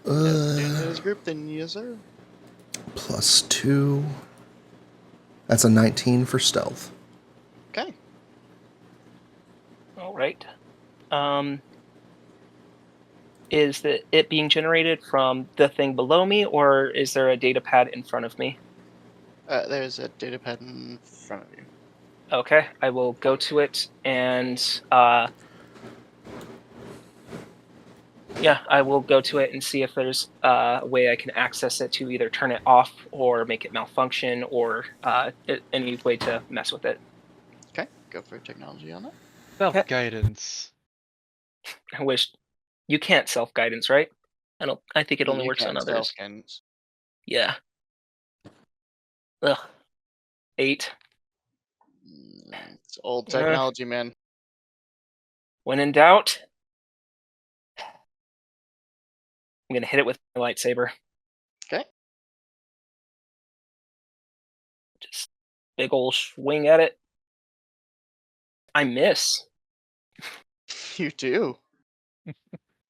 In this group, then yes, sir. +2. That's a 19 for stealth. Okay. All right. Is it being generated from the thing below me, or is there a data pad in front of me? There's a data pad in front of you. Okay, I will go to it and I will go to it and see if there's a way I can access it to either turn it off or make it malfunction or any way to mess with it. Okay, go for technology on it. Self-guidance. I wish you can't self-guidance, right? I think it only You works on can others. self-guidance. Yeah. Ugh. 8. It's old technology, man. When in doubt, I'm gonna hit it with my lightsaber. Okay. Just big ol' swing at it. I miss. You do.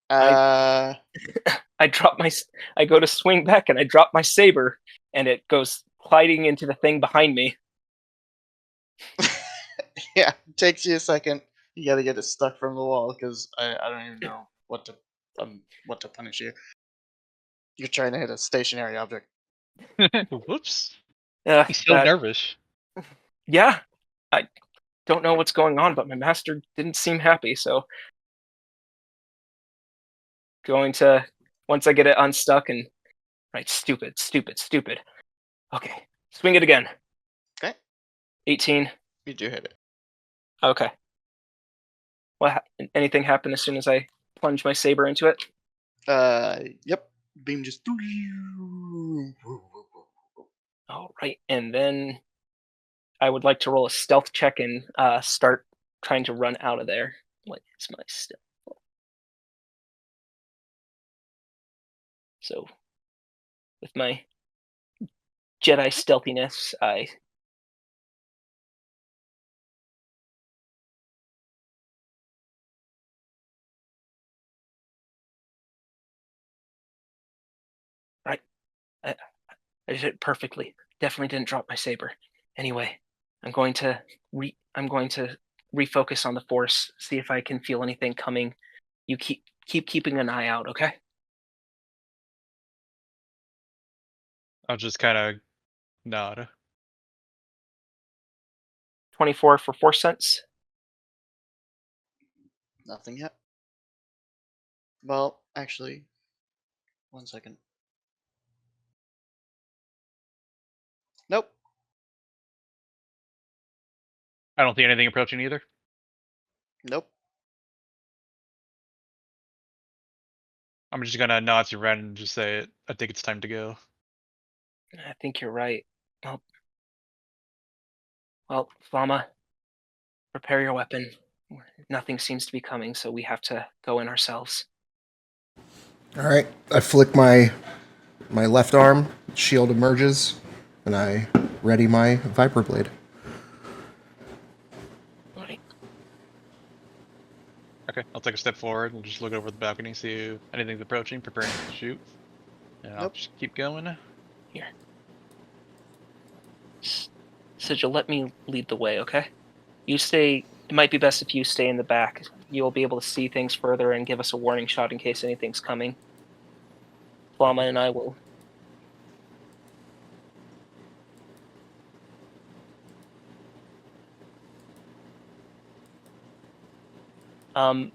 I go to swing back and I drop my saber and it goes gliding into the thing behind me. Yeah, it takes you a second. You gotta get it stuck from the wall because I don't even know what to punish you. You're trying to hit a stationary object. Whoops. Uh, He's so that- nervous. Yeah, I don't know what's going on, but my master didn't seem happy, so going to once I get it unstuck and right, stupid. Okay, swing it again. Okay. 18. You do hit it. Okay. Anything happen as soon as I plunge my saber into it? Yep. Beam just. All right, and then I would like to roll a stealth check and start trying to run out of there. What is my stealth? So, with my Jedi stealthiness, I right. I did it perfectly. Definitely didn't drop my saber. Anyway, I'm going to refocus on the force, see if I can feel anything coming. You keep keeping an eye out, okay? I'll just kind of nod. 24 for force sense. Nothing yet. Well, actually, 1 second. Nope. I don't see anything approaching either. Nope. I'm just gonna nod to Ren and just say, I think it's time to go. I think you're right. Well, Flama, prepare your weapon. Nothing seems to be coming, so we have to go in ourselves. All right. I flick my left arm, shield emerges, and I ready my Viper Blade. All right. Okay, I'll take a step forward and just look over the balcony, see if anything's approaching, preparing to shoot. And I'll Nope. just keep going. Here. Sigil, let me lead the way, okay? You stay. It might be best if you stay in the back. You'll be able to see things further and give us a warning shot in case anything's coming. Flama and I will.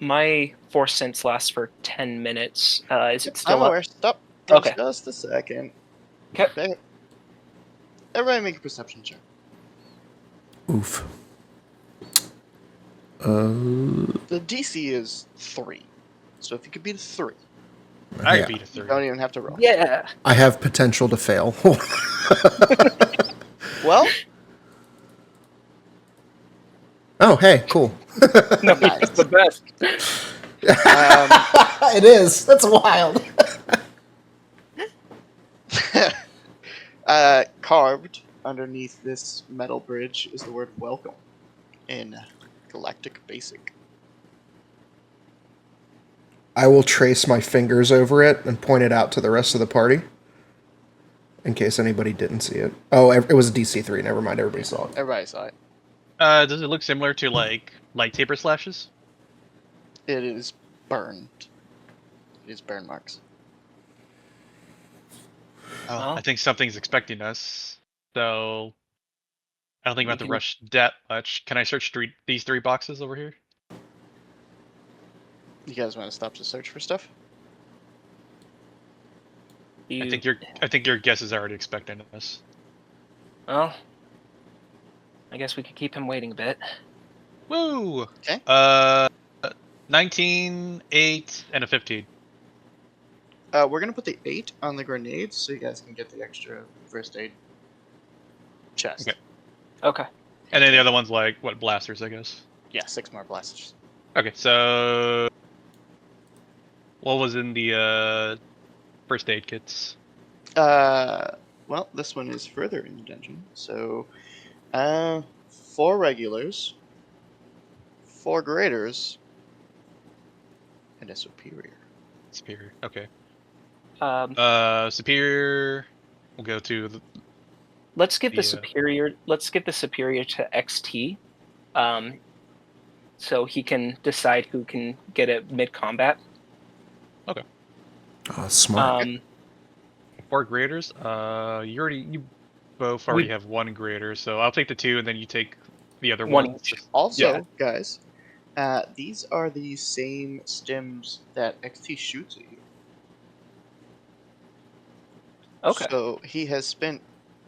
My force sense lasts for 10 minutes. Is it still I'm up? aware. Stop. Okay. Just a second. Okay. Everybody make a perception check. Oof. The DC is 3. So if you could beat a 3, I Yeah. beat a you 3. don't even have to roll. Yeah. I have potential to fail. Well, Oh, hey, cool. No, Nice. it's the best. It is. That's wild. carved underneath this metal bridge is the word welcome in Galactic Basic. I will trace my fingers over it and point it out to the rest of the party. In case anybody didn't see it. Oh, it was a DC 3. Never mind. Everybody saw it. Everybody saw it. Does it look similar to like lightsaber slashes? It is burned. It is burn marks. Oh, Well, I think something's expecting us. So I don't think we have to can- rush that much. Can I search these 3 boxes over here? You guys want to stop to search for stuff? I think your guess is already expecting us. Well, I guess we could keep him waiting a bit. Woo! Okay. 19, 8, and a 15. We're gonna put the 8 on the grenades so you guys can get the extra first aid chest. Okay. Okay. And then the other one's like, what, blasters, I guess? Yeah, 6 more blasters. Okay, so what was in the first aid kits? Well, this one is further in the dungeon. So, 4 regulars, 4 graders, and a superior. Superior. Okay. Superior. We'll go to the, Let's give the Yeah. superior. Let's give the superior to XT, so he can decide who can get it mid combat. Oh, smart. 4 graders. You both already have 1 grader, so I'll take the 2, and then you take the other One one. each. Also, guys, these are the same stims that XT shoots at you. Okay. So he has spent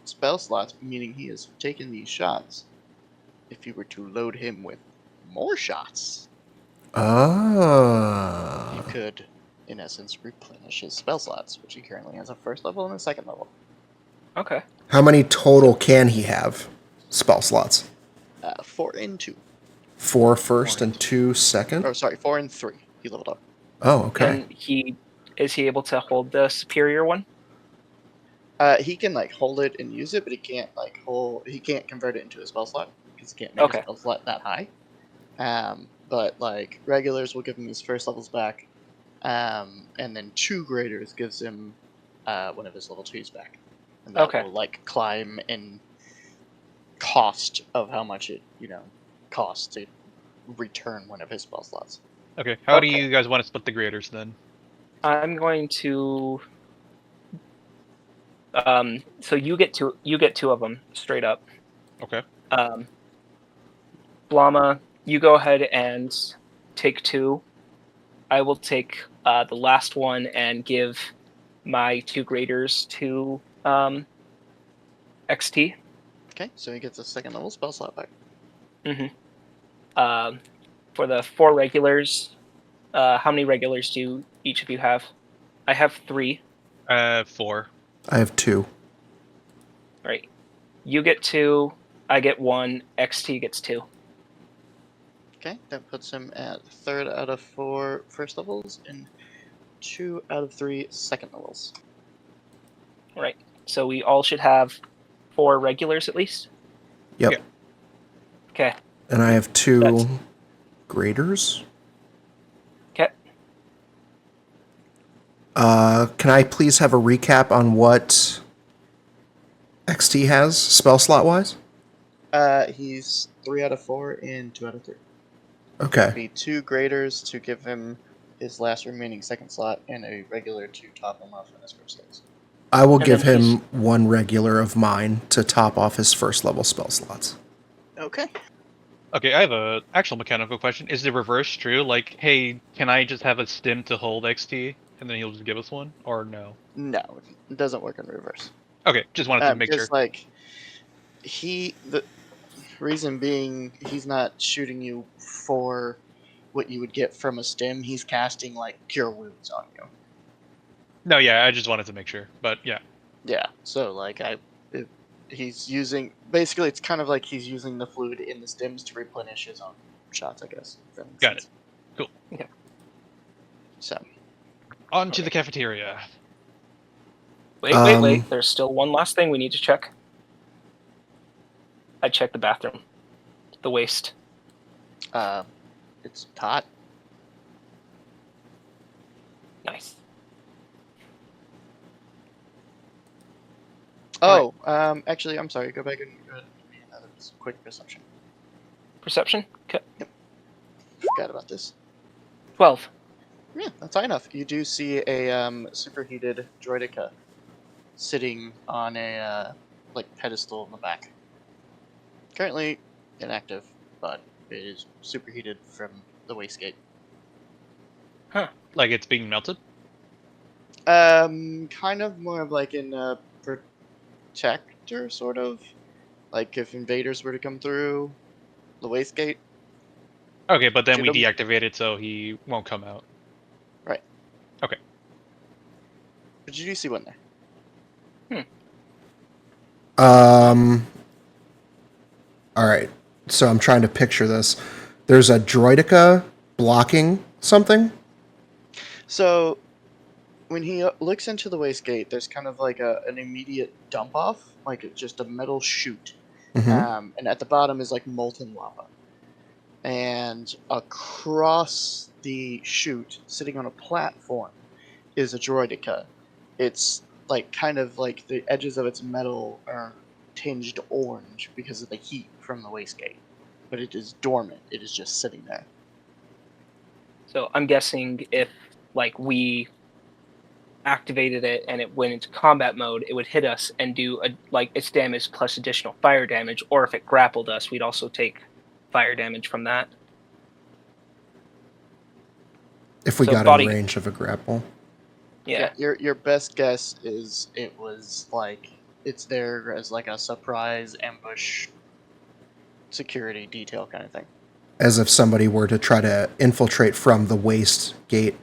spell slots, meaning he has taken these shots. If you were to load him with more shots, you Ah. could, in essence, replenish his spell slots, which he currently has a first level and a second level. Okay. How many total can he have? Spell slots. 4 and 2. 4 first and 2 second? Or sorry, 4 and 3. He leveled up. Oh, okay. And is he able to hold the superior one? He can like hold it and use it, but he can't he can't convert it into a spell slot because he can't make Okay. a spell slot that high. But like regulars will give him his first levels back, and then 2 graders gives him one of his level 2s back, and that Okay. will like climb in cost of how much it costs to return one of his spell slots. Okay, how do Okay. you guys want to split the graders then? I'm going to. So you get two of them straight up. Okay. Blama, you go ahead and take 2. I will take the last one and give my 2 graders to XT. Okay, so he gets a second level spell slot back. For the 4 regulars, how many regulars do each of you have? I have 3. 4. I have 2. Right. You get 2. I get 1. XT gets 2. Okay, that puts him at 3rd out of 4 first levels and 2 out of 3 second levels. Right. So we all should have 4 regulars at least. Yep. Yeah. Okay. And I have 2 That's- graders. Okay. Can I please have a recap on what XT has spell slot wise? He's 3 out of 4 and 2 out of 3. Okay. Be 2 graders to give him his last remaining second slot, and a regular to top him off in his first slots. I will And give then him 1 regular of mine to top off his first level spell slots. Okay. Okay, I have a actual mechanical question. Is the reverse true? Like, hey, can I just have a stim to hold XT, and then he'll just give us one? Or no? No, it doesn't work in reverse. Okay, just wanted to make sure. Because, like, the reason being, he's not shooting you for what you would get from a stim. He's casting, like, cure wounds on you. No, yeah, I just wanted to make sure. But yeah. Yeah, so, like, he's using... Basically, it's kind of like he's using the fluid in the stims to replenish his own shots, I guess. If that makes Got it. sense. Cool. Yeah. So, On to the cafeteria. Wait. There's still one last thing we need to check. I checked the bathroom. The waste. it's hot. Nice. Oh, actually, I'm sorry. Go back and give me another quick perception. Perception? Okay. Forgot about this. 12. Yeah, that's high enough. You do see a superheated droidica sitting on a like pedestal in the back. Currently inactive, but it is superheated from the wastegate. Like it's being melted? Kind of more of like in a protector, sort of. Like if invaders were to come through the wastegate. Okay, but then we Shoot 'em. deactivate it so he won't come out. Right. Okay. But you do see one there. All right. So I'm trying to picture this. There's a droidica blocking something. So, when he looks into the wastegate, there's kind of like an immediate dump off, like it's just a metal chute. Mhm. And at the bottom is like molten lava. And across the chute, sitting on a platform, is a droidica. It's like kind of like the edges of its metal are tinged orange because of the heat from the wastegate. But it is dormant, it is just sitting there. So I'm guessing if like we activated it and it went into combat mode, it would hit us and do like its damage plus additional fire damage, or if it grappled us, we'd also take fire damage from that. If we So got body- in range of a grapple. Yeah. Your best guess is it was like it's there as like a surprise ambush security detail kind of thing. As if somebody were to try to infiltrate from the waste gate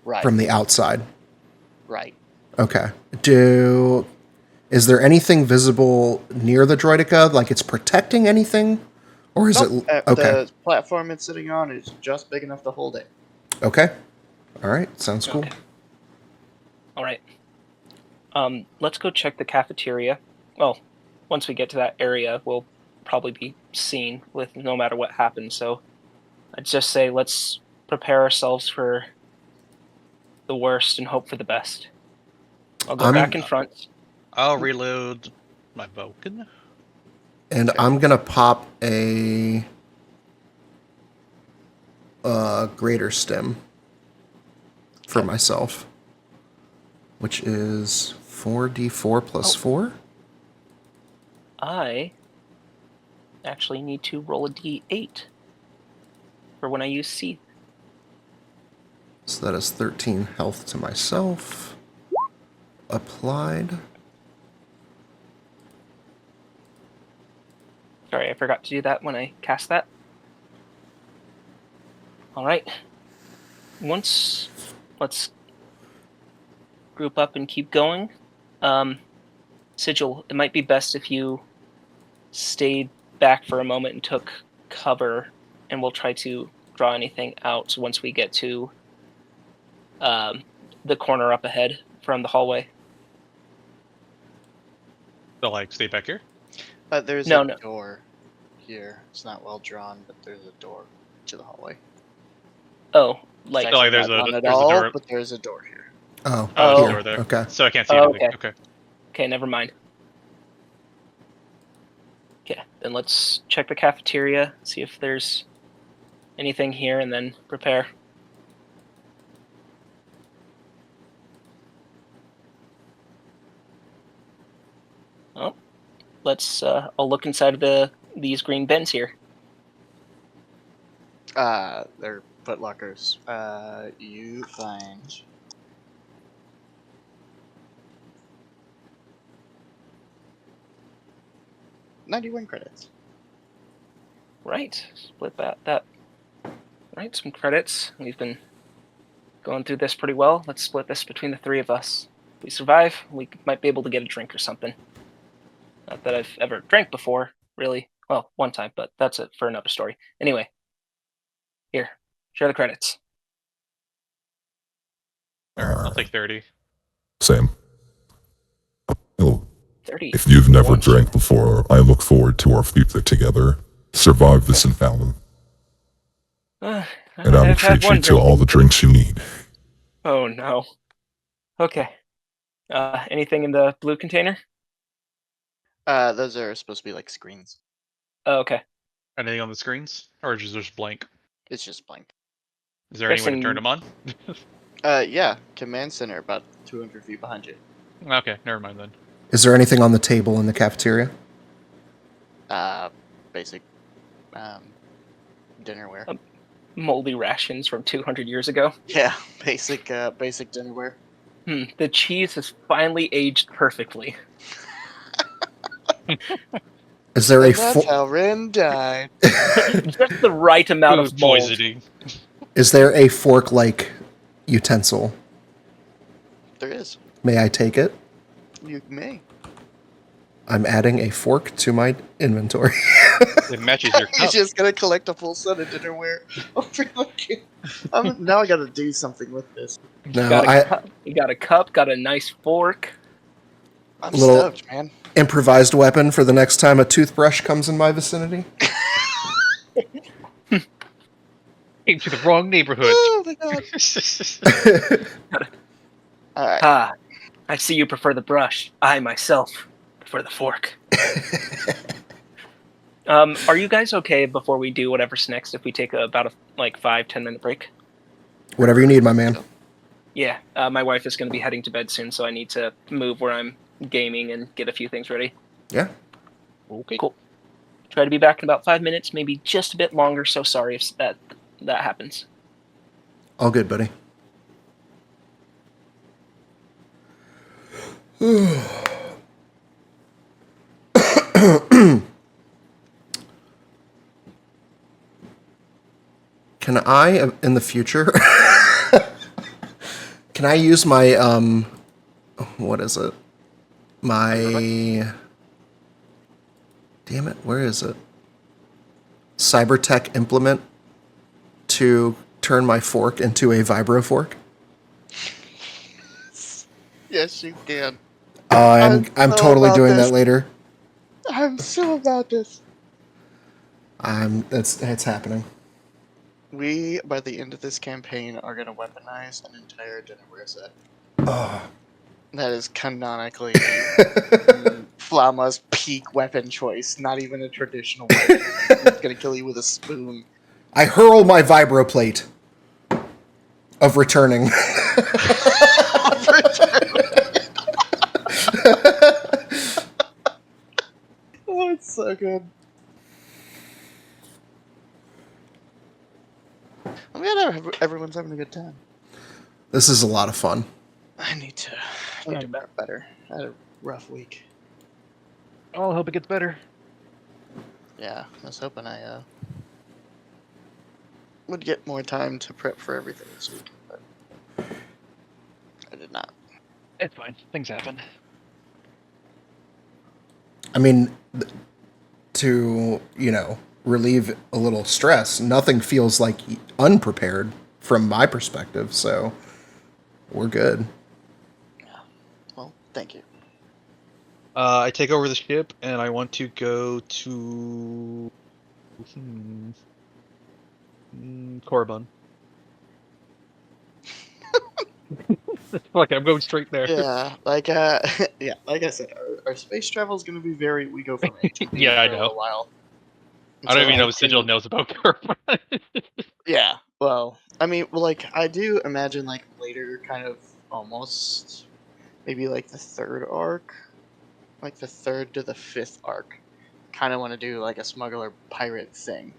Right. from the outside. Right. Okay. Is there anything visible near the droideka? Like it's protecting anything? Or is Nope. it... Okay. The platform it's sitting on is just big enough to hold it. Okay. All right. Sounds cool. Okay. All right. Let's go check the cafeteria. Well, once we get to that area, we'll probably be seen with no matter what happens. So I'd just say let's prepare ourselves for the worst and hope for the best. I'll go back in front. I'll reload my Vulcan. And I'm going to pop a greater stim for myself, which is 4d4 plus 4. I actually need to roll a d8 for when I use C. So that is 13 health to myself. Applied. Sorry, I forgot to do that when I cast that. All right. Let's group up and keep going. Sigil, it might be best if you stayed back for a moment and took cover, and we'll try to draw anything out once we get to the corner up ahead from the hallway. So, like, stay back here? There's No. a door here. It's not well drawn, but there's a door to the hallway. Oh, like... It's like there's not a- drawn at there's a all, door. but there's a door here. Oh, Oh, there's here. a door there. Okay. So I can't see Oh, anything. okay. Okay. Okay, never mind. Okay, then let's check the cafeteria, see if there's anything here, and then prepare. Oh, let's. I'll look inside of these green bins here. They're footlockers. You find 91 credits. Right, split that. Right, some credits. We've been going through this pretty well. Let's split this between the three of us. If we survive, we might be able to get a drink or something. Not that I've ever drank before, really. Well, one time, but that's it for another story. Anyway, here, share the credits. I'll take 30. Same. Oh, 30. if you've never One. drank before, I look forward to our future together. Survive this encounter, and I will I've had treat you one to drink. all the drinks you need. Oh no. Okay. Anything in the blue container? Those are supposed to be like screens. Oh, okay. Anything on the screens? Or is it just blank? It's just blank. Is there any way to turn them on? Yeah, command center about 200 feet behind you. Okay, never mind then. Is there anything on the table in the cafeteria? Basic, dinnerware. Moldy rations from 200 years ago. Yeah, basic dinnerware. The cheese has finally aged perfectly. Is there a And that's how Ren died. Just the right amount Food of mold. poisoning. Is there a fork-like utensil? There is. May I take it? You may. I'm adding a fork to my inventory. It matches your He's cup. just gonna collect a full set of dinnerware. Now I gotta do something with this. No, You got a cup, got a nice fork. I'm Little- stoked, man. improvised weapon for the next time a toothbrush comes in my vicinity. Came to the wrong neighborhood. Oh my god. Alright. Ah, I see you prefer the brush. I myself prefer the fork. Are you guys okay before we do whatever's next if we take about a 5-10 minute break? Whatever you need, my man. Yeah, my wife is going to be heading to bed soon, so I need to move where I'm gaming and get a few things ready. Yeah. Okay. Cool. Try to be back in about 5 minutes, maybe just a bit longer, so sorry if that happens. All good, buddy. Can I, in the future, can I use my, what is it? My, damn it, where is it? Cybertech implement to turn my fork into a vibro fork? Yes, you can. I'm so totally about doing this. that later. I'm so about this. It's happening. We, by the end of this campaign, are going to weaponize an entire dinnerware set. That is canonically Flama's peak weapon choice. Not even a traditional weapon. It's going to kill you with a spoon. I hurl my vibro plate of returning. Oh, it's so good. I'm glad everyone's having a good time. This is a lot of fun. I need to prep better. I had a rough week. Oh, I hope it gets better. Yeah, I was hoping I would get more time to prep for everything this week, but I did not. It's fine. Things happen. I mean, to, relieve a little stress, nothing feels like unprepared from my perspective, so we're good. Yeah. Well, thank you. I take over the ship, and I want to go to Korriban. Fuck, I'm going straight there. Yeah, like yeah, like I said, our space travel is going to be very. We go from A to B Yeah, I for a know. little while. I don't So even know I if Sigil do. knows about Korriban. Yeah. Well, I mean, like I do imagine like later, kind of almost maybe like the third arc, like the third to the fifth arc. Kind of want to do like a smuggler pirate thing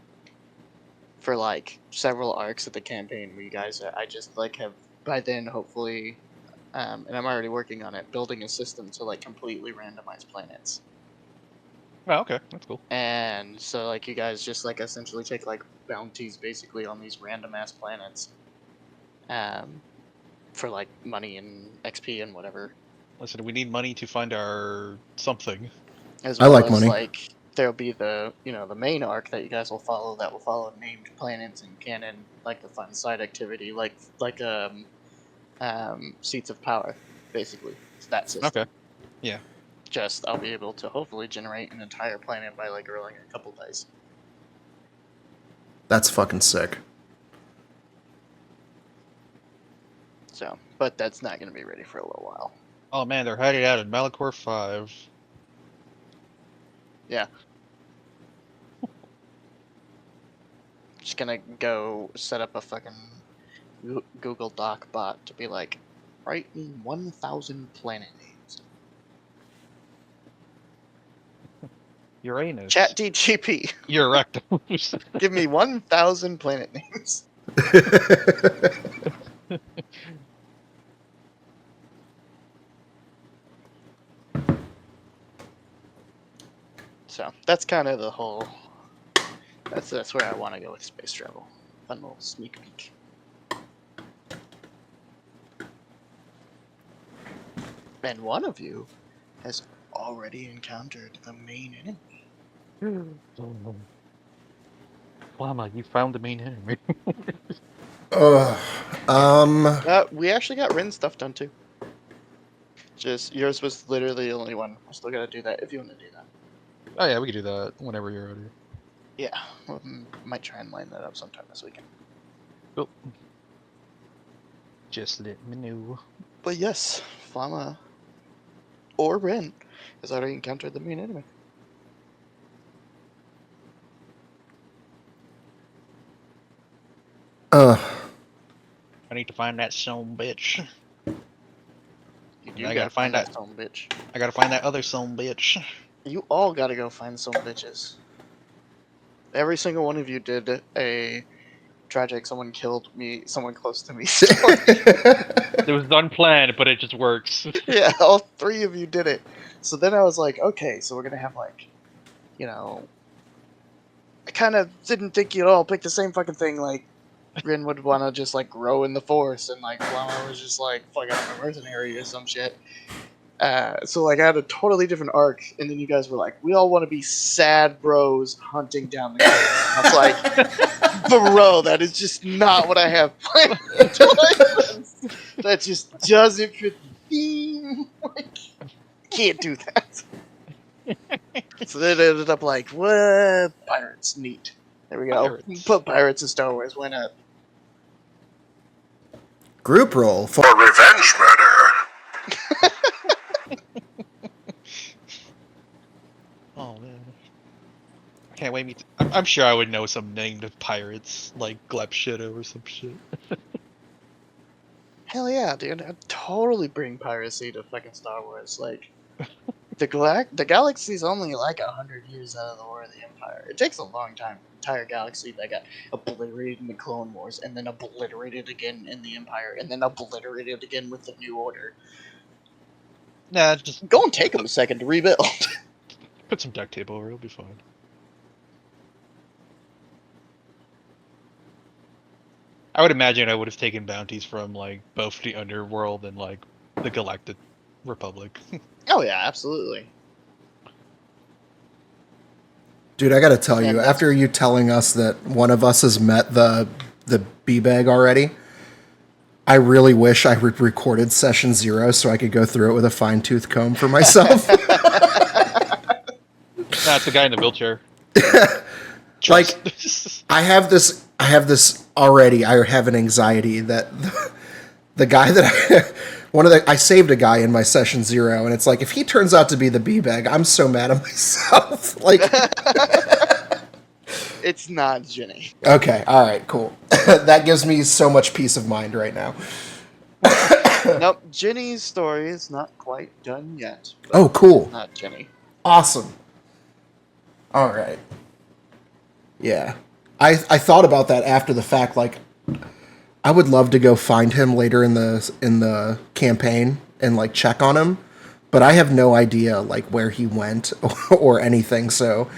for like several arcs of the campaign where you guys I just like have by then hopefully and I'm already working on it, building a system to like completely randomize planets. Oh, okay, that's cool. And so like you guys just like essentially take like bounties basically on these random ass planets. For like money and XP and whatever. Listen, we need money to find our something. As I well like as money. like there'll be the the main arc that you guys will follow that will follow named planets and canon, like a fun side activity, like seats of power, basically. It's that system. Okay. Yeah. Just I'll be able to hopefully generate an entire planet by like rolling a couple dice. That's fucking sick. So, but that's not going to be ready for a little while. Oh man, they're hiding out in Malachor 5. Yeah. Just gonna go set up a fucking Google Doc bot to be like, write me 1,000 planet names. Uranus. Chat DGP, Urectus. give me 1,000 planet names. So that's kind of the whole. That's where I want to go with space travel. Fun little sneak peek. And one of you has already encountered the main enemy. Llama, you found the main enemy. We actually got Rin stuff done too. Just yours was literally the only one. I still gotta do that if you want to do that. Oh yeah, we can do that whenever you're ready. Yeah, might try and line that up sometime this weekend. Cool. Just let me know. But yes, Flama or Rin has already encountered the main enemy. I need to find that son bitch. You do I gotta gotta find that. some bitch. I gotta find that other son bitch. You all gotta go find some bitches. Every single one of you did a tragic. Someone killed me. Someone close to me. It was unplanned, but it just works. Yeah, all three of you did it. So then I was like, okay, so we're gonna have like, you know, I kind of didn't think you'd all pick the same fucking thing. Like, Rin would want to just like grow in the force, and like Flama was just like, fuck, I'm a mercenary or some shit. So like I had a totally different arc, and then you guys were like, we all want to be sad bros hunting down the killer. I was like, bro, that is just not what I have planned. That just doesn't fit the theme. Like, can't do that. So then it ended up like, what? Pirates, neat. There we go. Pirates. Put pirates in Star Wars. Why not? Group roll for revenge murder. Oh man, I can't wait. I'm sure I would know some named pirates like Glepshido or some shit. Hell yeah, dude! I'd totally bring piracy to fucking Star Wars. Like, the galaxy's only like 100 years out of the War of the Empire. It takes a long time. The entire galaxy that got obliterated in the Clone Wars, and then obliterated again in the Empire, and then obliterated again with the New Order. Nah, just Go and take them a second to rebuild. put some duct tape over. It'll be fine. I would imagine I would have taken bounties from like both the Underworld and like the Galactic Republic. Oh yeah, absolutely. Dude, I gotta tell And you, that's- after you telling us that one of us has met the B-bag already, I really wish I recorded session 0 so I could go through it with a fine-tooth comb for myself. Nah, it's the guy in the wheelchair. Like, I have this already. I have an anxiety that the guy that I saved a guy in my session 0, and it's like, if he turns out to be the B-bag, I'm so mad at myself. Like, it's not Jenny. okay, all right, cool. That gives me so much peace of mind right now. Nope, Jenny's story is not quite done yet. Oh, cool. Not Jenny. Awesome. All right. Yeah. I thought about that after the fact. Like, I would love to go find him later in the campaign and like check on him, but I have no idea like where he went or anything. So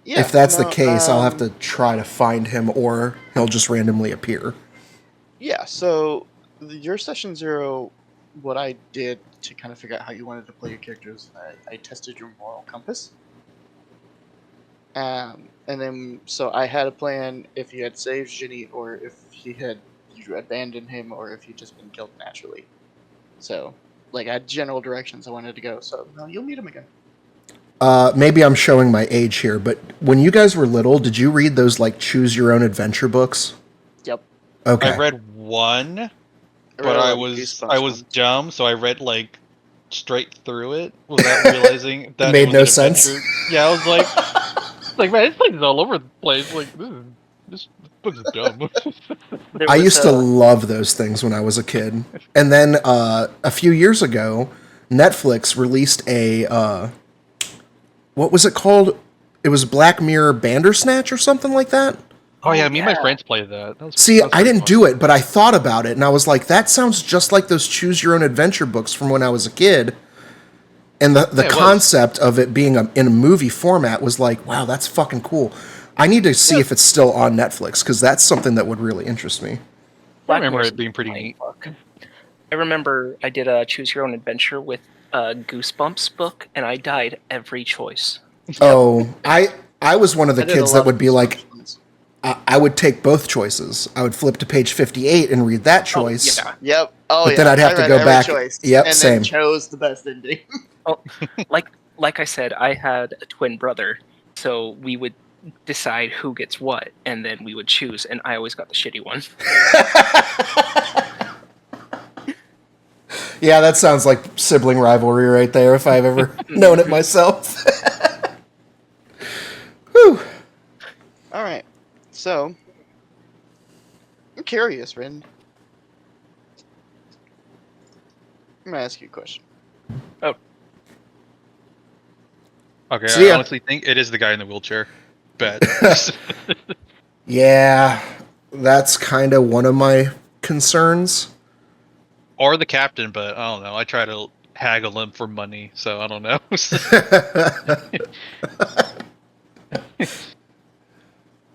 Yeah, if that's the case, I'll have to try to find him, or he'll just randomly appear. Yeah, so your session 0, what I did to kind of figure out how you wanted to play your characters, I tested your moral compass. And then, so I had a plan if you had saved Ginny, or if you abandoned him, or if he'd just been killed naturally. So, like, I had general directions I wanted to go, so no, you'll meet him again. Maybe I'm showing my age here, but when you guys were little, did you read those like choose your own adventure books? Yep. Okay. I read one, but read a I lot of was Goosebumps dumb, so I read like straight through it without realizing that Made it was no an sense. adventure. Yeah, I was like, man, this thing's all over the place. Like, this book's dumb. There I was, used to love those things when I was a kid. And then a few years ago, Netflix released a what was it called? It was Black Mirror Bandersnatch or something like that. Oh yeah, me and my friends played that. See, that was I pretty didn't fun. do it, but I thought about it, and I was like, that sounds just like those choose your own adventure books from when I was a kid. And the Yeah, it was. concept of it being in a movie format was like, wow, that's fucking cool. I need to see if it's still on Netflix, because that's something that would really interest me. I Black remember Mirror's it being pretty fine neat. book. I remember I did a choose your own adventure with a Goosebumps book, and I died every choice. Oh, I was one of the I did a kids lot that would of be like, Goosebumps ones. I would take both choices. I would flip to page 58 and read that choice. Oh, yeah. Yep. Oh, But yeah. then I'd have I to read go every back- Choice, Yep, and same. then chose the best ending. Like I said, I had a twin brother, so we would decide who gets what, and then we would choose, and I always got the shitty one. Yeah, that sounds like sibling rivalry right there, if I've ever known it myself. Whew. All right. So, I'm curious, Rin. I'm gonna ask you a question. Okay, See ya. I honestly think it is the guy in the wheelchair. Bet. Yeah. That's kind of one of my concerns. Or the captain, but I don't know. I try to haggle him for money, so I don't know.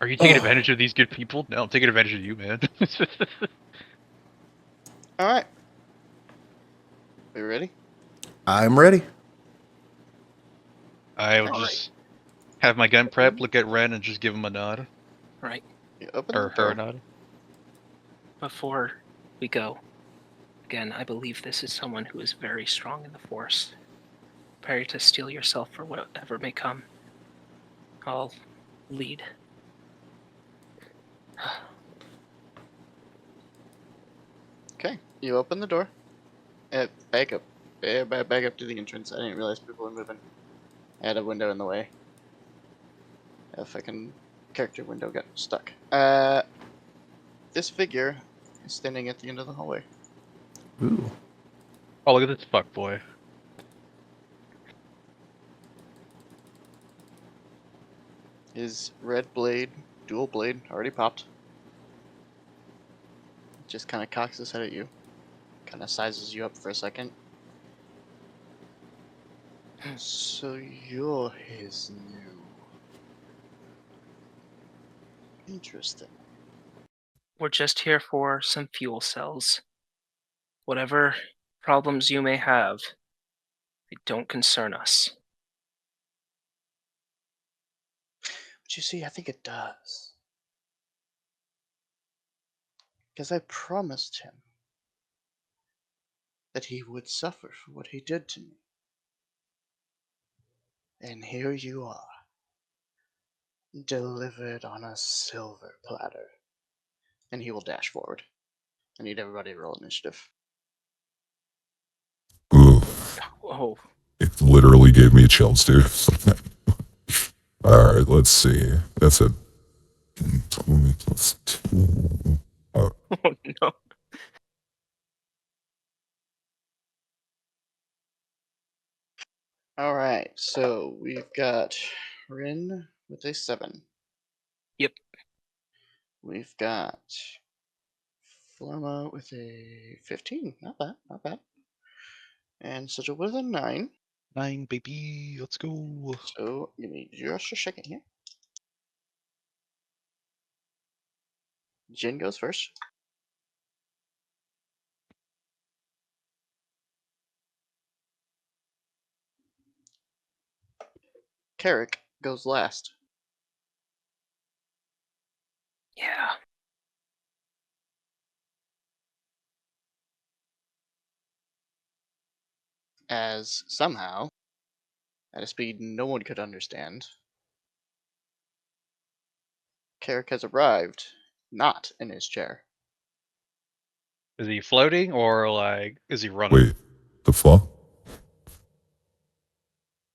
Are you taking advantage of these good people? No, I'm taking advantage of you, man. All right. We ready? I'm ready. I will All right. just have my gun prep, look at Ren, and just give him a nod. Right. You open Or the her door. a nod. Before we go, again, I believe this is someone who is very strong in the Force. Prepare to steel yourself for whatever may come. I'll lead. Okay. You open the door. Back up. Back up to the entrance. I didn't realize people were moving. I had a window in the way. If I can, character window got stuck. This figure is standing at the end of the hallway. Ooh. Oh, look at this fuck boy. His red blade, dual blade, already popped. Just kind of cocks his head at you. Kind of sizes you up for a second. So you're his new. Interesting. We're just here for some fuel cells. Whatever problems you may have, they don't concern us. But you see, I think it does. Because I promised him that he would suffer for what he did to me. And here you are, delivered on a silver platter. And he will dash forward. I need everybody to roll initiative. Ooh, Oh, it literally gave me chills, dude. Alright, let's see. That's a 20 plus 2. oh no. Alright, so we've got Rin with a 7. Yep. We've got Flamma with a 15. Not bad, not bad. And Sigil with a 9. 9, baby. Let's go. So give me just a second here. Jin goes first. Carrick goes last. Yeah. As somehow, at a speed no one could understand, Carrick has arrived, not in his chair. Is he floating or like is he running? Wait, the fuck?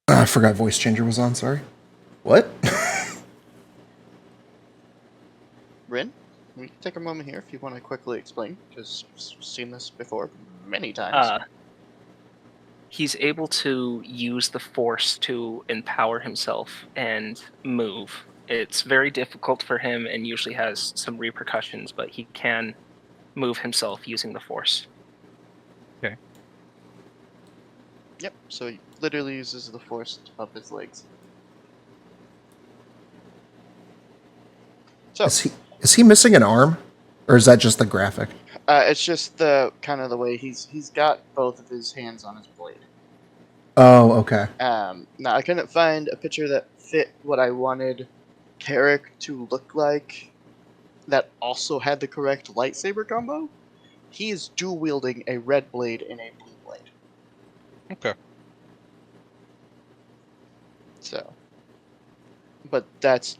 I forgot voice changer was on, sorry. What? Rin, we can take a moment here if you want to quickly explain, because you've seen this before many times. He's able to use the Force to empower himself and move. It's very difficult for him and usually has some repercussions, but he can move himself using the Force. Yep, so he literally uses the force of his legs. So, Is he missing an arm? Or is that just the graphic? it's just the kind of the way he's got both of his hands on his blade. Oh, okay. Now I couldn't find a picture that fit what I wanted Carrick to look like that also had the correct lightsaber combo. He is dual wielding a red blade and a blue blade. Okay. So, but that's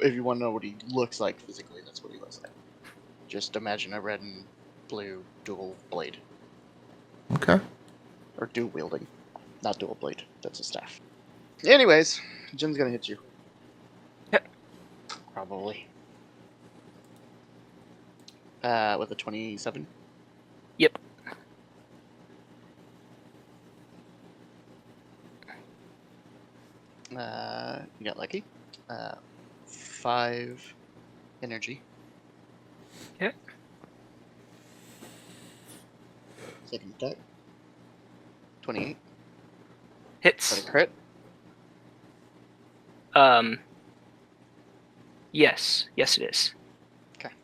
if you want to know what he looks like physically, that's what he looks like. Just imagine a red and blue dual blade. Okay. Or dual wielding. Not dual blade. That's a staff. Anyways, Jin's gonna hit you. Yep. Probably. With a 27. Yep. You got lucky. 5 energy. Okay. Second attack. 28. Hits. Is that a crit? Yes. Yes, it is. Okay.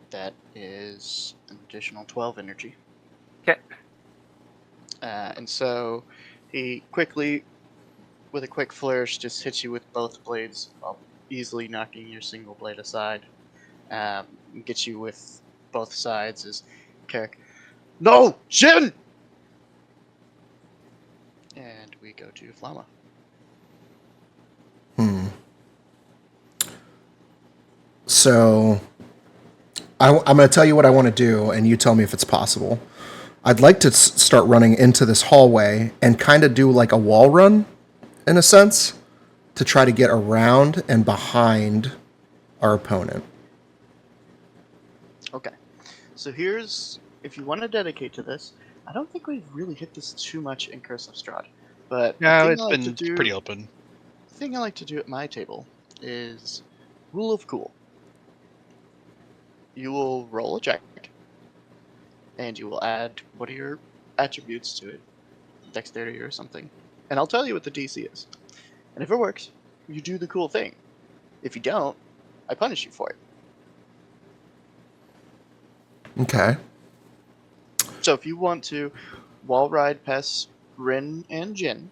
That is an additional 12 energy. Okay. And so he quickly, with a quick flourish, just hits you with both blades, easily knocking your single blade aside. Gets you with both sides as Carrick. No! Jin! And we go to Flama. So I'm going to tell you what I want to do, and you tell me if it's possible. I'd like to start running into this hallway and kind of do like a wall run, in a sense, to try to get around and behind our opponent. Okay. So here's, if you want to dedicate to this, I don't think we've really hit this too much in Curse of Strahd. But No, it's been pretty open. the thing I like to do at my table is Rule of Cool. You will roll a check, and you will add what are your attributes to it, dexterity or something, and I'll tell you what the DC is. And if it works, you do the cool thing. If you don't, I punish you for it. Okay. So if you want to wall ride past Rin and Jin,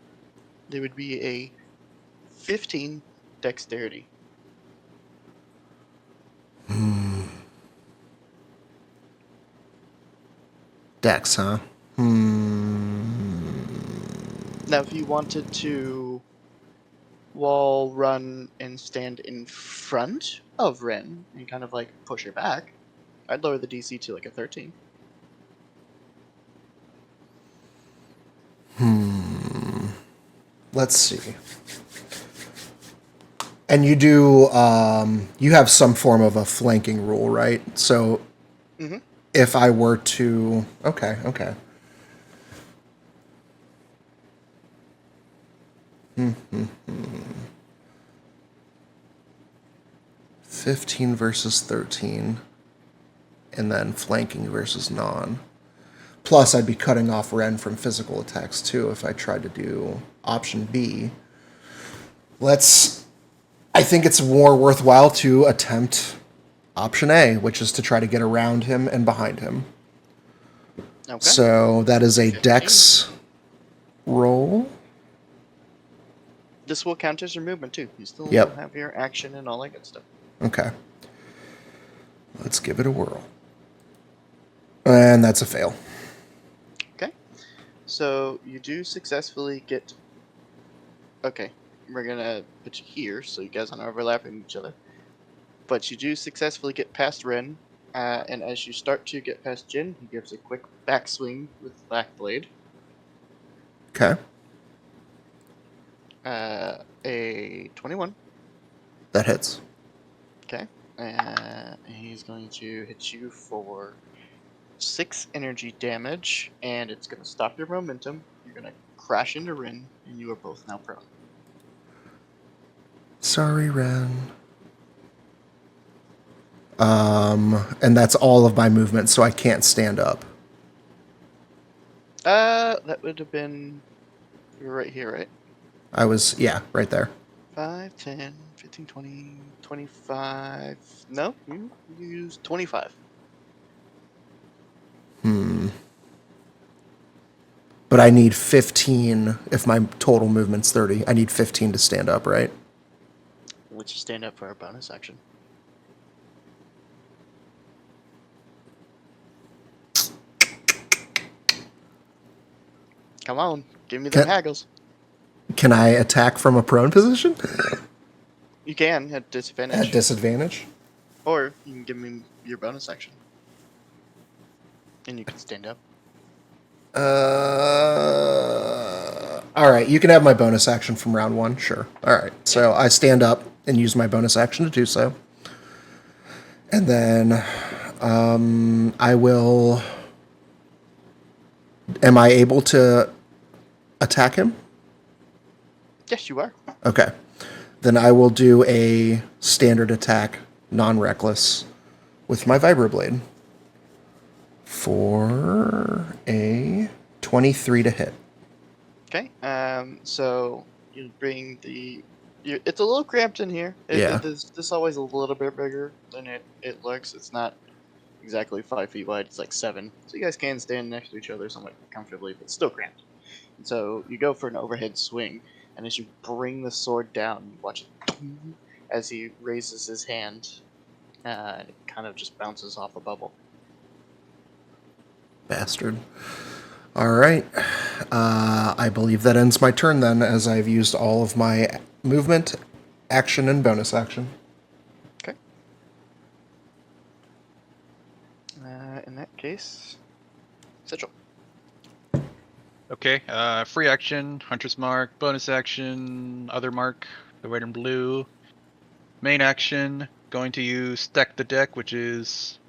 there would be a 15 dexterity. Dex, huh? Now, if you wanted to wall run and stand in front of Rin and kind of like push her back, I'd lower the DC to like a 13. Let's see. And you do, you have some form of a flanking rule, right? So Mm-hmm. if I were to, okay. 15 versus 13, and then flanking versus non. Plus, I'd be cutting off Ren from physical attacks too if I tried to do option B. I think it's more worthwhile to attempt option A, which is to try to get around him and behind him. Okay. So that is a 15. dex roll. This will count as your movement too. You still Yep. have your action and all that good stuff. Okay. Let's give it a whirl. And that's a fail. Okay. So you do successfully get. Okay, we're gonna put you here so you guys aren't overlapping each other. But you do successfully get past Ren, and as you start to get past Jin, he gives a quick backswing with the back blade. Okay. A 21. That hits. Okay. He's going to hit you for 6 energy damage, and it's going to stop your momentum. You're going to crash into Rin, and you are both now prone. Sorry, Ren. And that's all of my movement, so I can't stand up. That would have been. You're right here, right? I was, yeah, right there. 5, 10, 15, 20, 25. No, you used 25. But I need 15 if my total movement's 30. I need 15 to stand up, right? Let's just stand up for our bonus action. Come on, give me the haggles. Can I attack from a prone position? You can at disadvantage. At disadvantage? Or you can give me your bonus action. And you can stand up. All right, you can have my bonus action from round 1, sure. All right, so I stand up and use my bonus action to do so. And then I will... Am I able to attack him? Yes, you are. Okay. Then I will do a standard attack, non-reckless, with my vibroblade for a 23 to hit. Okay. So you bring the. It's a little cramped in here. Yeah. This always a little bit bigger than it looks. It's not exactly 5 feet wide. It's like 7. So you guys can stand next to each other somewhat comfortably, but still cramped. And so you go for an overhead swing, and as you bring the sword down, you watch it as he raises his hand. And it kind of just bounces off a bubble. Bastard. All right. I believe that ends my turn then, as I've used all of my movement, action, and bonus action. Okay. In that case, Sigil. Okay, free action, Hunter's Mark, bonus action, other mark, the red and blue. Main action, going to use Stack the Deck, which is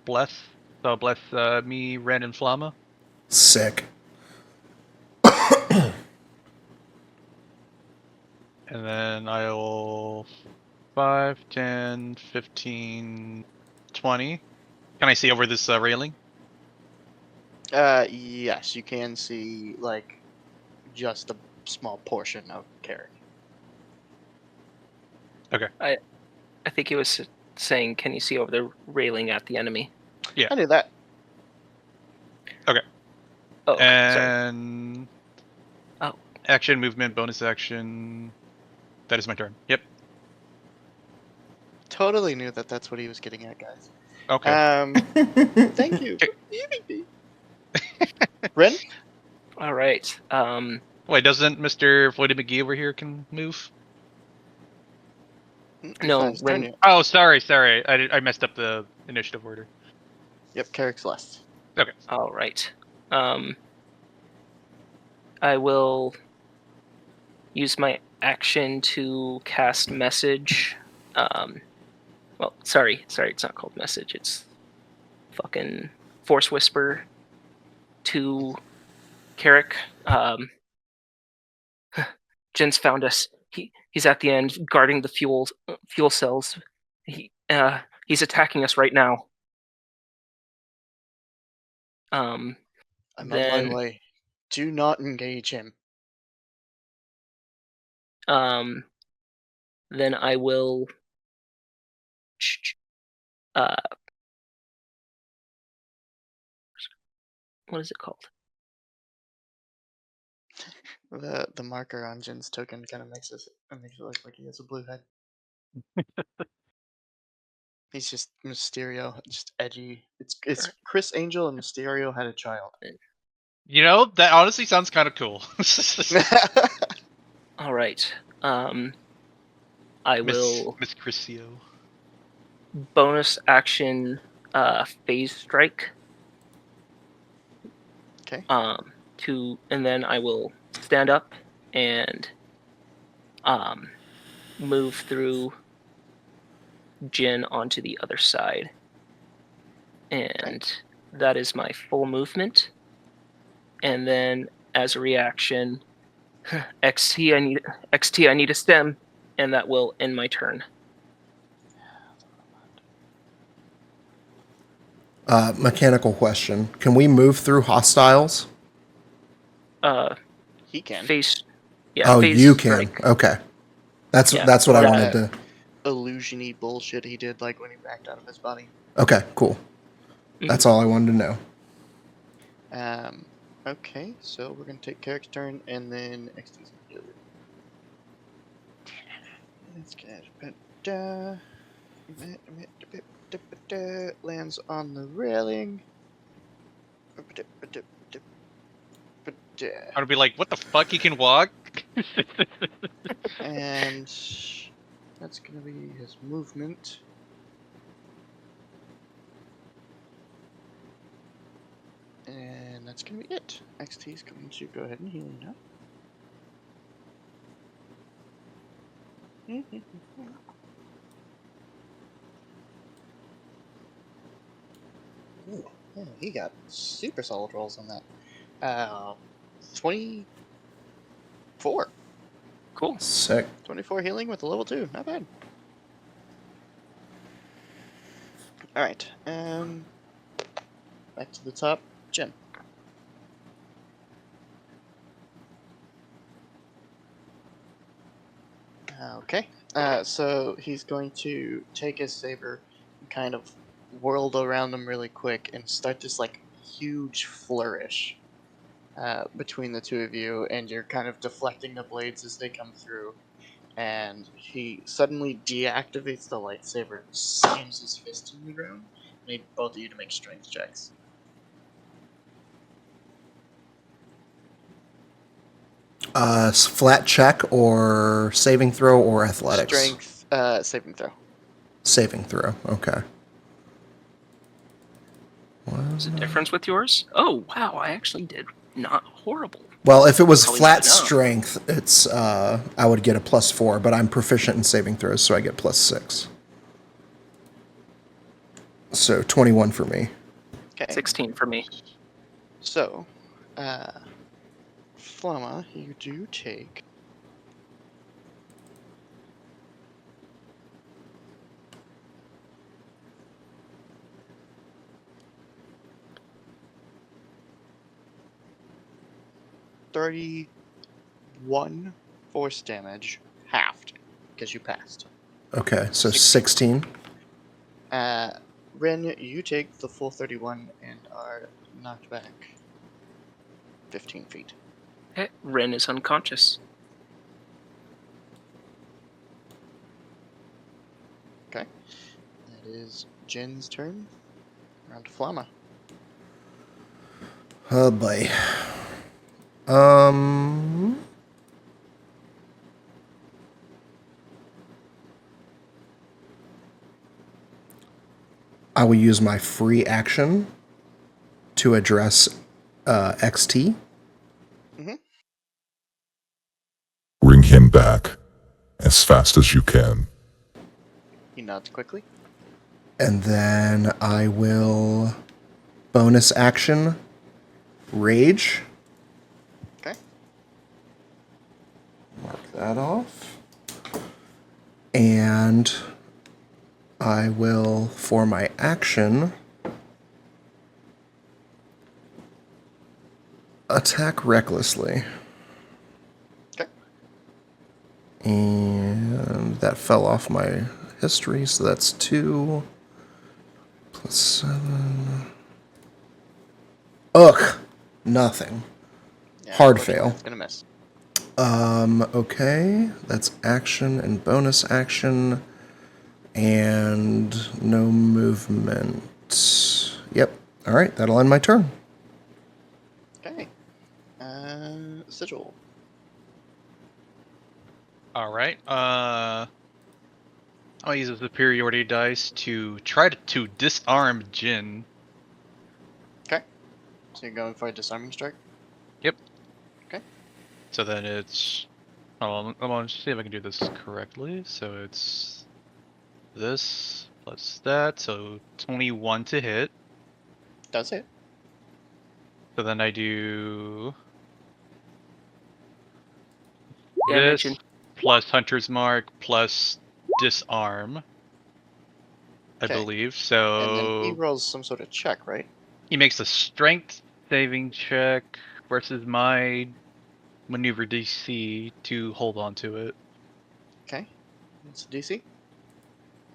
Bless. So bless me, Ren, and Flamma. Sick. And then I'll 5, 10, 15, 20. Can I see over this railing? Yes, you can see like just a small portion of Carrick. I think he was saying, "Can you see over the railing at the enemy?" Yeah. I knew that. Oh, okay. Sorry. And Oh. action, movement, bonus action. That is my turn. Yep. Totally knew that that's what he was getting at, guys. Okay. Thank you for leaving me. Ren? All right. Wait, doesn't Mr. Floyd McGee over here can move? It's No, not his turn Ren. yet. Oh, sorry. I messed up the initiative order. Yep, Carrick's last. Okay. All right. I will use my action to cast message. Well, sorry, it's not called message. It's fucking force whisper to Carrick. Jin's found us. He's at the end, guarding the fuel cells. He's attacking us right now. I'm on my Then way. Do not engage him. then I will uh what is it called? The marker on Jin's token kind of makes it look like he has a blue head. He's just Mysterio, just edgy. It's Chris Angel and Mysterio had a child. You know, that honestly sounds kind of cool. All right. I will Miss Crisio. bonus action phase strike. Okay. And then I will stand up and move through Jin onto the other side. And that is my full movement. And then as a reaction, XT I need a stem, and that will end my turn. Mechanical question. Can we move through hostiles? He can. Phase You can. strike. Okay. That's Yeah. what I Or wanted that to. illusion-y bullshit he did like when he backed out of his body. Okay, cool. That's all I wanted to know. Okay, so we're gonna take Carrick's turn and then XT's gonna do it. Let's get lands on the railing. I would be like, what the fuck? He can walk? And that's gonna be his movement. And that's gonna be it. XT's going to go ahead and heal you now. Ooh, yeah, he got super solid rolls on that. 24. Cool. Sick. 24 healing with a level 2. Not bad. Alright, back to the top. Jen. Okay. So he's going to take his saber and kind of whirl around him really quick and start this like huge flourish between the two of you, and you're kind of deflecting the blades as they come through. And he suddenly deactivates the lightsaber and slams his fist in the ground. Need both of you to make strength checks. Flat check or saving throw or athletics? Strength saving throw. Saving throw. Okay. There's a difference with yours? Oh, wow, I actually did not horrible. Well, if it was Probably flat not enough. strength, it's I would get a +4, but I'm proficient in saving throws, so I get +6. So 21 for me. Okay. 16 for me. So, Flamma, you do take 31 force damage, halved, because you passed. Okay, so 16. 16. Ren, you take the full 31 and are knocked back 15 feet. Hey, Ren is unconscious. Okay. That is Jin's turn. Round to Flamma. Oh boy. I will use my free action to address XT. Bring him back as fast as you can. He nods quickly. And then I will bonus action rage. Okay. Mark that off. And I will, for my action, attack recklessly. Okay. And that fell off my history, so that's 2 plus 7. Ugh! Nothing. Yeah, Hard unfortunately, fail. It's gonna miss. Okay. That's action and bonus action. And no movement. Yep. Alright, that'll end my turn. Okay. Sigil. All right. I'll use a superiority dice to try to disarm Jin. Okay. So you're going for a disarming strike? Yep. Okay. So then it's. I'm gonna see if I can do this correctly. So it's this plus that. So 21 to hit. Does it? So then I do Damage this and plus Hunter's Mark plus disarm. I Okay. believe. And then he So rolls some sort of check, right? he makes a strength saving check versus my maneuver DC to hold on to it. Okay. What's the DC?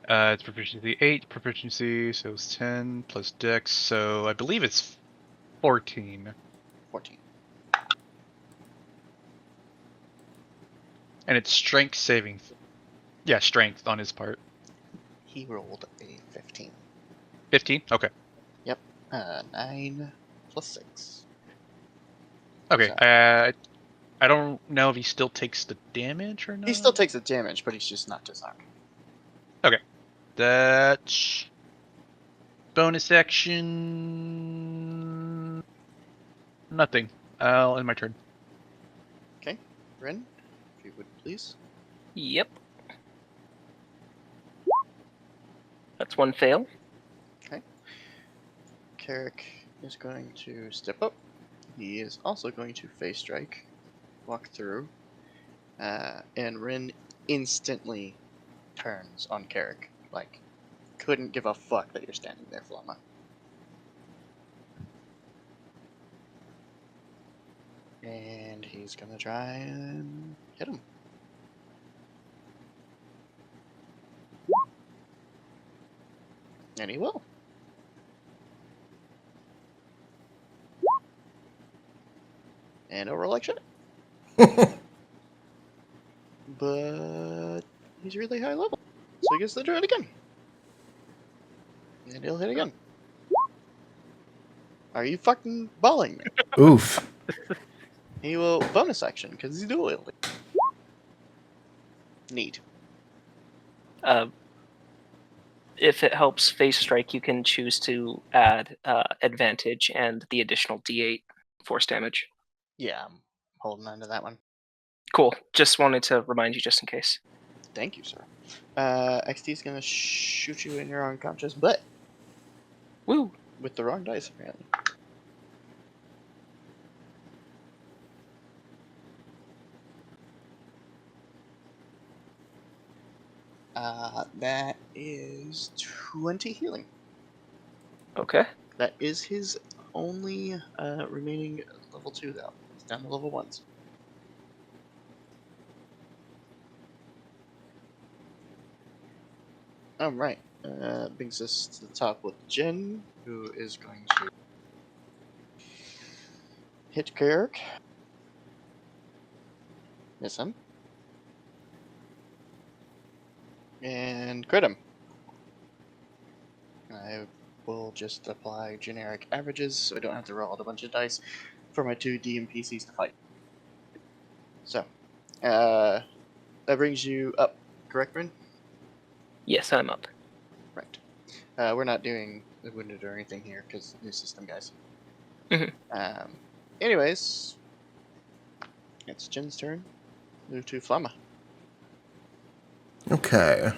It's proficiency 8, proficiency, so it's 10 plus dex, so I believe it's 14. 14. And it's strength saving. Yeah, strength on his part. He rolled a 15. 15? Okay. Yep. 9 plus 6. Okay. So I don't know if he still takes the damage or not. he still takes the damage, but he's just not disarmed. Okay. That's bonus action. Nothing. I'll end my turn. Okay. Ren, if you would please. yep. That's one fail. Okay. Carrick is going to step up. He is also going to face strike, walk through, And Rin instantly turns on Carrick. Like, couldn't give a fuck that you're standing there, Flamma. And he's gonna try and hit him. And he will. And he'll roll like shit. But he's really high level. So he gets to do it again. And he'll hit again. Are you fucking balling me? Oof. He will bonus action because he's dual wielding. Neat. If it helps Phase Strike, you can choose to add advantage and the additional D8 force damage. Yeah, I'm holding on to that one. Cool. Just wanted to remind you just in case. Thank you, sir. XT's gonna shoot you in your unconscious butt. Woo! With the wrong dice, apparently. That is 20 healing. Okay. That is his only remaining level 2, though. He's down to level 1s. Alright. Brings us to the top with Jen, who is going to hit Kirk. Miss him. And crit him. I will just apply generic averages so I don't have to roll a bunch of dice for my 2 DMPCs to fight. So, that brings you up, correct, Bryn? Yes, I'm up. Right. We're not doing the wounded or anything here because new system, guys. Anyways, it's Jen's turn. Move to Flamma. Okay.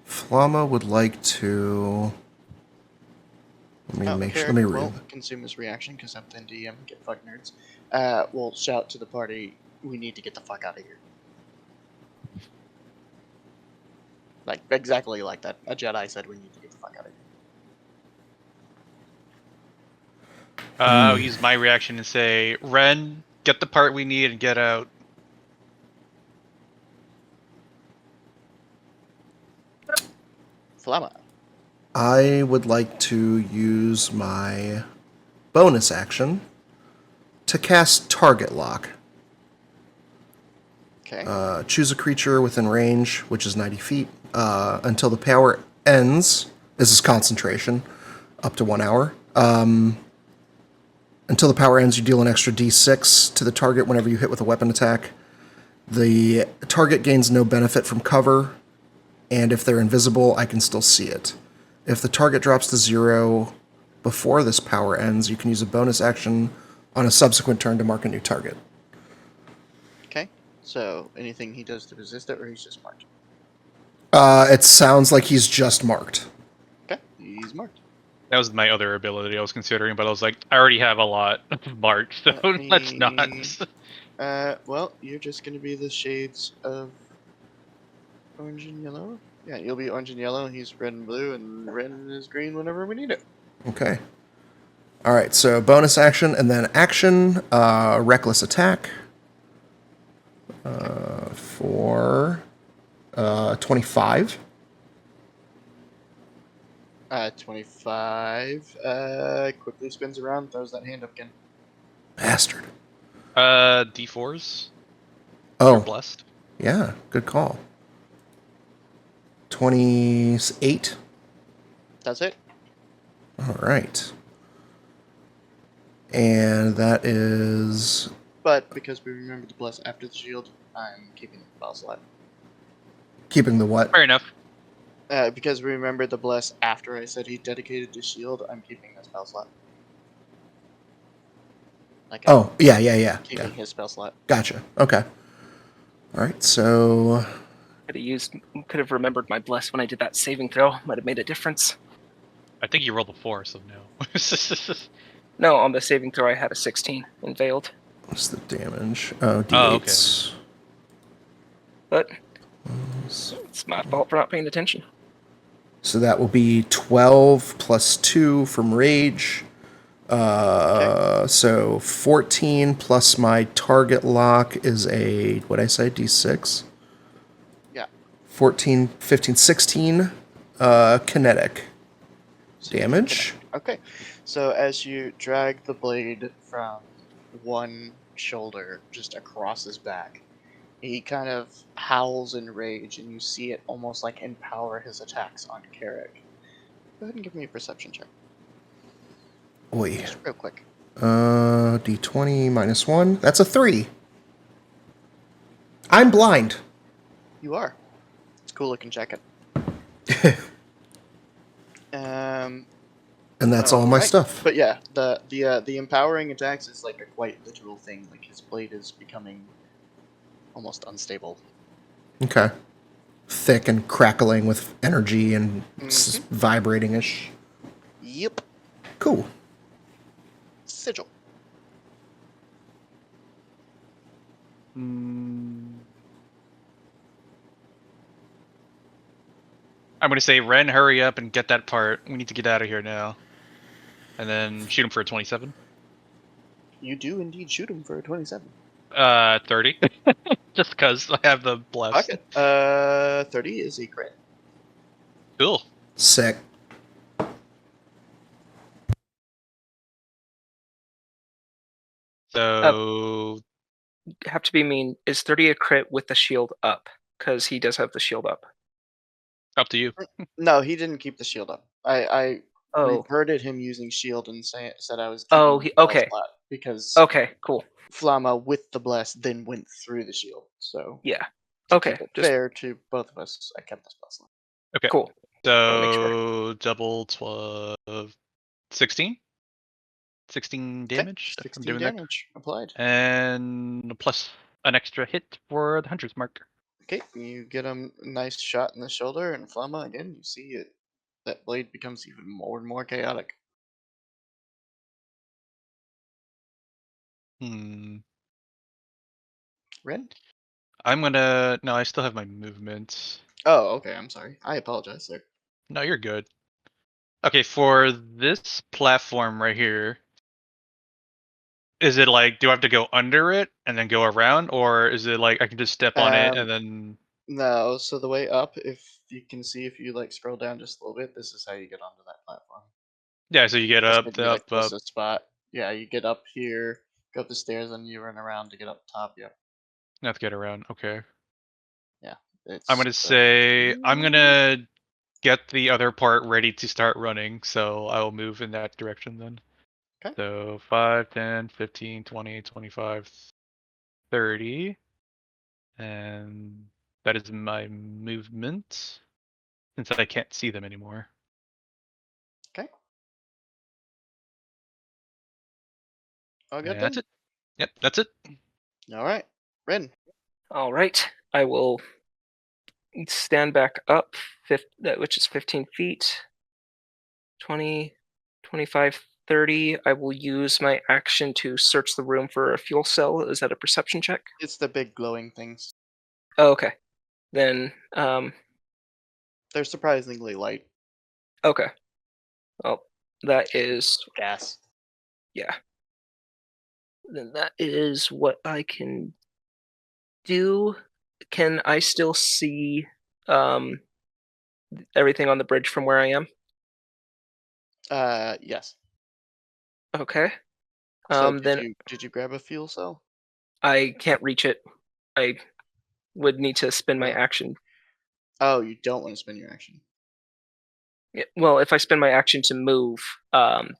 Flamma would like to. Let me read. Won't consume his reaction because I'm 10 DM. Get fuck nerds. We'll shout to the party. We need to get the fuck out of here. Like exactly like that. A Jedi said we need to get the fuck out of here. I'll use my reaction and say, Ren, get the part we need and get out. Flamma. I would like to use my bonus action to cast Target Lock. Okay. Choose a creature within range, which is 90 feet, until the power ends. This is concentration, up to 1 hour. Until the power ends, you deal an extra d6 to the target whenever you hit with a weapon attack. The target gains no benefit from cover, and if they're invisible, I can still see it. If the target drops to 0 before this power ends, you can use a bonus action on a subsequent turn to mark a new target. Okay. So anything he does to resist it, or he's just marked? It sounds like he's just marked. Okay. He's marked. That was my other ability I was considering, but I was like, I already have a lot marked, so let's not. Well, you're just gonna be the shades of orange and yellow. Yeah, you'll be orange and yellow. He's red and blue, and red is green whenever we need it. Okay. All right, so bonus action, and then action, reckless attack for 25. 25. Quickly spins around, throws that hand up again. Bastard. D4s. Oh, You're blessed. yeah, good call. 28. That's it. All right. And that is... But because we remember to bless after the shield, I'm keeping the spell slot. Keeping the what? Fair enough. Because we remembered to bless after I said he dedicated to shield, I'm keeping the spell slot. Like Oh, yeah. keeping his spell slot. Gotcha. Okay. All right, so... Could have remembered my bless when I did that saving throw. Might have made a difference. I think you rolled a 4, so no. No, on the saving throw I had a 16 and failed. What's the damage? Oh, Oh, okay. d8s. But it's my fault for not paying attention. So that will be 12 plus 2 from rage. So 14 plus my target lock is a, what'd I say, d6? Yeah. 14, 15, 16 kinetic damage. Okay. So as you drag the blade from one shoulder just across his back, he kind of howls in rage, and you see it almost like empower his attacks on Carrick. Go ahead and give me a perception check. Oi. Just real quick. D20 minus 1. That's a 3. I'm blind. You are. It's a cool looking jacket. And that's all my Alright. stuff. But yeah, the empowering attacks is like a quite literal thing. Like his blade is becoming almost unstable. Okay. Thick and crackling with energy and vibrating-ish. Yep. Cool. Sigil. I'm gonna say, Ren, hurry up and get that part. We need to get out of here now. And then shoot him for a 27. You do indeed shoot him for a 27. 30. Just because I have the bless. Okay. 30 is a crit. Cool. Sick. So Have to be mean. Is 30 a crit with the shield up? Because he does have the shield up. up to you. No, he didn't keep the shield up. I Oh. reverted him using shield and said I was Oh, keeping he- the spell okay. slot because Okay, cool. Flamma with the bless then went through the shield. So Yeah. to Okay, keep it just fair to both of us, I kept the spell slot. Okay. cool. Wanna make So double 12, 16? 16 Okay, damage. I'm 16 doing that. damage applied. And plus an extra hit for the hunter's mark. Okay, you get him a nice shot in the shoulder, and Flamma again. You see it. That blade becomes even more and more chaotic. Hmm. Ren? I'm gonna. No, I still have my movement. Oh, okay. I'm sorry. I apologize, sir. No, you're good. Okay, for this platform right here, is it like, do I have to go under it and then go around, or is it like I can just step on it and then? No. So the way up, if you can see, if you like scroll down just a little bit, this is how you get onto that platform. Yeah, so you get This up, would be the up, up. closest spot. Yeah, you get up here, go up the stairs, and you run around to get up top. Yep. Not to get around. Okay. Yeah. I'm It's gonna say I'm gonna get the other part ready to start running, so I will move in that direction then. Okay. So 5, 10, 15, 20, 25, 30. And that is my movement, since I can't see them anymore. okay. All good And then. that's it. Yep, that's it. All right, Ren. All right. I will stand back up, which is 15 feet. 20, 25, 30. I will use my action to search the room for a fuel cell. Is that a perception check? It's the big glowing things. Oh, okay. Then, They're surprisingly light. okay. Well, that is, Gas. yeah. Then that is what I can do. Can I still see everything on the bridge from where I am? Yes. Okay. So Then did you grab a fuel cell? I can't reach it. I would need to spend my Oh. action. Oh, you don't want to spend your action. Yeah, well, if I spend my action to move,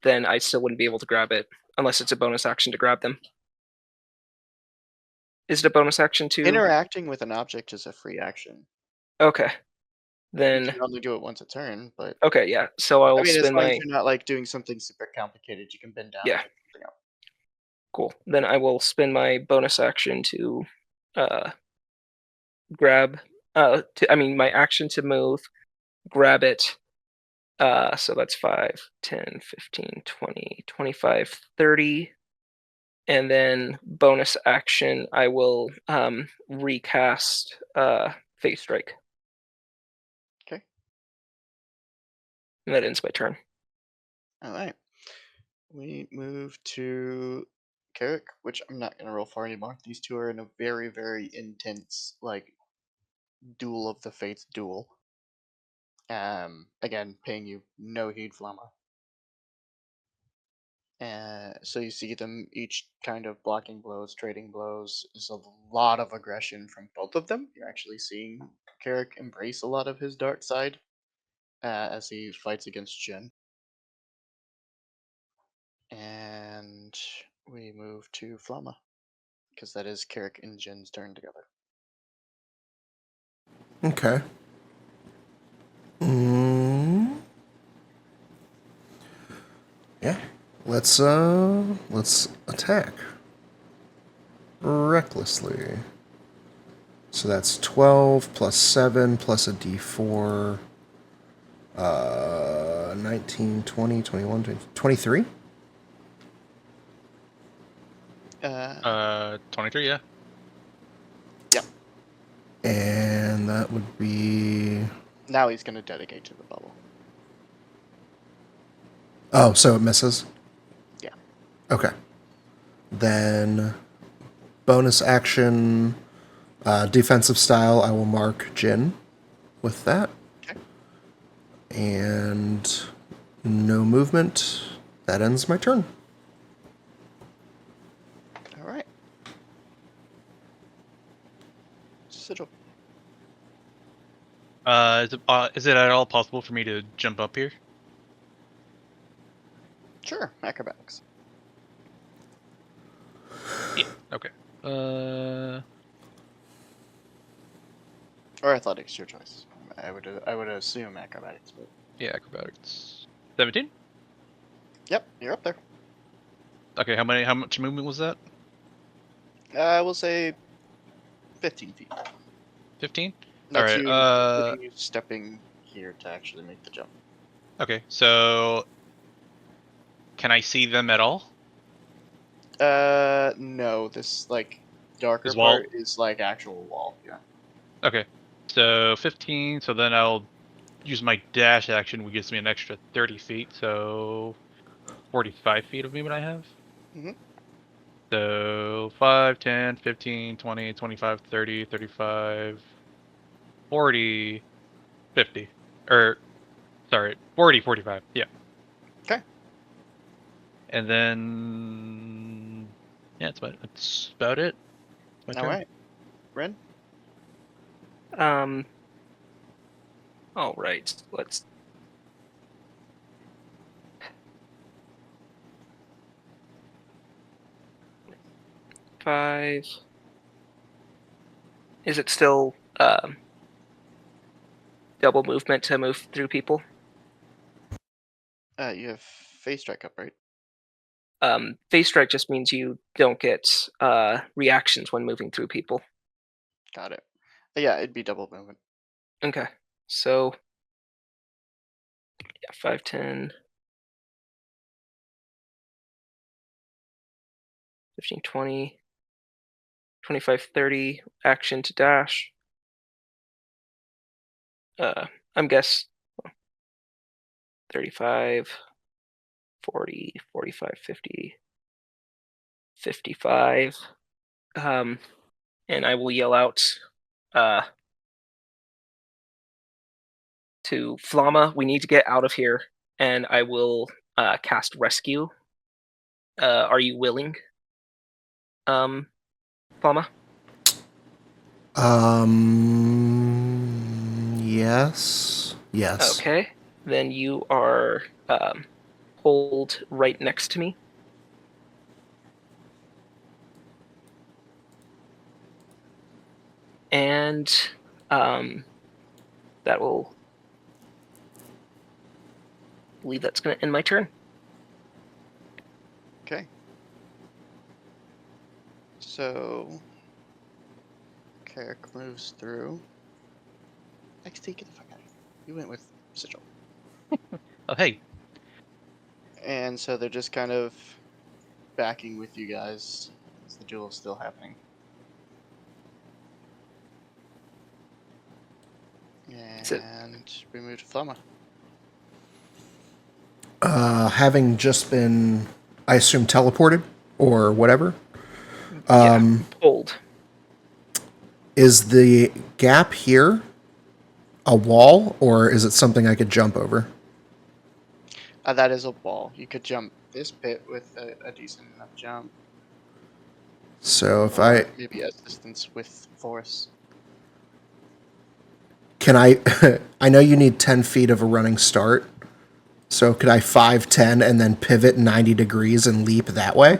then I still wouldn't be able to grab it unless it's a bonus action to grab them. Is it a bonus action to? Interacting with an object is a free action. Okay. You Then can only do it once a turn, but okay, yeah. So I will I mean, as spend long my as you're not like doing something super complicated, you can bend down. yeah. And pick something up. Cool. Then I will spend my bonus action to grab my action to move, grab it, So that's 5, 10, 15, 20, 25, 30. And then bonus action, I will recast Phase Strike. Okay. And that ends my turn. All right. We move to Carrick, which I'm not gonna roll for anymore. These two are in a very, very intense, like, duel of the fates duel. Again, paying you no heed, Flamma. So you see them each kind of blocking blows, trading blows. There's a lot of aggression from both of them. You're actually seeing Carrick embrace a lot of his dark side as he fights against Jin. And we move to Flamma, because that is Carrick and Jin's turn together. Okay. Yeah. Let's attack. Recklessly. So that's 12 plus 7 plus a d4. 19, 20, 21, 23? 23, yeah. Yep. And that would be... Now he's going to dedicate to the bubble. Oh, so it misses? Yeah. Okay. Then bonus action, defensive style, I will mark Jin with that. Okay. And no movement. That ends my turn. All right. Sigil. Is it at all possible for me to jump up here? Sure. Acrobatics. Yeah. Okay. Or athletics, your choice. I would assume acrobatics, but Yeah, acrobatics. 17. yep, you're up there. Okay. How much movement was that? I will say 15 feet. 15. All That's right. you, including you stepping here to actually make the jump. Okay. So, can I see them at all? No. This like darker This wall. part is like actual wall. Yeah. Okay. So 15. So then I'll use my dash action, which gives me an extra 30 feet. So 45 feet of movement I have. Mhm. So 5, 10, 15, 20, 25, 30, 35, 40, 50. Or, sorry, 40, 45. Yeah. Okay. And then, yeah, that's about it. My All turn. right. Ren. Um. All right. Let's. Five. Is it still double movement to move through people? You have face strike up, right? Phase strike just means you don't get reactions when moving through people. Got it. Yeah, it'd be double movement. Okay. So yeah, 5, 10, 15, 20, 25, 30, action to dash. I'm guess 35, 40, 45, 50, 55. And I will yell out to Flamma, we need to get out of here. And I will cast rescue. Are you willing, Flamma? Yes. Yes. Okay. Then you are hold right next to me. And that will believe that's going to end my turn. Okay. So Carrick moves through. XT, get the fuck out of here. You went with Sigil. Oh, hey. And so they're just kind of backing with you guys as the duel is still happening. Is it- And we move to Flama. Having just been, I assume, teleported or whatever, pulled. is the gap here a wall or is it something I could jump over? That is a wall. You could jump this pit with a decent enough jump. So if Or maybe assistance with force. can I, I know you need 10 feet of a running start. So could I 5'10" and then pivot 90 degrees and leap that way?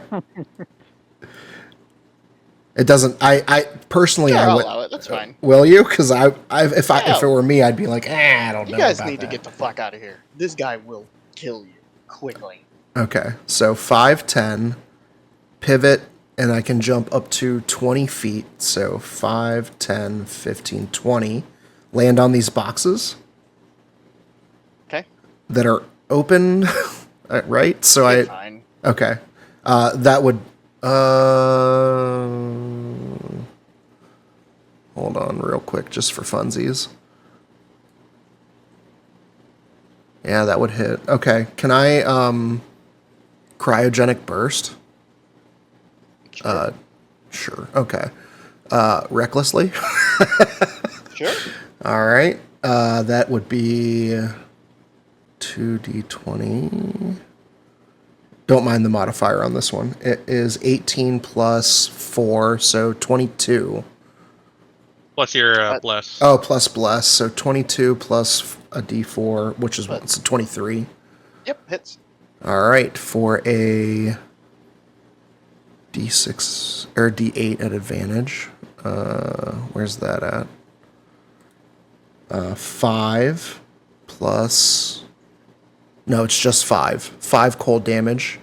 It doesn't. I personally, Sure, I I'll would. allow it. That's fine. Will you? Because if Yeah. it were me, I'd be like, I don't You know guys about need to that. get the fuck out of here. This guy will kill you quickly. Okay, so 5'10", pivot, and I can jump up to 20 feet. So 5, 10, 15, 20. Land on these boxes Okay? that are open, right? So You're fine. okay, that would. Hold on, real quick, just for funsies. Yeah, that would hit. Okay, can I cryogenic burst? Sure. Sure. Okay. Recklessly. Sure. All right. That would be 2d20. Don't mind the modifier on this one. It is 18 plus 4, so 22. Plus your What? bless. Oh, plus bless, so 22 plus a d4, which is What? what? So 23. Yep, hits. All right, for a d6 or d8 at advantage. Where's that at? 5 plus. No, it's just 5. 5 cold damage,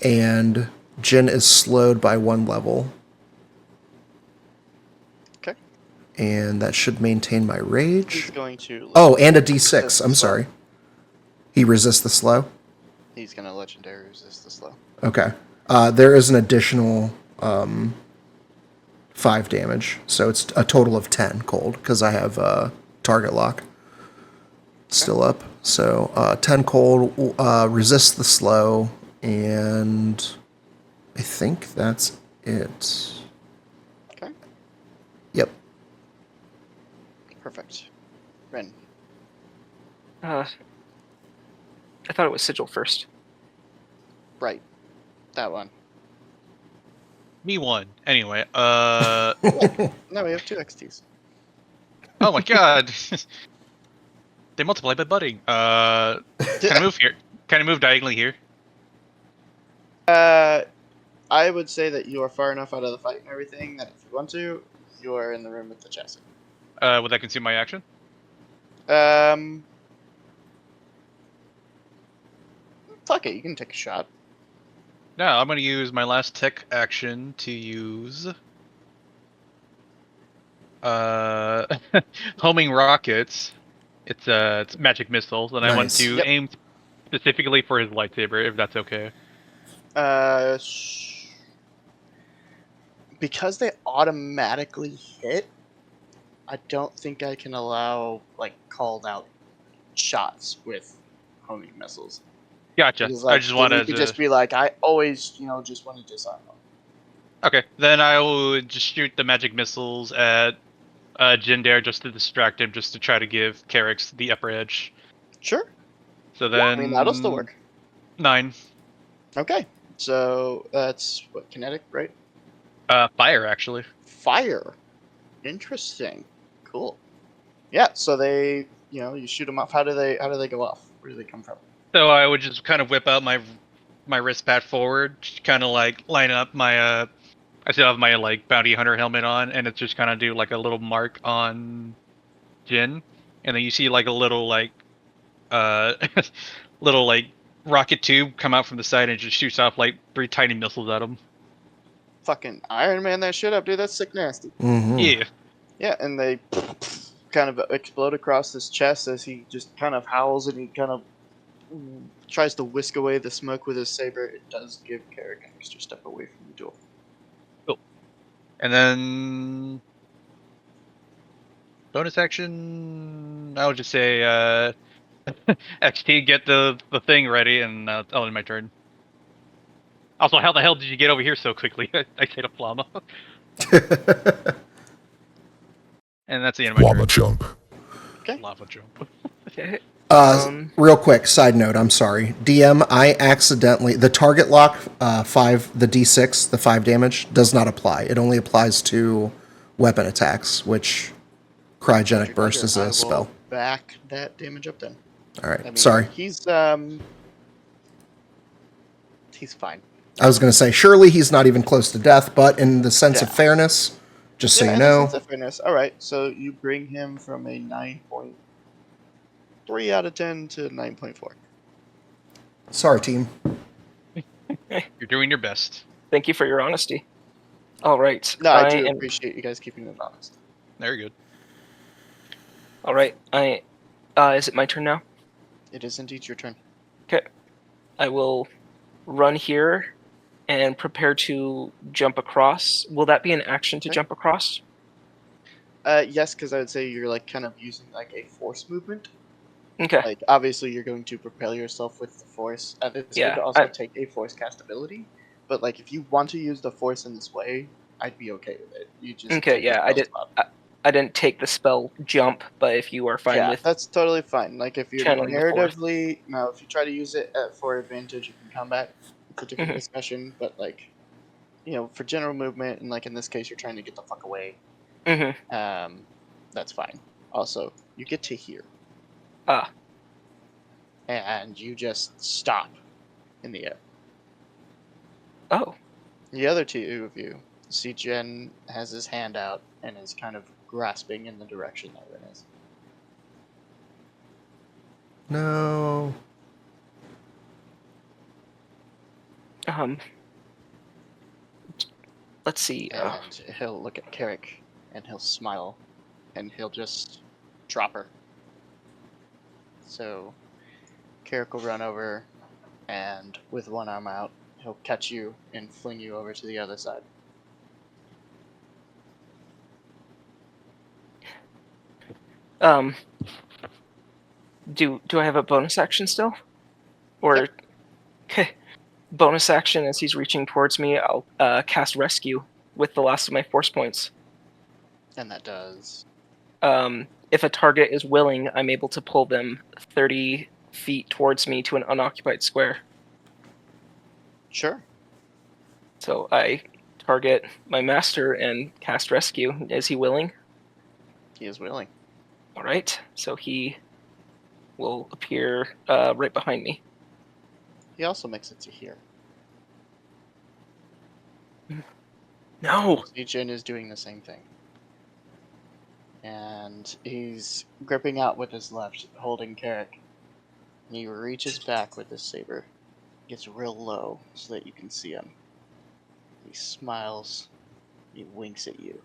and Jin is slowed by 1 level, Okay. and that should maintain my He's rage. going to. Oh, and a d6. resist I'm the slow. sorry. He resists the slow. He's going to legendary resist the slow. Okay. There is an additional 5 damage, so it's a total of 10 cold because I have target lock still up. So 10 cold, resist the slow, and I think that's it. Okay. Yep. Perfect. Ren. I thought it was Sigil first. Right. That one. Me one. Anyway, No, we have 2 XTs. oh my god. They multiply by budding. Can I move here? Can I move diagonally here? I would say that you are far enough out of the fight and everything that if you want to, you are in the room with the chassis. Would that consume my action? Fuck it, you can take a shot. No, I'm gonna use my last tech action to use homing rockets. It's magic missiles, and I want Nice. to Yep. aim specifically for his lightsaber, if that's okay. Because they automatically hit, I don't think I can allow like called out shots with homing missiles. Gotcha. Because, I like, just then wanted you could to. just be like, I always, just want to disarm them. Okay, then I would just shoot the magic missiles at Jindare just to distract him, just to try to give Carrick's the upper edge. Sure. So Yeah, then I mean, that'll still work. 9. Okay. So that's what, kinetic, right? Fire actually. Fire. Interesting. Cool. Yeah. So they, you shoot them off. How do they go off? Where do they come from? So I would just kind of whip out my wrist pad forward, kind of like line up my I still have my like bounty hunter helmet on, and it's just kind of do like a little mark on Jin, and then you see like a little like uh little like rocket tube come out from the side and just shoots off like 3 tiny missiles at him. Fucking Iron Man that shit up, dude. That's sick nasty. Mm-hmm. Yeah. Yeah, and they kind of explode across his chest as he just kind of howls and he kind of tries to whisk away the smoke with his saber, it does give Carrick an extra step away from the duel. And then bonus action, I would just say XT, get the thing ready, and I'll end my turn. Also, how the hell did you get over here so quickly? I said a llama. And that's the end of my Llama turn. jump. Okay. Lava jump. Okay. Real quick, side note, I'm sorry. DM, I accidentally, the target lock, 5, the D6, the 5 damage, does not apply. It only applies to weapon attacks, which cryogenic burst is I a will spell. back that damage up then. All right, I mean, sorry. he's fine. I was going to say, surely he's not even close to death, but in the sense of Yeah. fairness, just so you in know. a sense of fairness. All right, so you bring him from a 9.3 out of 10 to 9.4. Sorry, team. You're doing your best. Thank you for your honesty. All right. No, I do appreciate you guys keeping it honest. Very good. All right. Is it my turn now? It is indeed your turn. Okay. I will run here and prepare to jump across. Will that be an action to Okay. jump across? Yes, because I would say you're like kind of using like a force movement. Okay. Like obviously you're going to propel yourself with the force. This Yeah, would also take a force cast ability. But like if you want to use the force in this way, I'd be okay with it. You just Okay, take the yeah, I spell did. slot. I didn't take the spell jump, but if you are fine Yeah, with that's totally fine. Like if you're channeling the force. narratively, now if you try to use it for advantage, you can come back. It's a different Mhm. discussion, but like, for general movement and like in this case, you're trying to get the fuck away. Mm-hmm. That's fine. Also, you get to here Ah. and you just stop in the air. Oh. The other two of you see Jen has his hand out and is kind of grasping in the direction that Ren is. No. Let's see. And he'll look at Carrick and he'll smile and he'll just drop her. So Carrick will run over and with one arm out, he'll catch you and fling you over to the other side. Do I have a bonus action still? Or Yep. okay. Bonus action as he's reaching towards me, I'll cast rescue with the last of my force points. And that does. If a target is willing, I'm able to pull them 30 feet towards me to an unoccupied square. Sure. So I target my master and cast rescue. Is he willing? He is willing. All right. So he will appear right behind me. He also makes it to here. No. Jen is doing the same thing. And he's gripping out with his left, holding Carrick. And he reaches back with his saber. Gets real low so that you can see him. He smiles. He winks at you.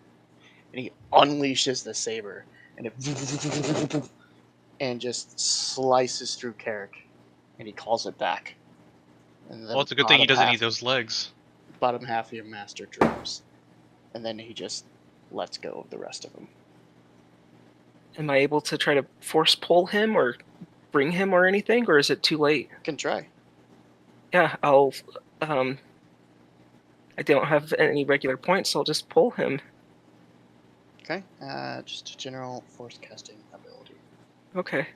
And he unleashes the saber. And it and just slices through Carrick. And he calls it back. And Well, it's a good thing he doesn't need those legs. Bottom half of your master drops. And then he just lets go of the rest of them. Am I able to try to force pull him or bring him or anything, or is it too late? You can try. Yeah, I'll. I don't have any regular points, so I'll just pull him. Okay. Just a general force casting ability. Okay.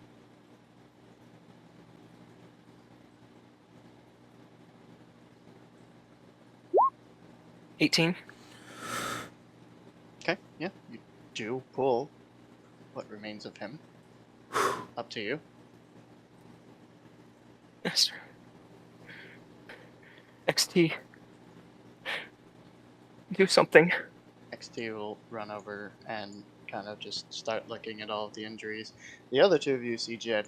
$18. Okay. Yeah. You do pull what remains of him. Up to you. Yes, sir. XT. Do something. XT will run over and kind of just start looking at all of the injuries. The other two of you see Jed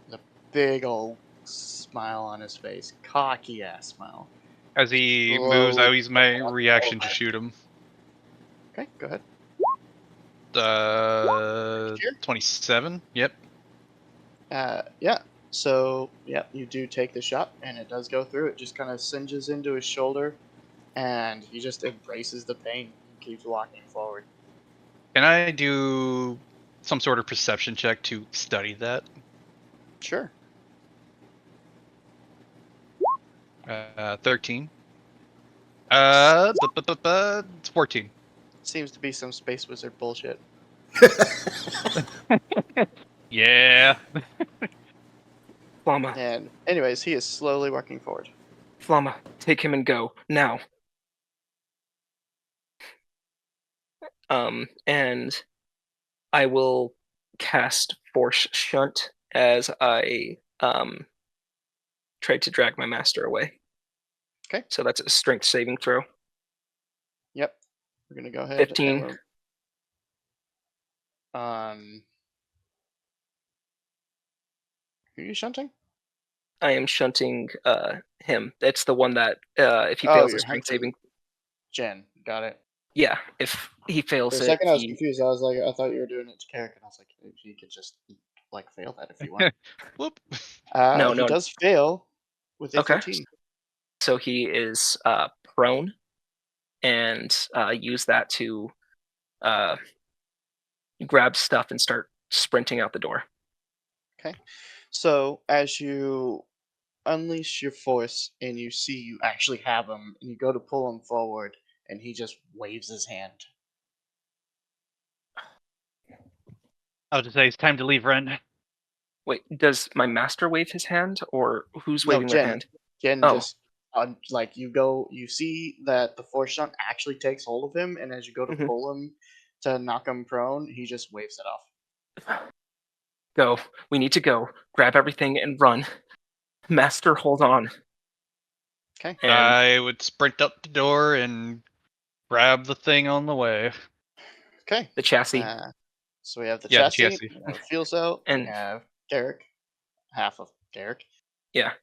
with a big old smile on his face. Cocky ass smile. As he moves, I Slowly use my pulling reaction to back. shoot him. Okay, go ahead. 27. Yep. Yeah. So, yeah, you do take the shot, and it does go through. It just kind of singes into his shoulder, and he just embraces the pain and keeps walking forward. Can I do some sort of perception check to study that? Sure. 13. It's 14. Seems to be some space wizard bullshit. Yeah. Flama, And, anyways, he is slowly walking forward. Flama, take him and go now. And I will cast Force Shunt as I try to drag my master away. Okay. So that's a strength saving throw. Yep. We're going to go ahead 15. and we're... Who are you shunting? I am shunting him. It's the one that if he Oh, fails a you're strength hunting saving, Jen. Got it. yeah, if he For fails a it, second, I was he confused. I was like, I thought you were doing it to Carrick, and I was like, he could just like fail that if you want. Whoop. No, He no. does fail with a Okay. 13. So he is prone, and use that to grab stuff and start sprinting out the door. Okay. So as you unleash your force and you see you actually have him, and you go to pull him forward, and he just waves his hand. I was to say it's time to leave, Ren. Wait, does my master wave his hand, or who's No, waving their Jen. hand? Jen Oh. just like you see that the force shunt actually takes hold of him, and as you go to Mhm. pull him to knock him prone, he just waves it off. Go. We need to go. Grab everything and run. Master, hold on. Okay. And I would sprint up the door and grab the thing on the way. Okay. the chassis. So we have the Yeah, the chassis, chassis. we have fuel cell, we And have Derek, half of Derek. yeah.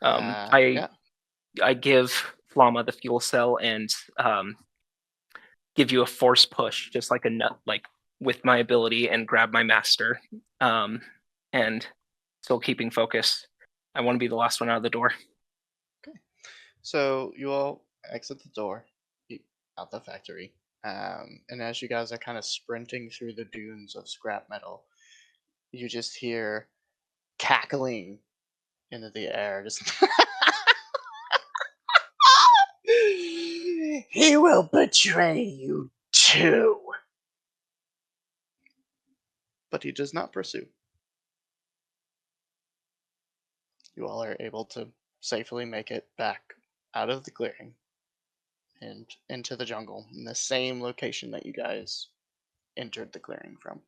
Yeah. I give Flama the fuel cell and give you a force push, just like a nut, like with my ability, and grab my master. And still keeping focus. I want to be the last one out of the door. So you all exit the door out the factory. And as you guys are kind of sprinting through the dunes of scrap metal, you just hear cackling into the air. Just he will betray you too. But he does not pursue. You all are able to safely make it back out of the clearing and into the jungle in the same location that you guys entered the clearing from.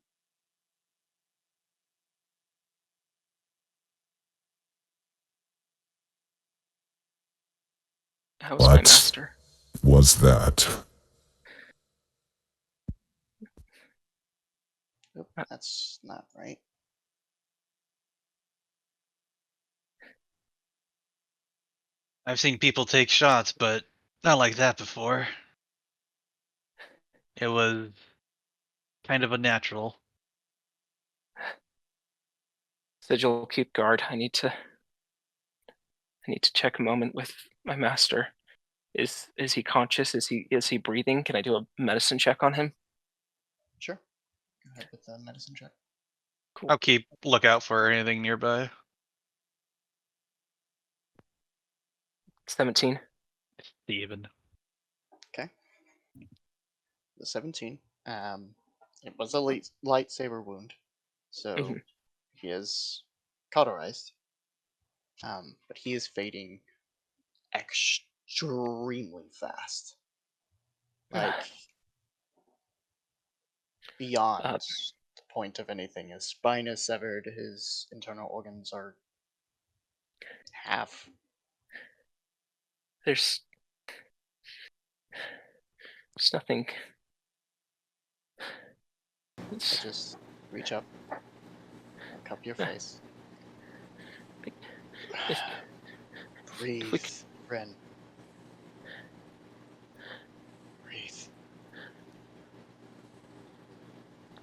How's my What master? was that? Nope, that's not right. I've seen people take shots, but not like that before. It was kind of unnatural. Sigil, keep guard. I need to check a moment with my master. Is he conscious? Is he breathing? Can I do a medicine check on him? Sure. Go ahead with the medicine check. Cool. I'll keep lookout for anything nearby. 17. Steven. Okay. The 17. It was a lightsaber wound, so Mhm. he is cauterized. But he is fading extremely fast. Like beyond the point of anything. His spine is severed, his internal organs are half. There's nothing. I just reach up and cup your face. Breathe, Ren. Breathe.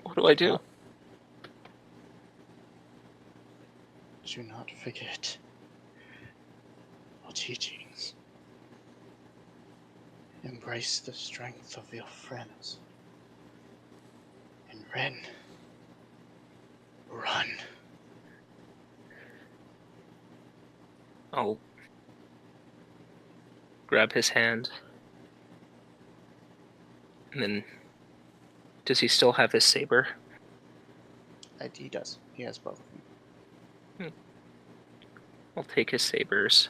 What do I do? Do not forget your teachings. Embrace the strength of your friends. And Ren, run. I'll grab his hand. And then, does he still have his saber? He does. He has both of them. I'll take his sabers.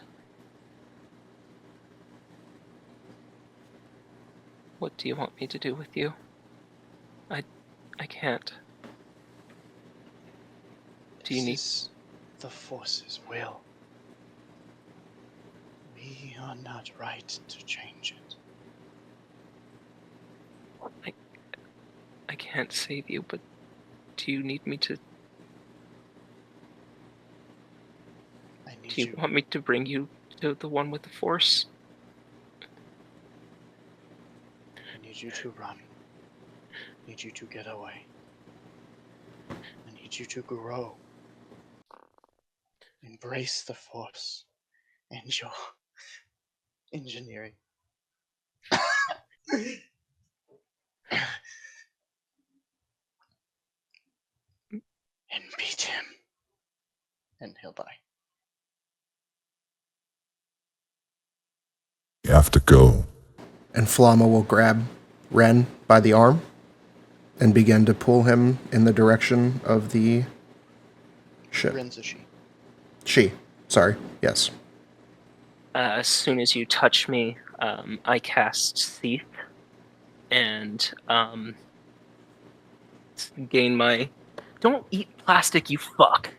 What do you want me to do with you? I can't. Do you need... This is the Force's will. We are not right to change it. I can't save you, but do you need me to... Do you want me to bring you to the one with the Force? I need you to run. I need you to get away. I need you to grow. Embrace the Force and your engineering. And beat him. And he'll die. You have to go. And Flama will grab Ren by the arm and begin to pull him in the direction of the ship. Ren's a she. She. Sorry. Yes. As soon as you touch me, I cast Seath and gain my... Don't eat plastic, you fuck!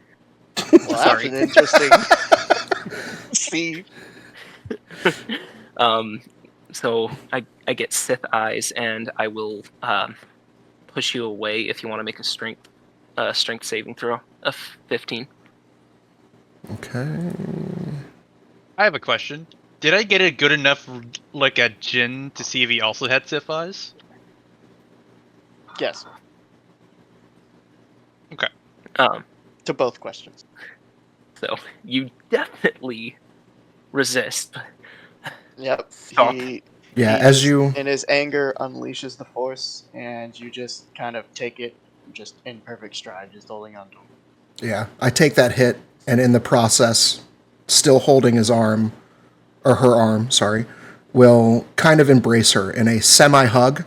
Well, Sorry. that's an interesting see. So I get Sith eyes, and I will push you away if you want to make a strength saving throw of 15. Okay. I have a question. Did I get a good enough look at Jin to see if he also had Sith eyes? Yes, Okay. to both questions. So you definitely resist. Yep. Stop. Yeah, He as just, you... in his anger, unleashes the Force, and you just kind of take it just in perfect stride, just holding on to him. Yeah, I take that hit, and in the process, still holding his arm, or her arm, sorry, will kind of embrace her in a semi-hug,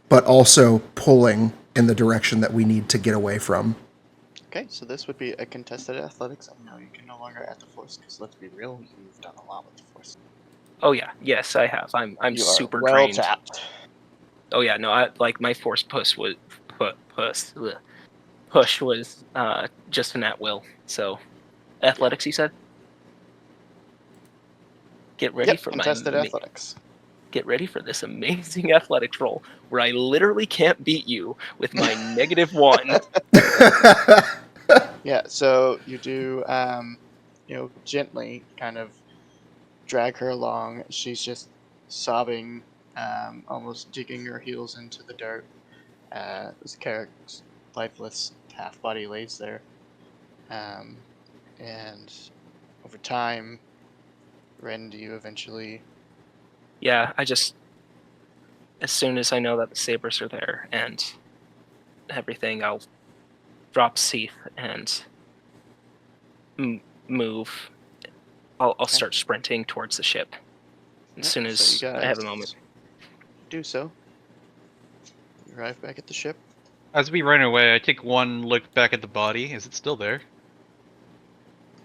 but also pulling in the direction that we need to get away from. Okay, so this would be a contested athletics. I know you can no longer add the Force, because let's be real, you've done a lot with the Force. Oh yeah, yes, I have. I'm You super are well trained. tapped. Oh yeah, no, I like my force push was push was just an at will. So athletics, you said. Get ready Yep, for contested athletics. Get ready for this amazing athletics roll where I literally can't beat you with my -1. Yeah, so you do, gently kind of drag her along. She's just sobbing, almost digging her heels into the dirt. This character's lifeless half body lays there. And over time, Ren, do you eventually... Yeah, I just as soon as I know that the sabers are there and everything, I'll drop Seath and move. I'll start sprinting towards the ship as soon as so you I have a guys moment. do so. You arrive back at the ship. As we run away, I take one look back at the body. Is it still there?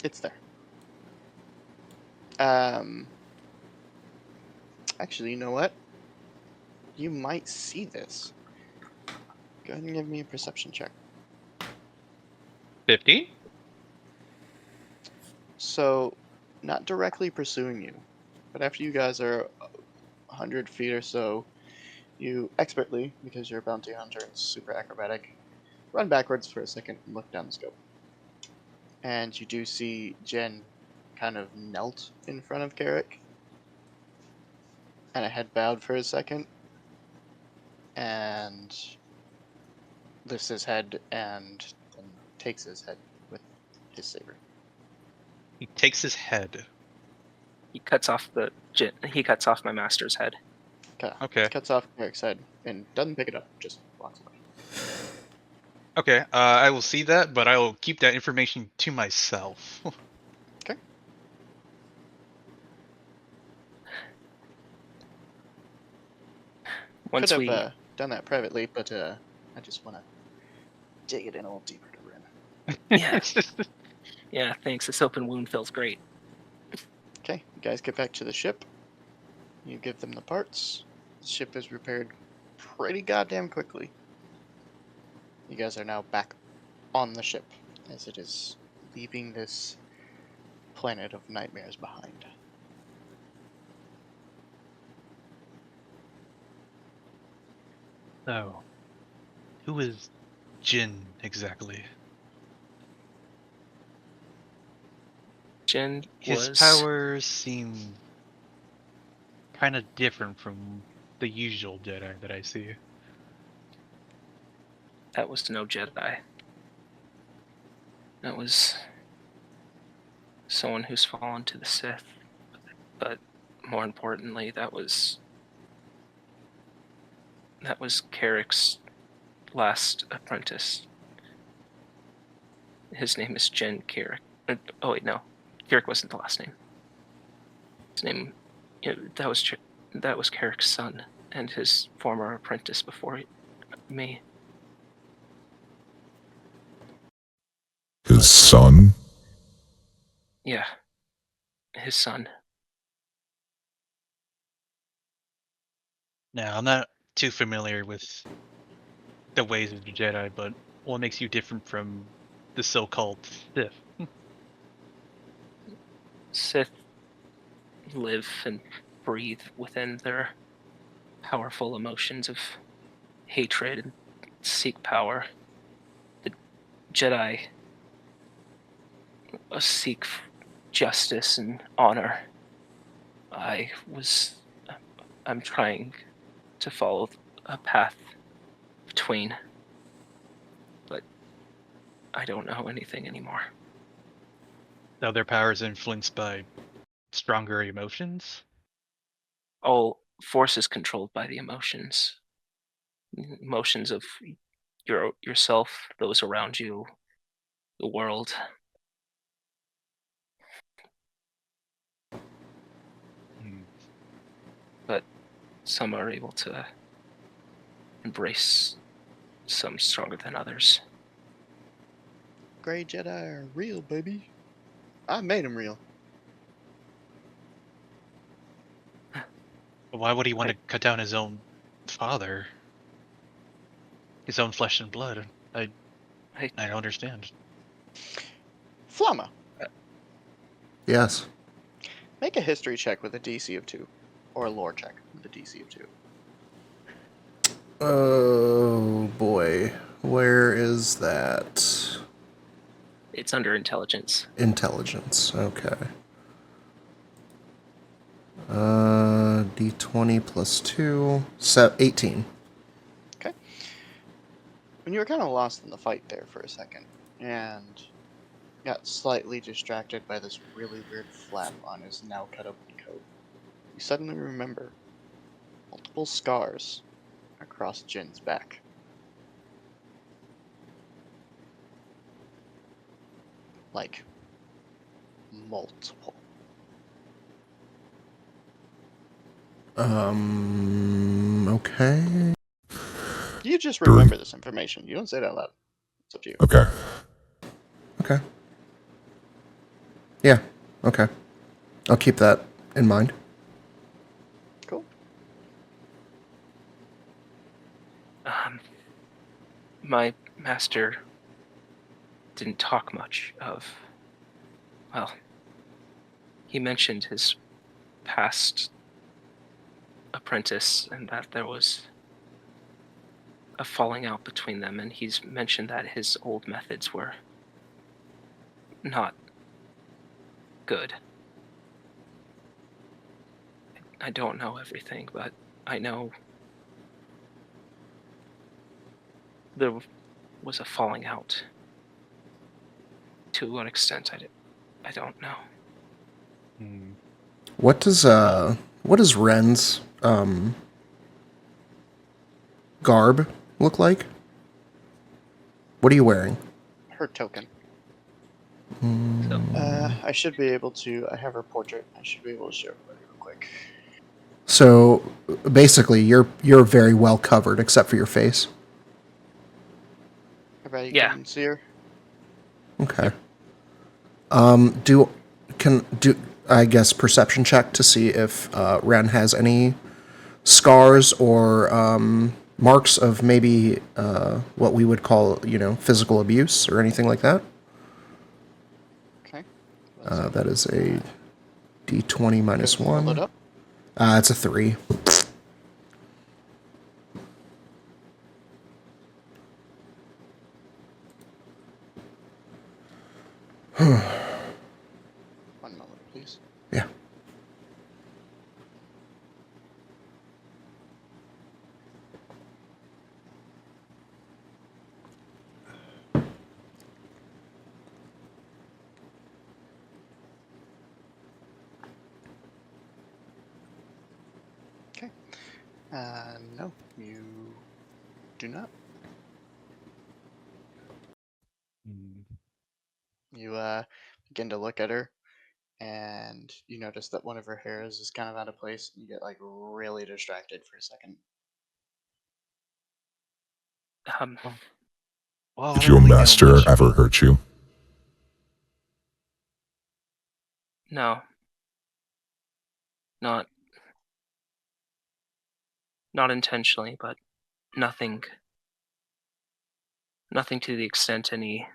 It's there. Actually, you know what? You might see this. Go ahead and give me a perception check. 50? So, not directly pursuing you, but after you guys are 100 feet or so, you expertly, because you're a bounty hunter and super acrobatic, run backwards for a second and look down the scope. And you do see Jen kind of knelt in front of Carrick, and a head bowed for a second, and lifts his head and then takes his head with his saber. He takes his head. He cuts off my master's head. Okay. Cuts off Eric's head and doesn't pick it up. Just walks away. Okay, I will see that, but I will keep that information to myself. Okay. Once Could we have done that privately, but I just want to dig it in a little deeper to Rin. Yeah. Yeah, thanks. This open wound feels great. Okay, you guys get back to the ship. You give them the parts. The ship is repaired pretty goddamn quickly. You guys are now back on the ship as it is leaving this planet of nightmares behind. So, who is Jin exactly? Jin His was powers seem kind of different from the usual Jedi that I see. that was no Jedi. That was someone who's fallen to the Sith. But more importantly, that was Carrick's last apprentice. His name is Jin Carrick. Oh wait, no, Carrick wasn't the last name. His name, that was Carrick's son and his former apprentice before me. His son? Yeah, his son. Now, I'm not too familiar with the ways of the Jedi, but what makes you different from the so-called Sith? Sith live and breathe within their powerful emotions of hatred and seek power. The Jedi seek justice and honor. I'm trying to follow a path between, but I don't know anything anymore. Now their powers influenced by stronger emotions? All force is controlled by the emotions of yourself, those around you, the world. But some are able to embrace some stronger than others. Grey Jedi are real, baby. I made them real. But why would he want to cut down his own father? His own flesh and blood? I don't understand. Flamma, Yes. make a history check with a DC of 2. Or a lore check with a DC of 2. Oh boy. Where is that? It's under intelligence. Intelligence. Okay. D20 plus 2. 18. Okay. When you were kind of lost in the fight there for a second, and got slightly distracted by this really weird flap on his now cut open coat, you suddenly remember multiple scars across Jin's back. Like, multiple. Okay. You just remember this information. You don't say it out loud. It's up to you. Okay. Okay. Yeah. Okay. I'll keep that in mind. Cool. My master didn't talk much of, well, he mentioned his past apprentice and that there was a falling out between them, and he's mentioned that his old methods were not good. I don't know everything, but I know there was a falling out. To what extent, I don't know. Hmm. What does Ren's garb look like? What are you wearing? Her token. So I should be able to. I have her portrait. I should be able to show everybody real quick. So basically, you're very well covered except for your face. Everybody yeah, can see her. Okay. Do I guess perception check to see if Ren has any scars or marks of maybe what we would call physical abuse or anything like that. Okay. Let's see. That is a D20 minus Everything all lit 1. up. It's a 3. One moment, please. Yeah. Okay. No, you do not. Hmm. You begin to look at her, and you notice that one of her hairs is kind of out of place. You get like really distracted for a second. Well, I Did don't your really know master much ever about. hurt you? no, not not intentionally, but nothing to the extent any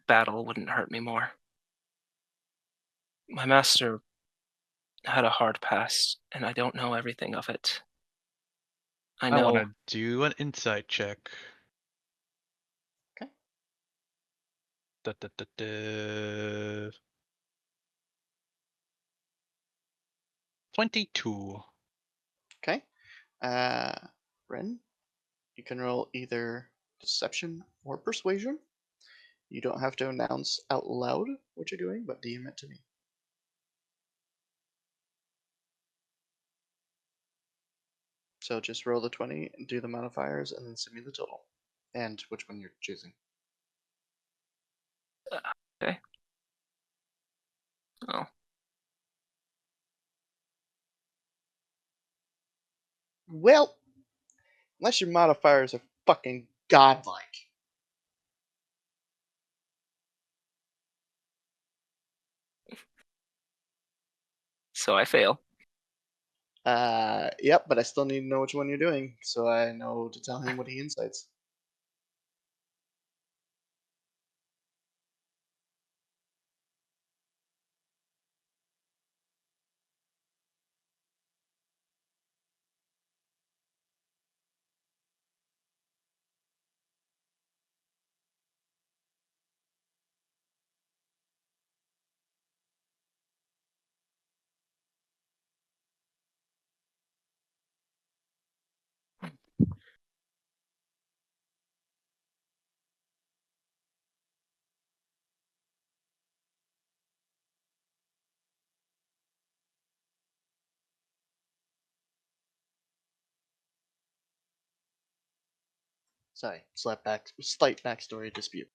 battle wouldn't hurt me more. My master had a hard past, and I don't know everything of it. I I want know to do an insight check. Okay. Da, da, da, da. 22. Okay. Ren, you can roll either deception or persuasion. You don't have to announce out loud what you're doing, but DM it to me. So just roll the 20, do the modifiers, and then send me the total. And which one you're choosing. Okay. Oh, Well, unless your modifiers are fucking godlike. so I fail. Yep, but I still need to know which one you're doing, so I know to tell him what he insights. Sorry, slight backstory dispute.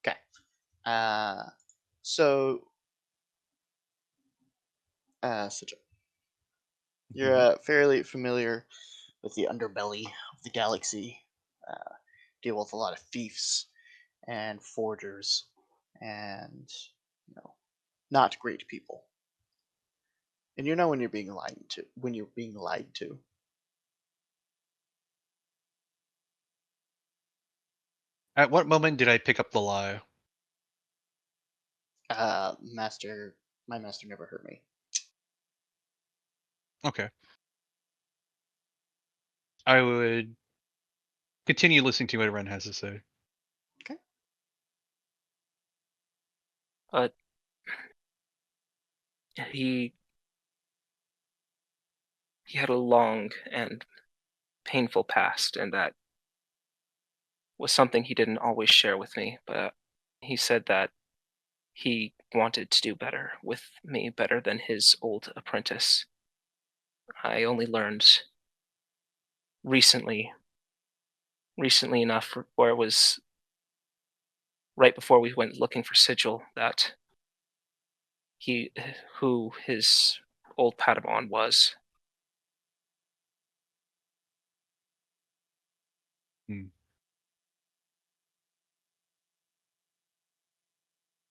Okay. Uh, so, Suja, you're Mhm. fairly familiar with the underbelly of the galaxy. Uh, deal with a lot of thieves and forgers, and not great people. And you know when you're being lied to. When you're being lied to. At what moment did I pick up the lie? Master, my master never hurt me. Okay. I would continue listening to what Ren has to say. Okay. But he had a long and painful past, and that was something he didn't always share with me. But He said that he wanted to do better with me, better than his old apprentice. I only learned recently enough, where it was right before we went looking for Sigil, that who his old Padawan was.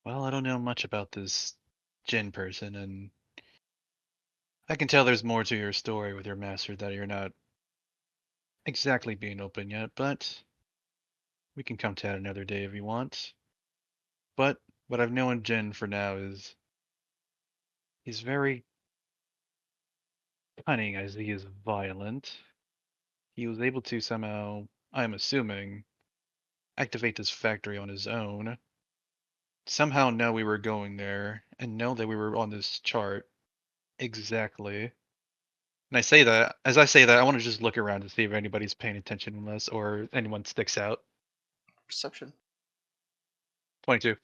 Well, I don't know much about this Jin person, and I can tell there's more to your story with your master that you're not exactly being open yet, but we can come to that another day if you want. But what I've known Jin for now is he's very cunning as he is violent. He was able to somehow, I'm assuming, activate this factory on his own, somehow know we were going there, and know that we were on this chart exactly. And as I say that, I want to just look around to see if anybody's paying attention unless or anyone sticks out. Perception. 22.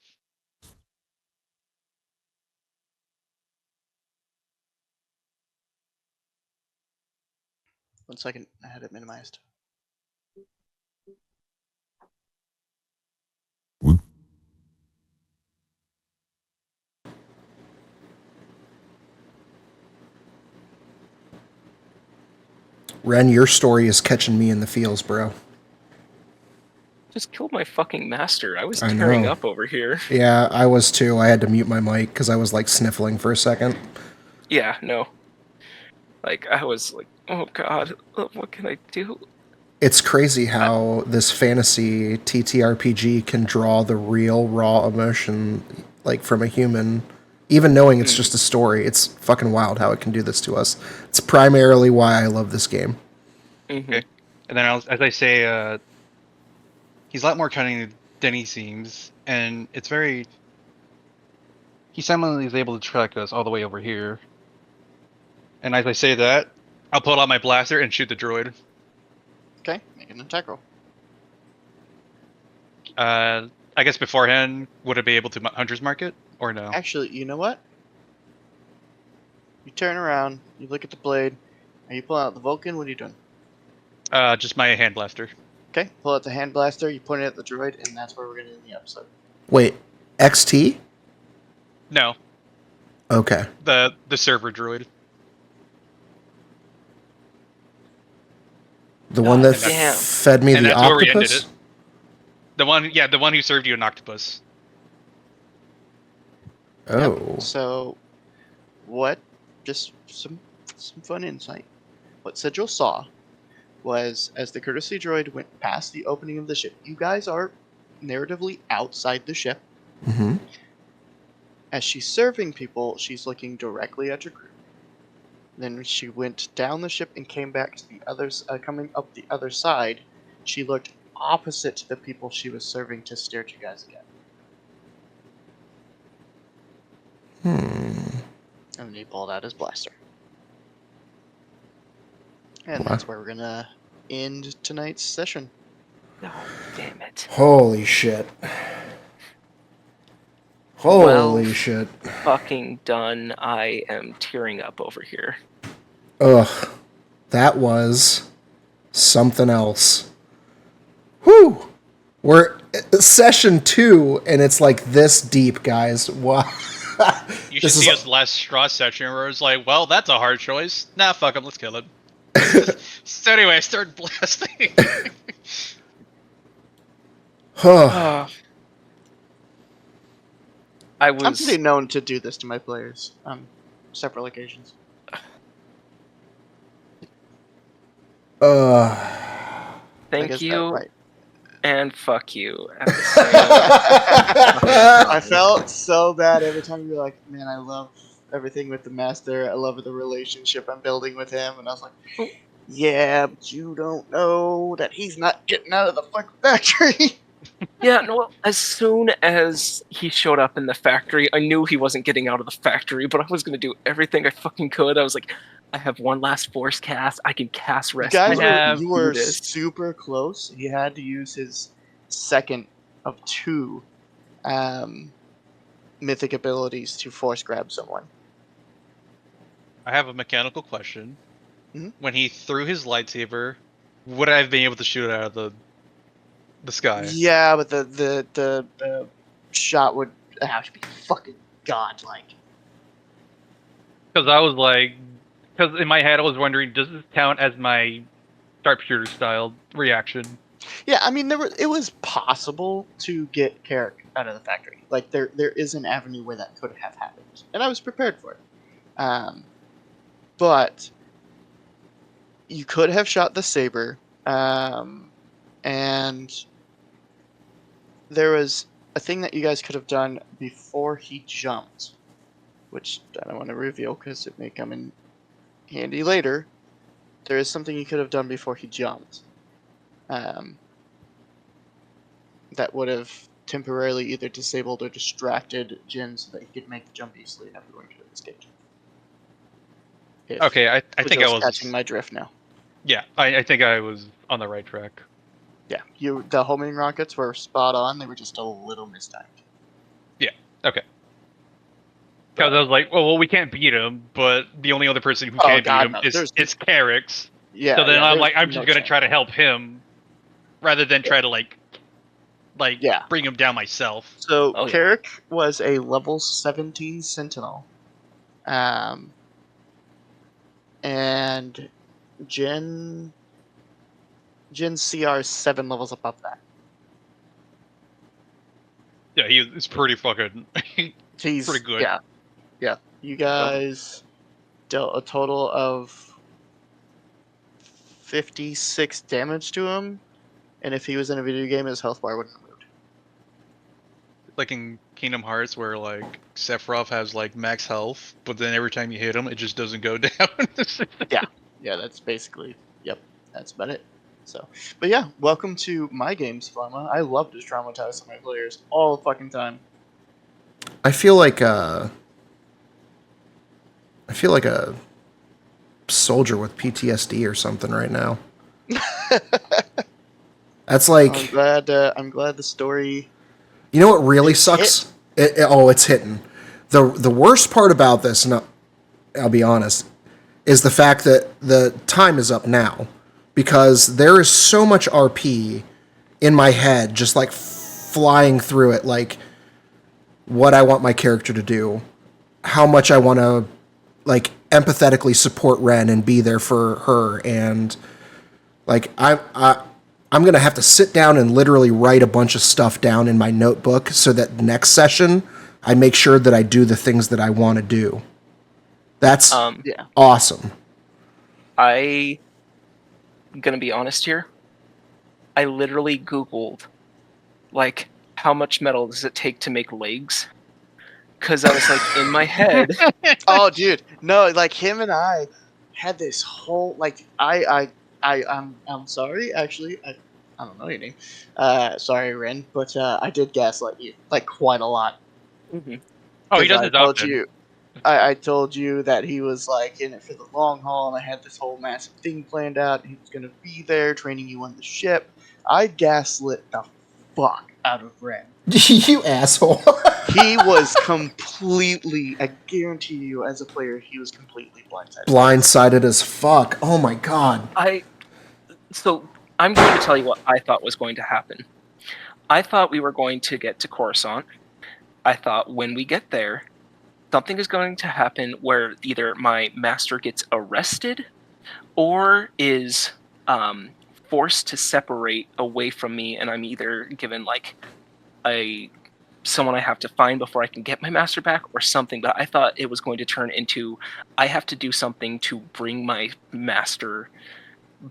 One second, I had it minimized. Whoop. Ren, your story is catching me in the feels, bro. Just killed my fucking master. I was I tearing know. up over here. Yeah, I was too. I had to mute my mic because I was like sniffling for a second. Yeah, no. Like, I was like, oh god, what can I do? It's crazy how this fantasy TTRPG can draw the real raw emotion like from a human, even knowing it's just a story. It's fucking wild how it can do this to us. It's primarily why I love this game. Mm-hmm. And then as I say, he's a lot more cunning than he seems, and it's very. He somehow is able to track us all the way over here. And as I say that, I'll pull out my blaster and shoot the droid. Okay, make an attack roll. I guess beforehand, would it be able to hunter's mark it or no? Actually, you know what? You turn around, you look at the blade. Are you pulling out the Vulcan? What are you doing? Just my hand blaster. Okay, pull out the hand blaster, you point it at the droid, and that's where we're going to end the episode. Wait, XT? No, Okay. the server droid. The one that damn. fed me And the that's where we ended octopus? it. The one who served you an octopus. Oh. Yep. So, what? Just some fun insight. What Sigil saw was as the courtesy droid went past the opening of the ship. You guys are narratively outside the ship. Mm-hmm. As she's serving people, she's looking directly at your crew. Then she went down the ship and came back to the others, coming up the other side. She looked opposite to the people she was serving to stare at you guys again. And then he pulled out his blaster. And Wow. that's where we're gonna end tonight's session. Oh, damn it. Holy shit. Holy Well, shit. Fucking done. I am tearing up over here. Ugh. That was something else. Whew. We're session 2, and it's like this deep, guys. Wow. You should This see is- us last straw session where it's like, well, that's a hard choice. Nah, fuck him, let's kill him. So anyway, I started blasting. Huh. I I'm was. pretty known to do this to my players on several occasions. I Thank guess that you, might- and fuck you at the same I felt so bad every time you were like, man, I love everything with the master. I love the relationship I'm building with him. And I was like, yeah, but you don't know that he's not getting out of the fucking factory. Yeah, no, well, as soon as he showed up in the factory, I knew he wasn't getting out of the factory, but I was going to do everything I fucking could. I was like, I have one last force cast. I can cast You rescue. guys and you do were this. super close. He had to use his second of 2 mythic abilities to force grab someone. I have a mechanical question. Mhm. When he threw his lightsaber, would I have been able to shoot it out of the sky? Yeah, but the shot would have to be fucking godlike. Because I was like, because in my head I was wondering, does this count as my sharpshooter style reaction? Yeah, I mean, it was possible to get Carrick out of the factory. Like there is an avenue where that could have happened, and I was prepared for it. But you could have shot the saber, and there was a thing that you guys could have done before he jumped, which I don't want to reveal because it may come in handy later. There is something you could have done before he jumped. That would have temporarily either disabled or distracted Jin so that he could make the jump easily and everyone could have escaped. If Okay, I think I Joe's was. catching my drift now. Yeah, I think I was on the right track. Yeah, the homing rockets were spot on. They were just a little mistimed. Yeah. Okay. Because I was like, well, we can't beat him, but the only other person who Oh can beat God, him no! is Carrick's. Yeah, So then yeah, I'm there's like, I'm no just gonna chance. try to help him, rather than try to like Yeah. bring him down myself. So Oh, yeah. Carrick was a level 17 Sentinel, and Jin's CR is 7 levels above that. Yeah, he's pretty fucking He's pretty good. Yeah. You guys dealt a total of 56 damage to him, and if he was in a video game, his health bar wouldn't have moved. Like in Kingdom Hearts, where like Sephiroth has like max health, but then every time you hit him, it just doesn't go down. Yeah, that's basically, yep, that's about it. So, but yeah, welcome to my games, Flama. I love to traumatize my players all the fucking time. I feel like a soldier with PTSD or something right now. That's like, I'm glad the story. you know what really It's sucks? It's hitting. The worst part about this, and I'll be honest, is the fact that the time is up now, because there is so much RP in my head, just like flying through it, like what I want my character to do, how much I want to like empathetically support Ren and be there for her, and like I'm gonna have to sit down and literally write a bunch of stuff down in my notebook so that next session I make sure that I do the things that I want to do. That's Yeah. awesome. I'm gonna be honest here. I literally Googled, like, how much metal does it take to make legs? Because I was like, in my head. Oh, dude, no, like him and I had this whole like I'm sorry, actually, I don't know your name. Sorry, Ren, but I did gaslight you like quite a lot. Mhm. Oh, he 'Cause does I it told often. you, I told you that he was like in it for the long haul, and I had this whole massive thing planned out. And he was gonna be there training you on the ship. I gaslit the fuck out of Ren. You asshole. He was completely, I guarantee you, as a player, he was completely blindsided. Blindsided as fuck. Oh my god. So I'm going to tell you what I thought was going to happen. I thought we were going to get to Coruscant. I thought when we get there, something is going to happen where either my master gets arrested or is forced to separate away from me, and I'm either given like someone I have to find before I can get my master back or something. But I thought it was going to turn into I have to do something to bring my master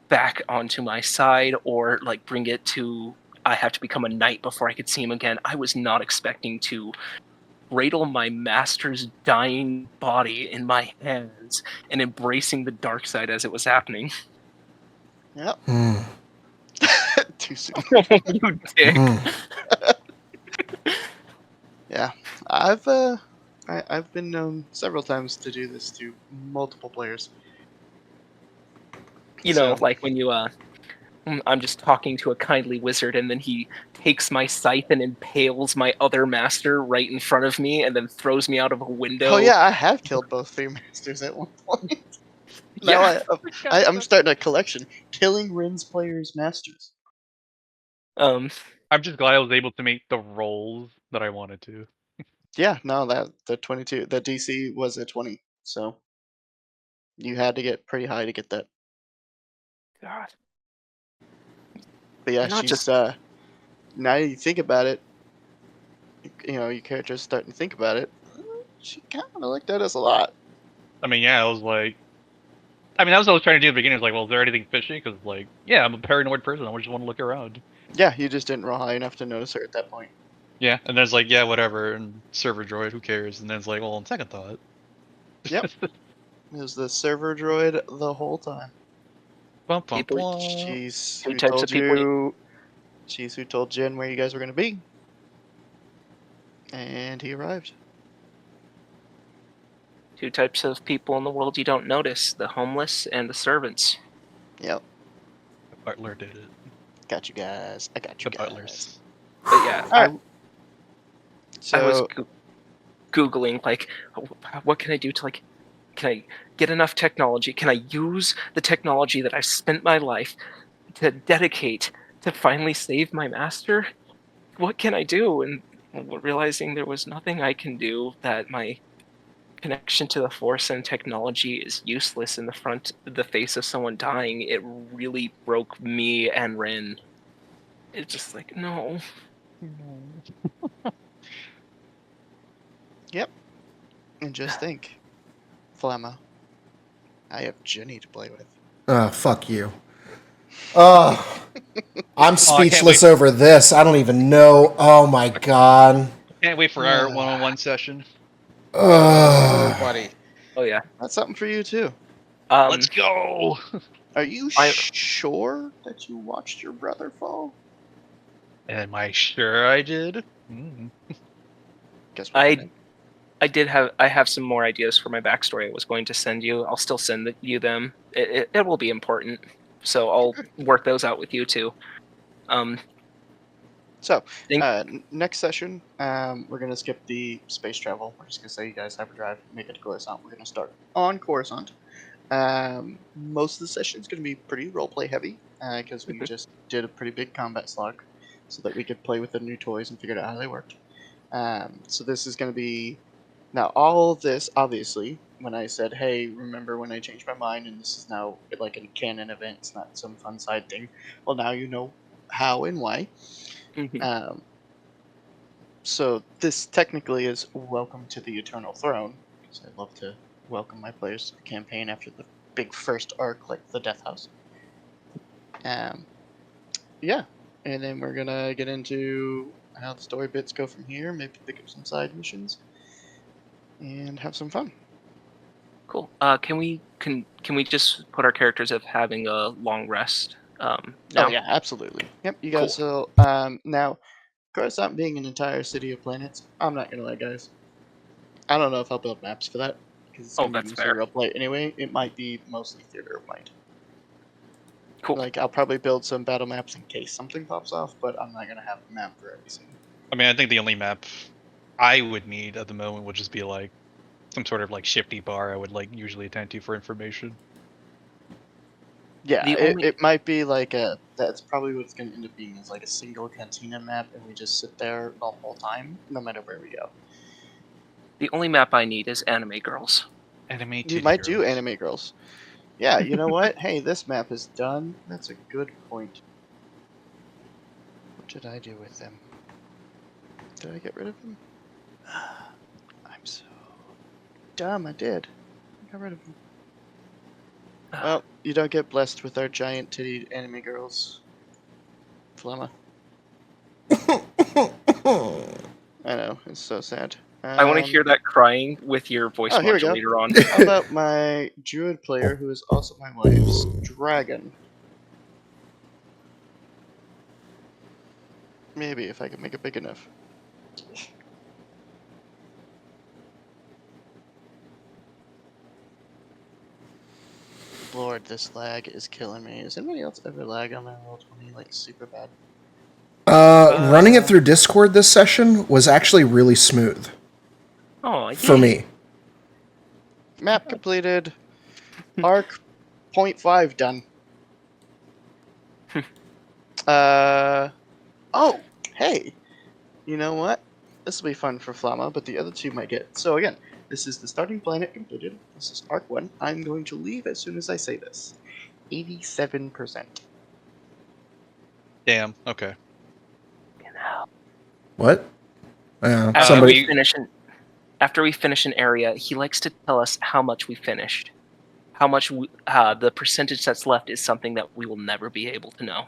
back onto my side, or like bring it to I have to become a knight before I could see him again. I was not expecting to cradle my master's dying body in my hands and embracing the dark side as it was happening. Yep. Hmm. Too soon. You dick. Yeah, I've been known several times to do this to multiple players. You know, So- like when you I'm just talking to a kindly wizard, and then he takes my scythe and impales my other master right in front of me, and then throws me out of a window. Oh yeah, I have killed both three masters at one point. Yeah. Now I'm starting a collection, killing Rin's players' masters. Um, I'm just glad I was able to make the rolls that I wanted to. Yeah, no, that the 22, the DC was a 20, so you had to get pretty high to get that. God. But yeah, Not she's just now you think about it, you know, your character's starting to think about it. She kind of looked at us a lot. I mean, yeah, I was like, I mean, that was what I was trying to do at the beginning. I was like, well, is there anything fishy? Because, like, yeah, I'm a paranoid person. I just want to look around. Yeah, you just didn't roll high enough to notice her at that point. Yeah, and then it's like, yeah, whatever, and server droid, who cares? And then it's like, well, on second thought. Yep. It was the server droid the whole time. Bum, bum, People- bum. She's Two who types told of people- you. She's who told Jen where you guys were going to be. And he arrived. two types of people in the world you don't notice: the homeless and the servants. Yep. The butler did it. Got you guys. I got you The guys. butlers. But yeah, All right. I was So googling like, what can I do to like, can I get enough technology? Can I use the technology that I've spent my life to dedicate to finally save my master? What can I do? And realizing there was nothing I can do, that my connection to the force and technology is useless in the face of someone dying, it really broke me and Ren. It's just like, no. yep. And just think, Flamma, I have Jenny to play with. Fuck you. I'm can't speechless wait. over this. I don't even know. Oh my god. Can't wait for our one-on-one session. Oh, buddy. Oh yeah. That's something for you too. Let's go! Are you I- sure that you watched your brother fall? Am I sure I did? Mm. Guess we'll find out. I have some more ideas for my backstory I was going to send you. I'll still send you them. It will be important, so I'll work those out with you too. So, Think- next session, we're going to skip the space travel. We're just going to say you guys have a drive, make it to Coruscant. We're going to start on Coruscant. Most of the session is going to be pretty roleplay heavy, because we just did a pretty big combat slog so that we could play with the new toys and figure out how they worked. So this is going to be... Now, all of this, obviously, when I said, hey, remember when I changed my mind and this is now like a canon event, it's not some fun side thing. Well, now you know how and why. Mhm. So this technically is Welcome to the Eternal Throne, because I love to welcome my players to the campaign after the big first arc, like the Death House. Yeah, and then we're gonna get into how the story bits go from here, maybe pick up some side missions, and have some fun. Cool. Can we just put our characters of having a long rest? Now? Oh yeah, absolutely. Yep, you guys Cool. will. Now, Coruscant being an entire city of planets, I'm not gonna lie, guys. I don't know if I'll build maps for that, because it's Oh, gonna be that's mostly fair. roleplay anyway. It might be mostly theater of mind. Cool. Like, I'll probably build some battle maps in case something pops off, but I'm not gonna have a map for every scene. I mean, I think the only map I would need at the moment would just be like some sort of like shifty bar I would like usually attend to for information. Yeah, The it, only- it might be like a... That's probably what it's gonna end up being, is like a single cantina map, and we just sit there the whole time, no matter where we go. The only map I need is Anime Girls. Anime You titty might do girls. anime girls. Yeah, you know what? Hey, this map is done. That's a good point. What did I do with them? Did I get rid of them? I'm so dumb. I did. I got rid of them. Well, you don't get blessed with our giant titty anime girls. Flemma. I know, it's so sad. I want to hear that crying with your voice Oh, here we go. modulator on. How about my druid player, who is also my wife's dragon? Maybe, if I can make it big enough. Lord, this lag is killing me. Is anybody else ever lag on their Roll20 like super bad? Running it through Discord this session was actually really smooth Oh, for yay. me. Map completed. Arc 0.5 done. Oh, hey. You know what? This will be fun for Flamma, but the other two might get. So again, this is the starting planet completed. This is Arc 1. I'm going to leave as soon as I say this. 87%. Damn. Okay. What? After Somebody. after we finish an area, he likes to tell us how much we finished. How much the percentage that's left is something that we will never be able to know.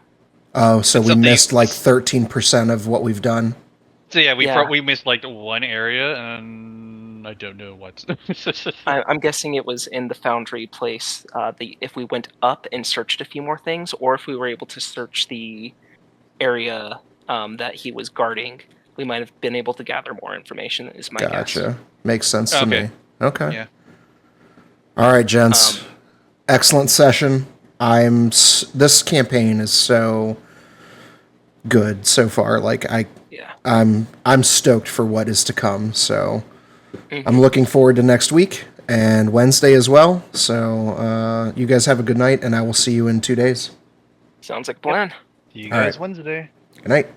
Oh, so It's we something- missed like 13% of what we've done. So yeah, Yeah. we missed like one area, and I don't know what. I'm guessing it was in the Foundry place. If we went up and searched a few more things, or if we were able to search the area that he was guarding, we might have been able to gather more information. Is my guess. Gotcha. Makes sense to Okay. me. Okay. Yeah. All right, gents. Excellent session. This campaign is so good so far. Like I'm stoked for what is to come. So I'm looking forward to next week and Wednesday as well. So you guys have a good night, and I will see you in 2 days. Sounds like a plan. See you All guys right. Wednesday. Good night.